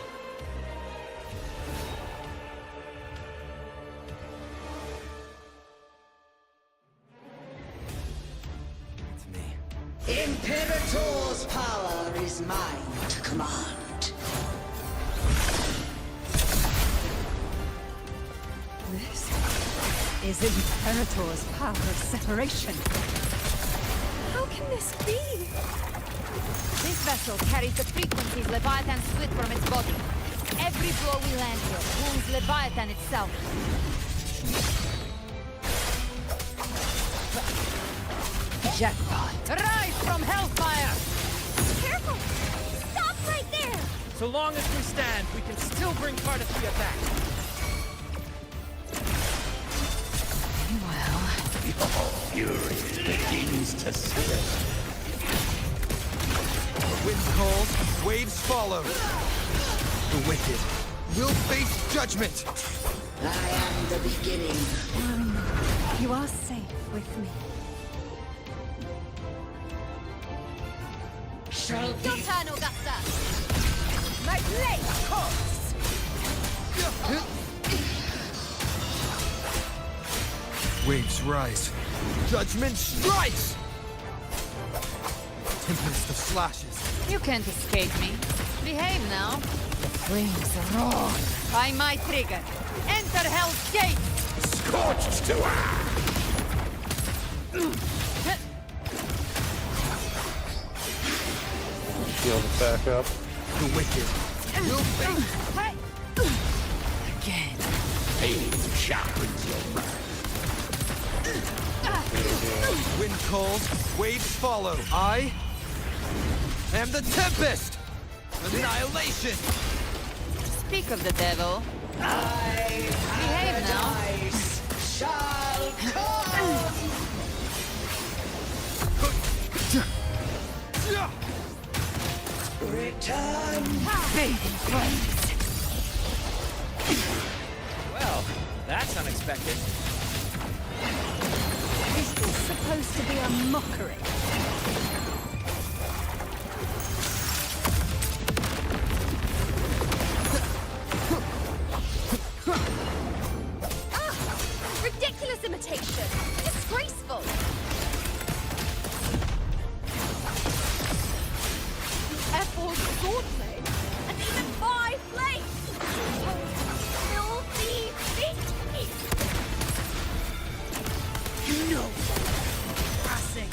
[SPEAKER 6] Imperator's power is mine to command.
[SPEAKER 14] This is Imperator's power of separation. How can this be?
[SPEAKER 7] This vessel carries the frequencies Leviathan split from its body. Every blow we land here wounds Leviathan itself.
[SPEAKER 14] Jackpot.
[SPEAKER 7] Rise from Hellfire!
[SPEAKER 2] Careful! Stop right there!
[SPEAKER 10] So long as we stand, we can still bring Cardathia back.
[SPEAKER 3] Your fury begins to slip.
[SPEAKER 4] Wind calls, waves follow. The wicked will face judgment.
[SPEAKER 6] I am the beginning.
[SPEAKER 14] Marina, you are safe with me.
[SPEAKER 6] Shall be
[SPEAKER 7] Your turn, Augusta! My blade calls!
[SPEAKER 4] Waves rise. Judgment strikes! Tempest of slashes.
[SPEAKER 7] You can't escape me. Behave now. Flames roar. By my trigger. Enter Hell's Gate!
[SPEAKER 3] Scorched to
[SPEAKER 1] Shield back up.
[SPEAKER 4] The wicked will face.
[SPEAKER 7] Again.
[SPEAKER 3] pain sharpens your mind.
[SPEAKER 4] Wind calls, waves follow. I am the Tempest! Annihilation!
[SPEAKER 7] Speak of the devil. Behave now.
[SPEAKER 6] Shall come! Return!
[SPEAKER 7] Fading flames.
[SPEAKER 10] Well, that's unexpected.
[SPEAKER 14] Is this supposed to be a mockery?
[SPEAKER 22] Ridiculous imitation! Disgraceful! F4 swordplay? And even 5 blades! Filthy feet! No! Passing!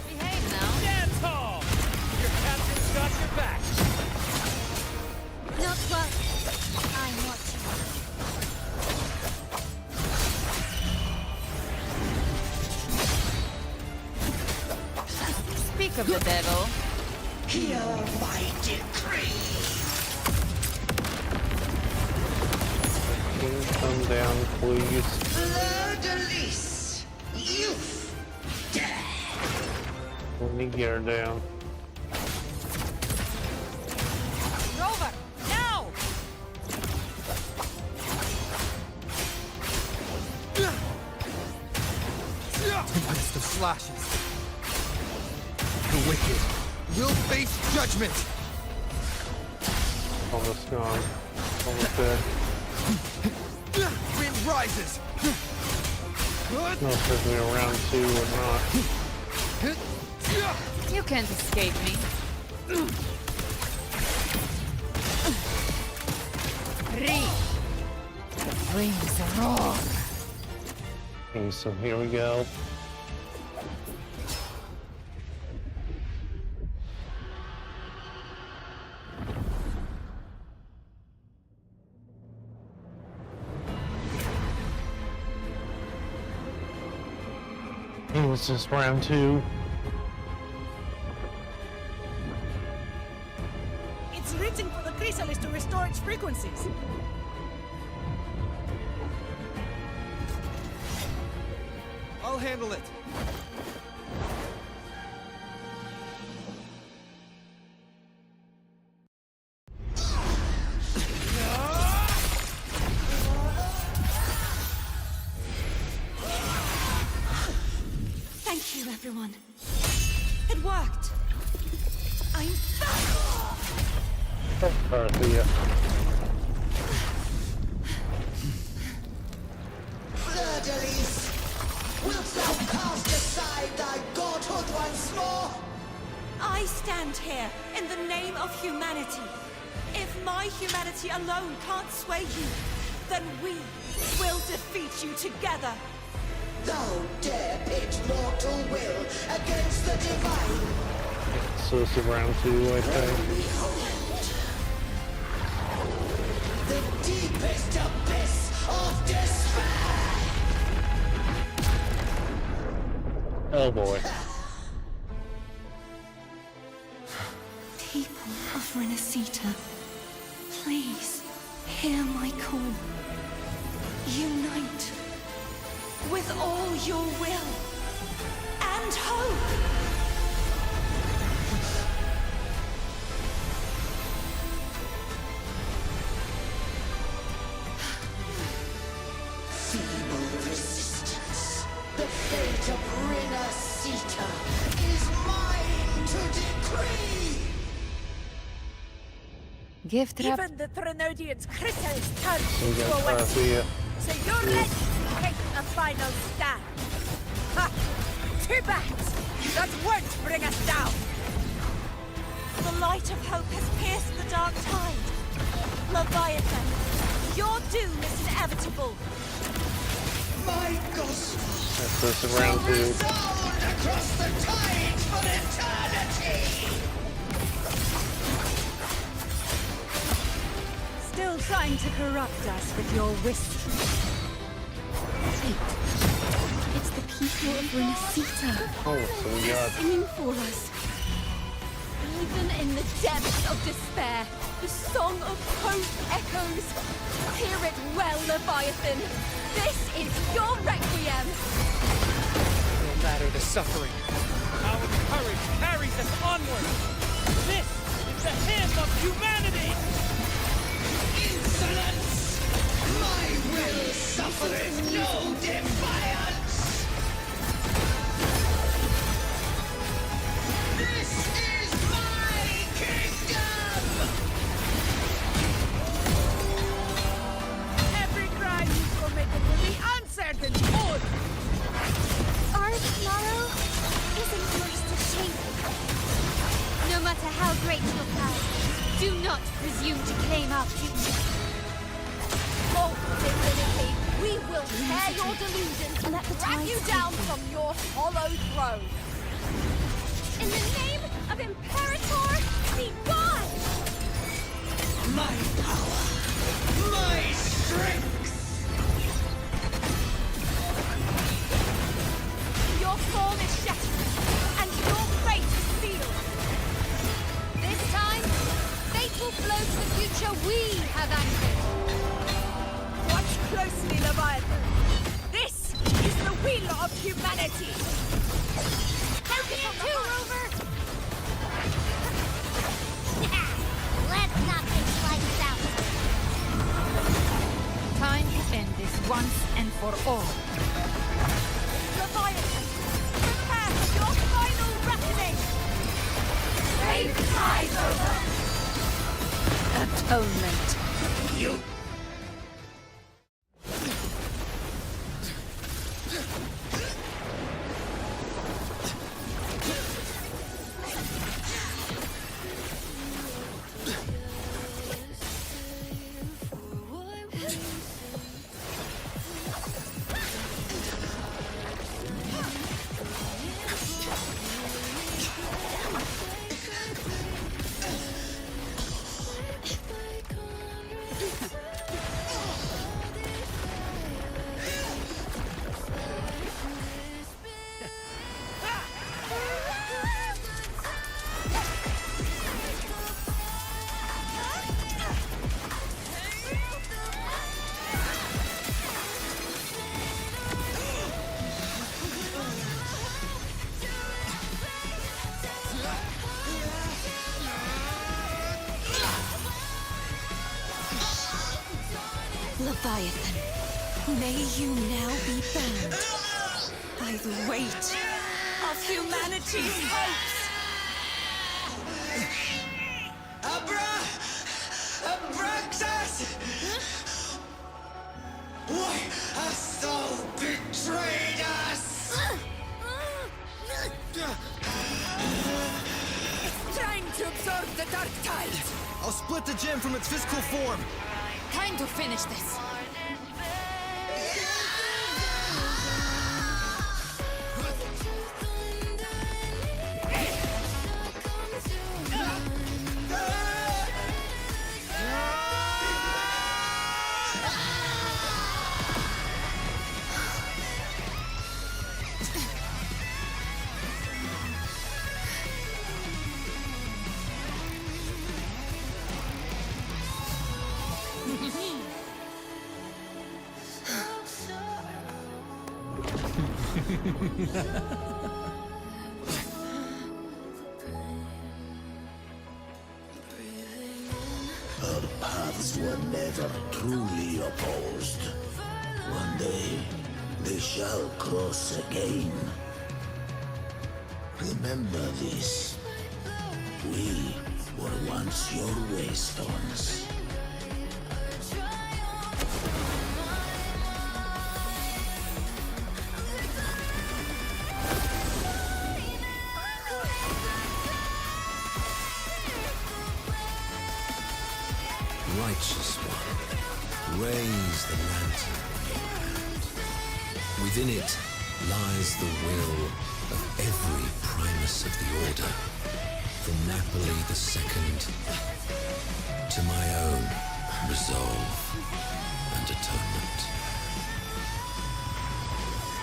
[SPEAKER 7] Behave now.
[SPEAKER 10] Stand tall! Your captain's got your back!
[SPEAKER 2] Not well. I'm watching.
[SPEAKER 7] Speak of the devil.
[SPEAKER 6] Hear my decree!
[SPEAKER 1] Come down, please.
[SPEAKER 6] Fleur-de-Lis! Youth! Death!
[SPEAKER 1] Let me get her down.
[SPEAKER 7] Rover, now!
[SPEAKER 4] Tempest of slashes. The wicked will face judgment.
[SPEAKER 1] Almost gone. Almost dead.
[SPEAKER 4] Wind rises.
[SPEAKER 1] I don't know if there's a round 2 or not.
[SPEAKER 7] You can't escape me. Reach. The flames roar.
[SPEAKER 1] Okay, so here we go. It was just round 2.
[SPEAKER 5] It's reaching for the chrysalis to restore its frequencies.
[SPEAKER 4] I'll handle it.
[SPEAKER 14] Thank you, everyone. It worked. I'm back!
[SPEAKER 1] Dorothea.
[SPEAKER 6] Fleur-de-lis, wilt thou cast aside thy godhood once more?
[SPEAKER 14] I stand here in the name of humanity. If my humanity alone can't sway you, then we will defeat you together.
[SPEAKER 6] Thou dare pit mortal will against the divine.
[SPEAKER 1] So it's round 2, I think.
[SPEAKER 6] Behold, the deepest abyss of despair.
[SPEAKER 1] Oh boy.
[SPEAKER 14] People of Rinacita, please hear my call. Unite with all your will and hope.
[SPEAKER 6] Feeble resistance. The fate of Rinacita is mine to decree.
[SPEAKER 7] Gift wrap.
[SPEAKER 5] Even the Trinodian's chrysalis turns
[SPEAKER 1] We
[SPEAKER 5] into
[SPEAKER 1] got
[SPEAKER 5] a weapon.
[SPEAKER 1] Dorothea.
[SPEAKER 5] So you're ready to take a final stand. Ha! 2 bats! That won't bring us down!
[SPEAKER 14] The light of hope has pierced the dark tide. Leviathan, your doom is inevitable.
[SPEAKER 6] My gospel
[SPEAKER 1] That's this round 2.
[SPEAKER 6] resound across the tides for eternity.
[SPEAKER 14] Still trying to corrupt us with your whiskey. Wait. It's the people of Rinacita.
[SPEAKER 1] Oh, so we got
[SPEAKER 14] Singing for us. Even in the depths of despair, the song of hope echoes. Hear it well, Leviathan. This is your requiem.
[SPEAKER 10] No matter the suffering, our courage carries us onward. This is the hymn of humanity.
[SPEAKER 6] Insolence! My will suffereth no defiance! This is my kingdom!
[SPEAKER 5] Every crime you committed will be answered in full!
[SPEAKER 2] Our sorrow isn't yours to shape. No matter how great your power, do not presume to claim our future.
[SPEAKER 22] Oh, divinity, we will tear your delusions and drag you down from your hollow throne.
[SPEAKER 2] In the name of Imperator, be gone!
[SPEAKER 6] My power! My strength!
[SPEAKER 22] Your form is shattered, and your fate is sealed.
[SPEAKER 2] This time, fate will flow to the future we have anchored.
[SPEAKER 5] Watch closely, Leviathan. This is the will of humanity.
[SPEAKER 2] Help me in too, Rover! Let's knock this lights out.
[SPEAKER 7] Time to end this once and for all.
[SPEAKER 22] Leviathan, prepare for your final reckoning.
[SPEAKER 5] Brave tide, Rover.
[SPEAKER 14] Atonement.
[SPEAKER 6] You...
[SPEAKER 23] Leviathan, may you now be bound by the weight of humanity's hopes.
[SPEAKER 17] Abraxas! Why hast thou betrayed us?
[SPEAKER 23] It's trying to absorb the dark tide.
[SPEAKER 4] I'll split the gem from its physical form.
[SPEAKER 15] Time to finish this.
[SPEAKER 3] Our paths were never truly opposed. One day, they shall cross again. Remember this. We were once your waystones.
[SPEAKER 8] Righteous one, raise the lantern in your hand. Within it lies the will of every Primus of the Order, from Napoli II to my own resolve and atonement.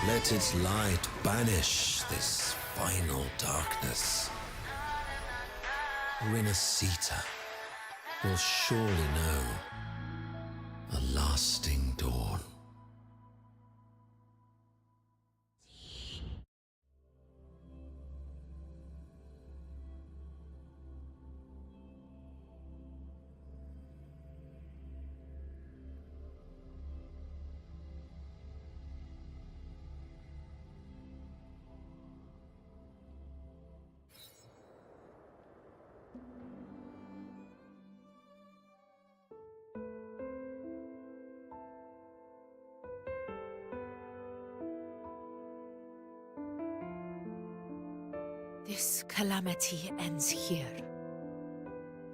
[SPEAKER 8] Let its light banish this final darkness. Rinacitas will surely know a lasting dawn.
[SPEAKER 15] This calamity ends here.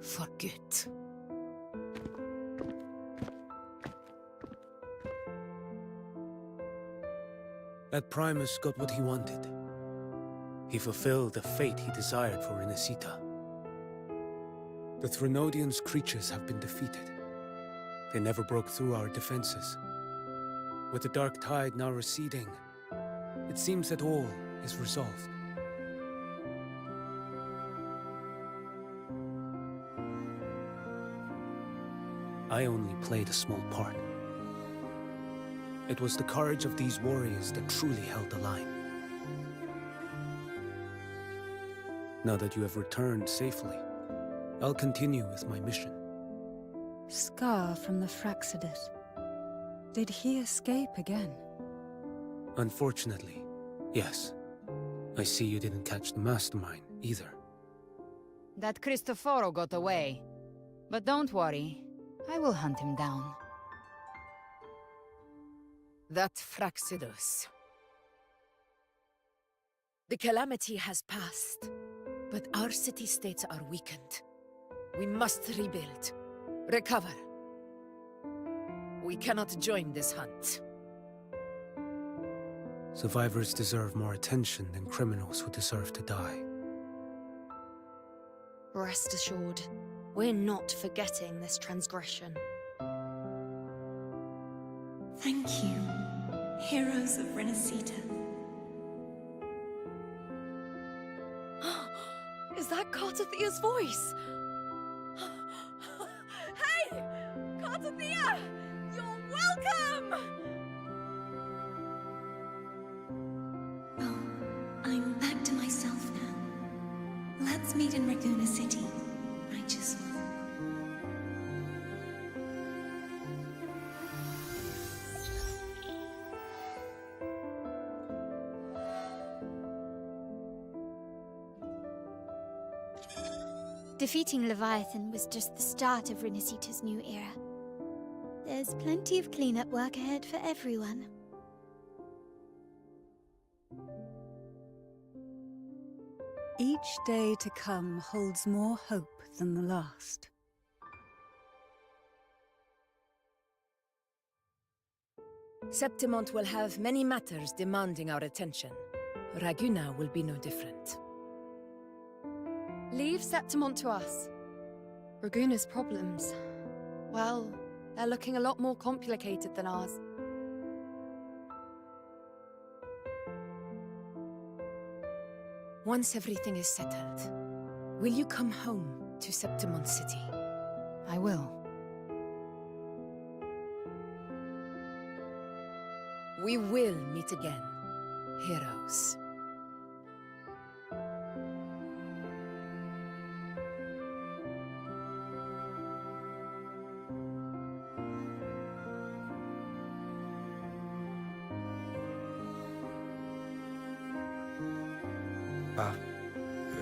[SPEAKER 15] For good.
[SPEAKER 10] That Primus got what he wanted. He fulfilled the fate he desired for Rinacitas. The Threnodians' creatures have been defeated. They never broke through our defenses. With the dark tide now receding, it seems that all is resolved. I only played a small part. It was the courage of these warriors that truly held the line. Now that you have returned safely, I'll continue with my mission.
[SPEAKER 14] Scar from the Rinacitas. Did he escape again?
[SPEAKER 10] Unfortunately, yes. I see you didn't catch the mastermind, either.
[SPEAKER 7] That Cristoforo got away. But don't worry, I will hunt him down.
[SPEAKER 15] That Rinacitas. The calamity has passed, but our city-states are weakened. We must rebuild. Recover. We cannot join this hunt.
[SPEAKER 10] Survivors deserve more attention than criminals who deserve to die.
[SPEAKER 11] Rest assured, we're not forgetting this transgression.
[SPEAKER 13] Thank you, heroes of Rinacitas.
[SPEAKER 11] Is that Cartathia's voice?
[SPEAKER 5] Hey! Cartathia! You're welcome!
[SPEAKER 13] Oh, I'm back to myself now. Let's meet in Raguna City, righteous one.
[SPEAKER 18] Defeating Leviathan was just the start of Rinacitas' new era. There's plenty of cleanup work ahead for everyone.
[SPEAKER 14] Each day to come holds more hope than the last.
[SPEAKER 15] Septimont will have many matters demanding our attention. Raguna will be no different.
[SPEAKER 7] Leave Septimont to us. Raguna's problems, well, they're looking a lot more complicated than ours.
[SPEAKER 15] Once everything is settled, will you come home to Septimont City?
[SPEAKER 7] I will.
[SPEAKER 15] We will meet again, heroes.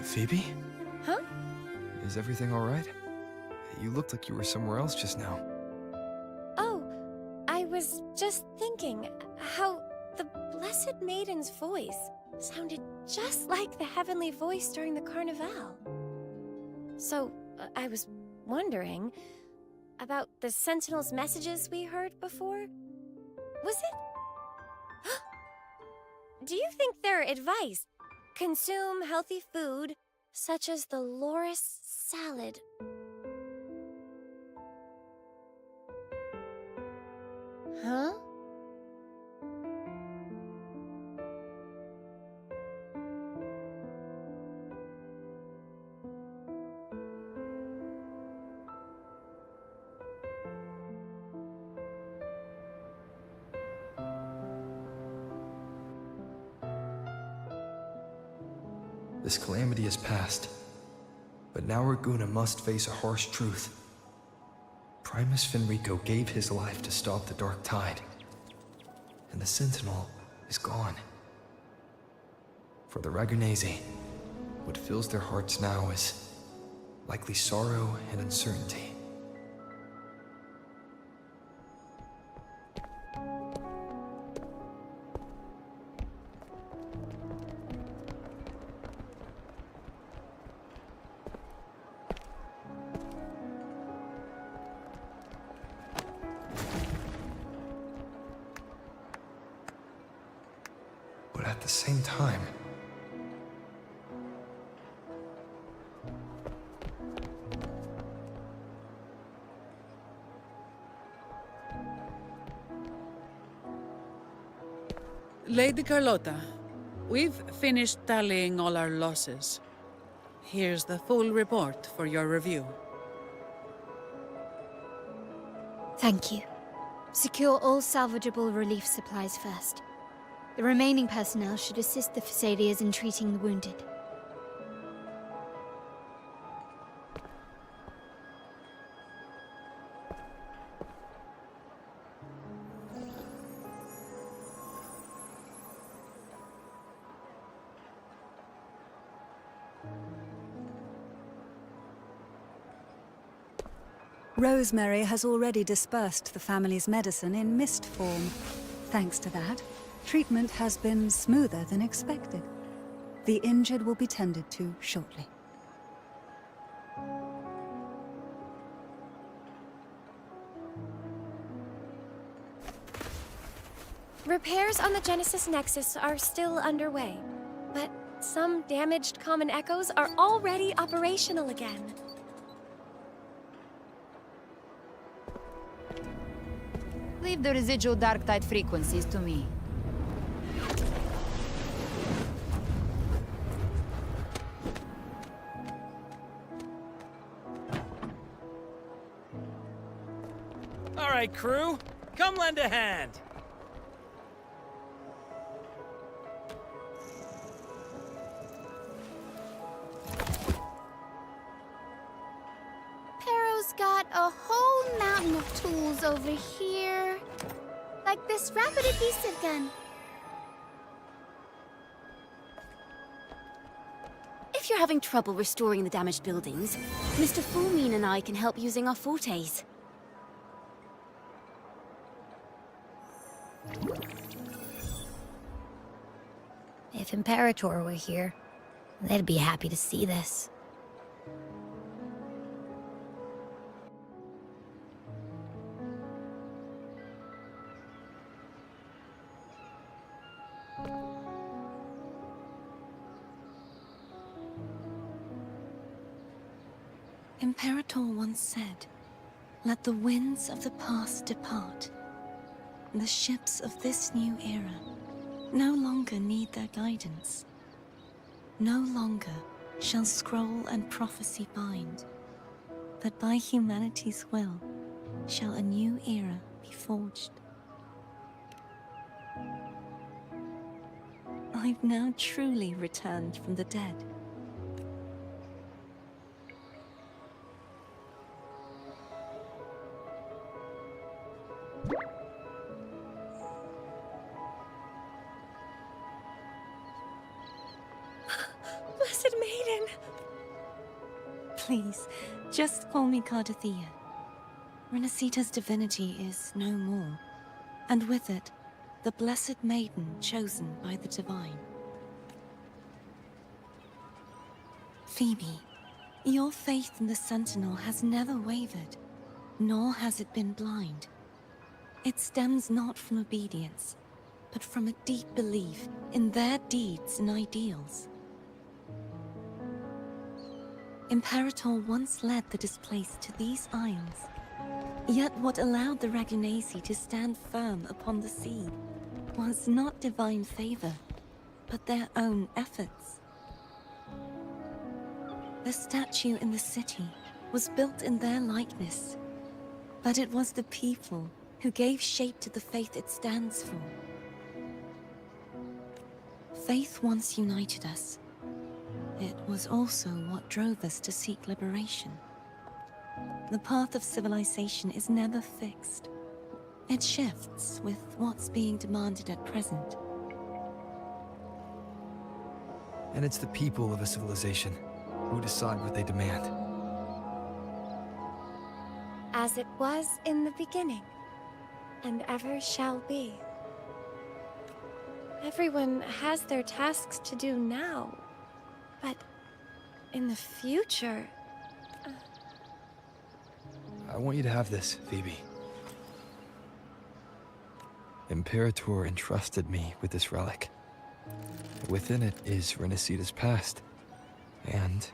[SPEAKER 4] Phoebe?
[SPEAKER 11] Huh?
[SPEAKER 4] Is everything all right? You looked like you were somewhere else just now.
[SPEAKER 19] Oh, I was just thinking how the Blessed Maiden's voice sounded just like the heavenly voice during the Carnival. So, I was wondering about the Sentinel's messages we heard before. Was it? Do you think their advice, consume healthy food, such as the Loris salad? Huh?
[SPEAKER 4] This calamity has passed, but now Raguna must face a harsh truth. Primus Fenrico gave his life to stop the Dark Tide, and the Sentinel is gone. For the Ragunesi, what fills their hearts now is likely sorrow and uncertainty. But at the same time,
[SPEAKER 9] Lady Carlotta, we've finished tallying all our losses. Here's the full report for your review.
[SPEAKER 18] Thank you. Secure all salvageable relief supplies first. The remaining personnel should assist the Phasaelias in treating the wounded.
[SPEAKER 14] Rosemary has already dispersed the family's medicine in mist form. Thanks to that, treatment has been smoother than expected. The injured will be tended to shortly.
[SPEAKER 19] Repairs on the Genesis Nexus are still underway, but some damaged common echoes are already operational again.
[SPEAKER 7] Leave the residual dark tide frequencies to me.
[SPEAKER 17] All right, crew, come lend a hand.
[SPEAKER 18] Pero's got a whole mountain of tools over here. Like this rapid adhesive gun. If
[SPEAKER 16] If you're having trouble restoring the damaged buildings, Mr. Fulmine and I can help using our fortes.
[SPEAKER 2] If Imperator were here, they'd be happy to see this.
[SPEAKER 13] Imperator once said, "Let the winds of the past depart. The ships of this new era no longer need their guidance. No longer shall scroll and prophecy bind, but by humanity's will shall a new era be forged." I've now truly returned from the dead.
[SPEAKER 19] Blessed Maiden!
[SPEAKER 13] Please, just call me Cardathea. Rinacitas' divinity is no more, and with it, the Blessed Maiden chosen by the Divine. Phoebe, your faith in the Sentinel has never wavered, nor has it been blind. It stems not from obedience, but from a deep belief in their deeds and ideals. Imperator once led the displaced to these isles. Yet what allowed the Ragunasi to stand firm upon the sea was not divine favor, but their own efforts. The statue in the city was built in their likeness, but it was the people who gave shape to the faith it stands for. Faith once united us. It was also what drove us to seek liberation. The path of civilization is never fixed. It shifts with what's being demanded at present.
[SPEAKER 4] And it's the people of a civilization who decide what they demand.
[SPEAKER 19] As it was in the beginning, and ever shall be. Everyone has their tasks to do now, but in the future...
[SPEAKER 4] I want you to have this, Phoebe. Imperator entrusted me with this relic. Within it is Rinacitas' past, and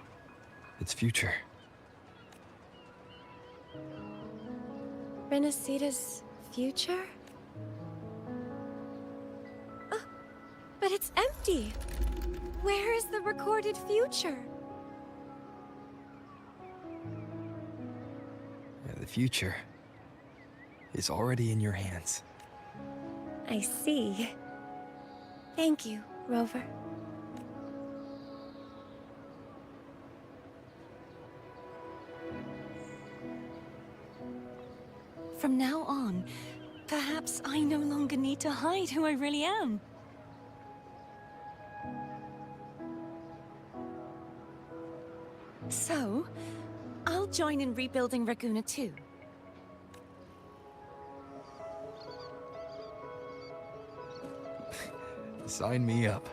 [SPEAKER 4] its future.
[SPEAKER 19] Rinacitas' future? Oh, but it's empty! Where is the recorded future?
[SPEAKER 4] The future is already in your hands.
[SPEAKER 19] I see. Thank you, Rover.
[SPEAKER 13] From now on, perhaps I no longer need to hide who I really am. So, I'll join in rebuilding Raguna too.
[SPEAKER 4] Sign me up.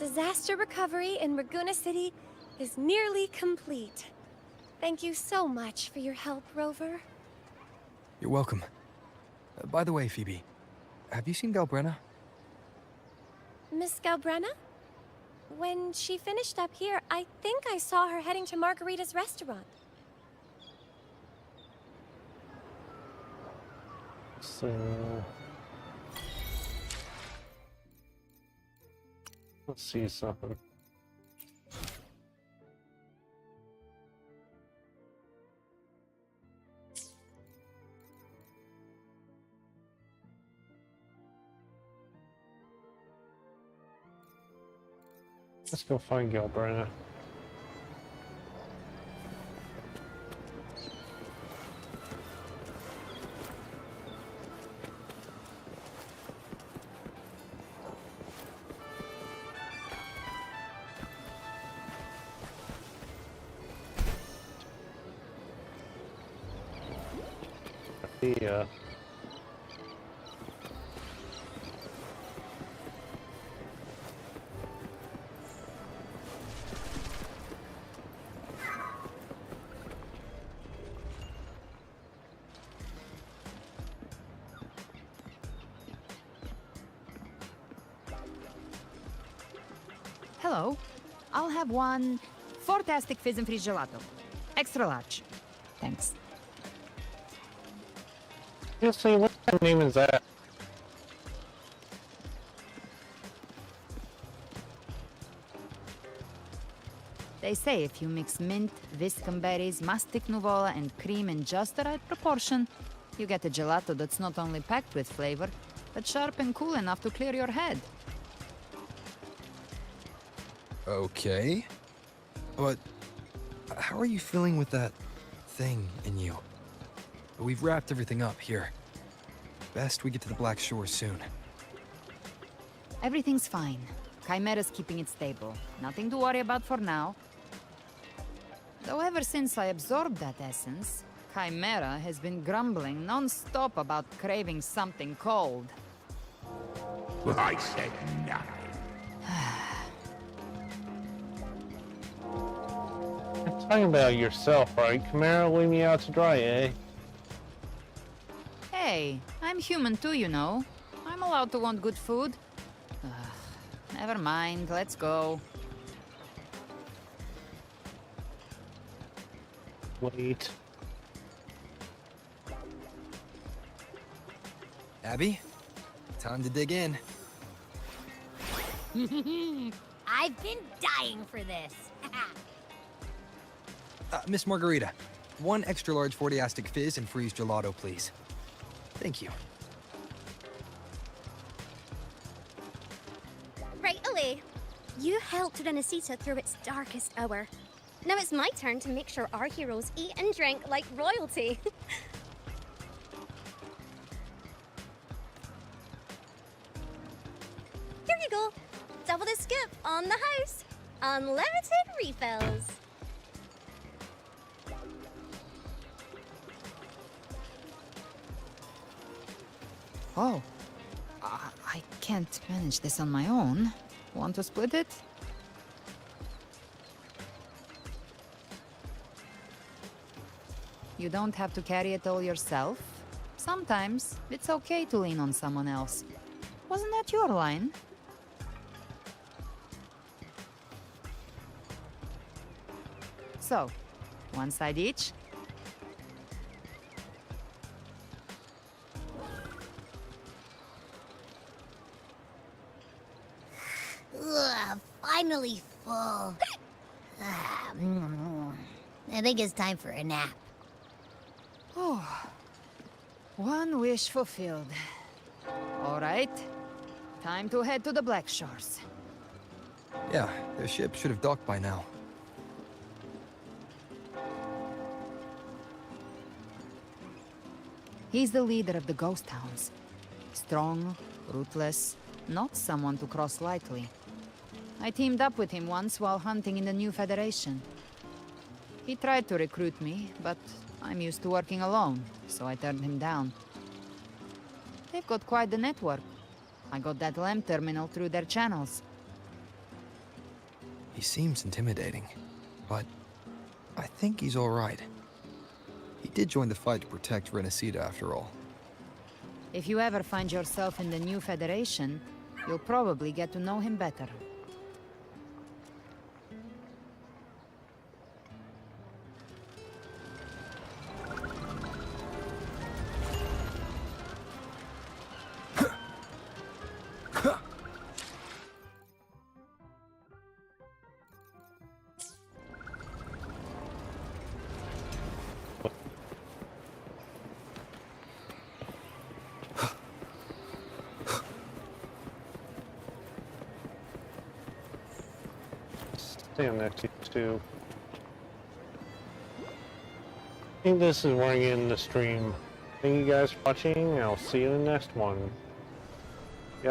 [SPEAKER 19] Disaster recovery in Raguna City is nearly complete. Thank you so much for your help, Rover.
[SPEAKER 4] You're welcome. By the way, Phoebe, have you seen Galbrenna?
[SPEAKER 19] Miss Galbrenna? When she finished up here, I think I saw her heading to Margarita's restaurant.
[SPEAKER 1] So let's see something. Let's go find Galbrenna. Yeah.
[SPEAKER 7] Hello. I'll have one fantastic fizz and freeze gelato. Extra large. Thanks.
[SPEAKER 1] Seriously, what kind of name is that?
[SPEAKER 7] They say if you mix mint, viscum berries, mastic nuvola, and cream in just the right proportion, you get a gelato that's not only packed with flavor, but sharp and cool enough to clear your head.
[SPEAKER 4] Okay. But how are you feeling with that thing in you? We've wrapped everything up here. Best we get to the Black Shore soon.
[SPEAKER 7] Everything's fine. Chimera's keeping it stable. Nothing to worry about for now. Though ever since I absorbed that essence, Chimera has been grumbling non-stop about craving something cold.
[SPEAKER 3] I said nothing.
[SPEAKER 1] You're talking about yourself, right? Chimera, leave me out to dry, eh?
[SPEAKER 7] Hey, I'm human too, you know. I'm allowed to want good food. Never mind, let's go.
[SPEAKER 1] Wait.
[SPEAKER 4] Abby, time to dig in.
[SPEAKER 2] I've been dying for this.
[SPEAKER 4] Miss Margarita, one extra large 40-astic fizz and freeze gelato, please. Thank you.
[SPEAKER 18] Right away. You helped Rinacitas through its darkest hour. Now it's my turn to make sure our heroes eat and drink like royalty. Here you go. Double the scoop on the house. Unlimited refills.
[SPEAKER 7] Oh, I can't manage this on my own. Want to split it? You don't have to carry it all yourself. Sometimes it's okay to lean on someone else. Wasn't that your line? So, one side each?
[SPEAKER 2] Ugh, finally full. I think it's time for a nap.
[SPEAKER 7] Oh, one wish fulfilled. All right, time to head to the Black Shores.
[SPEAKER 4] Yeah, the ship should have docked by now.
[SPEAKER 7] He's the leader of the Ghost Hounds. Strong, ruthless, not someone to cross lightly. I teamed up with him once while hunting in the new Federation. He tried to recruit me, but I'm used to working alone, so I turned him down. They've got quite the network. I got that LEM terminal through their channels.
[SPEAKER 4] He seems intimidating, but I think he's alright. He did join the fight to protect Rinacitas after all.
[SPEAKER 7] If you ever find yourself in the new Federation, you'll probably get to know him better.
[SPEAKER 1] Stand next to you too. I think this is where I end the stream. Thank you guys for watching, and I'll see you in the next one.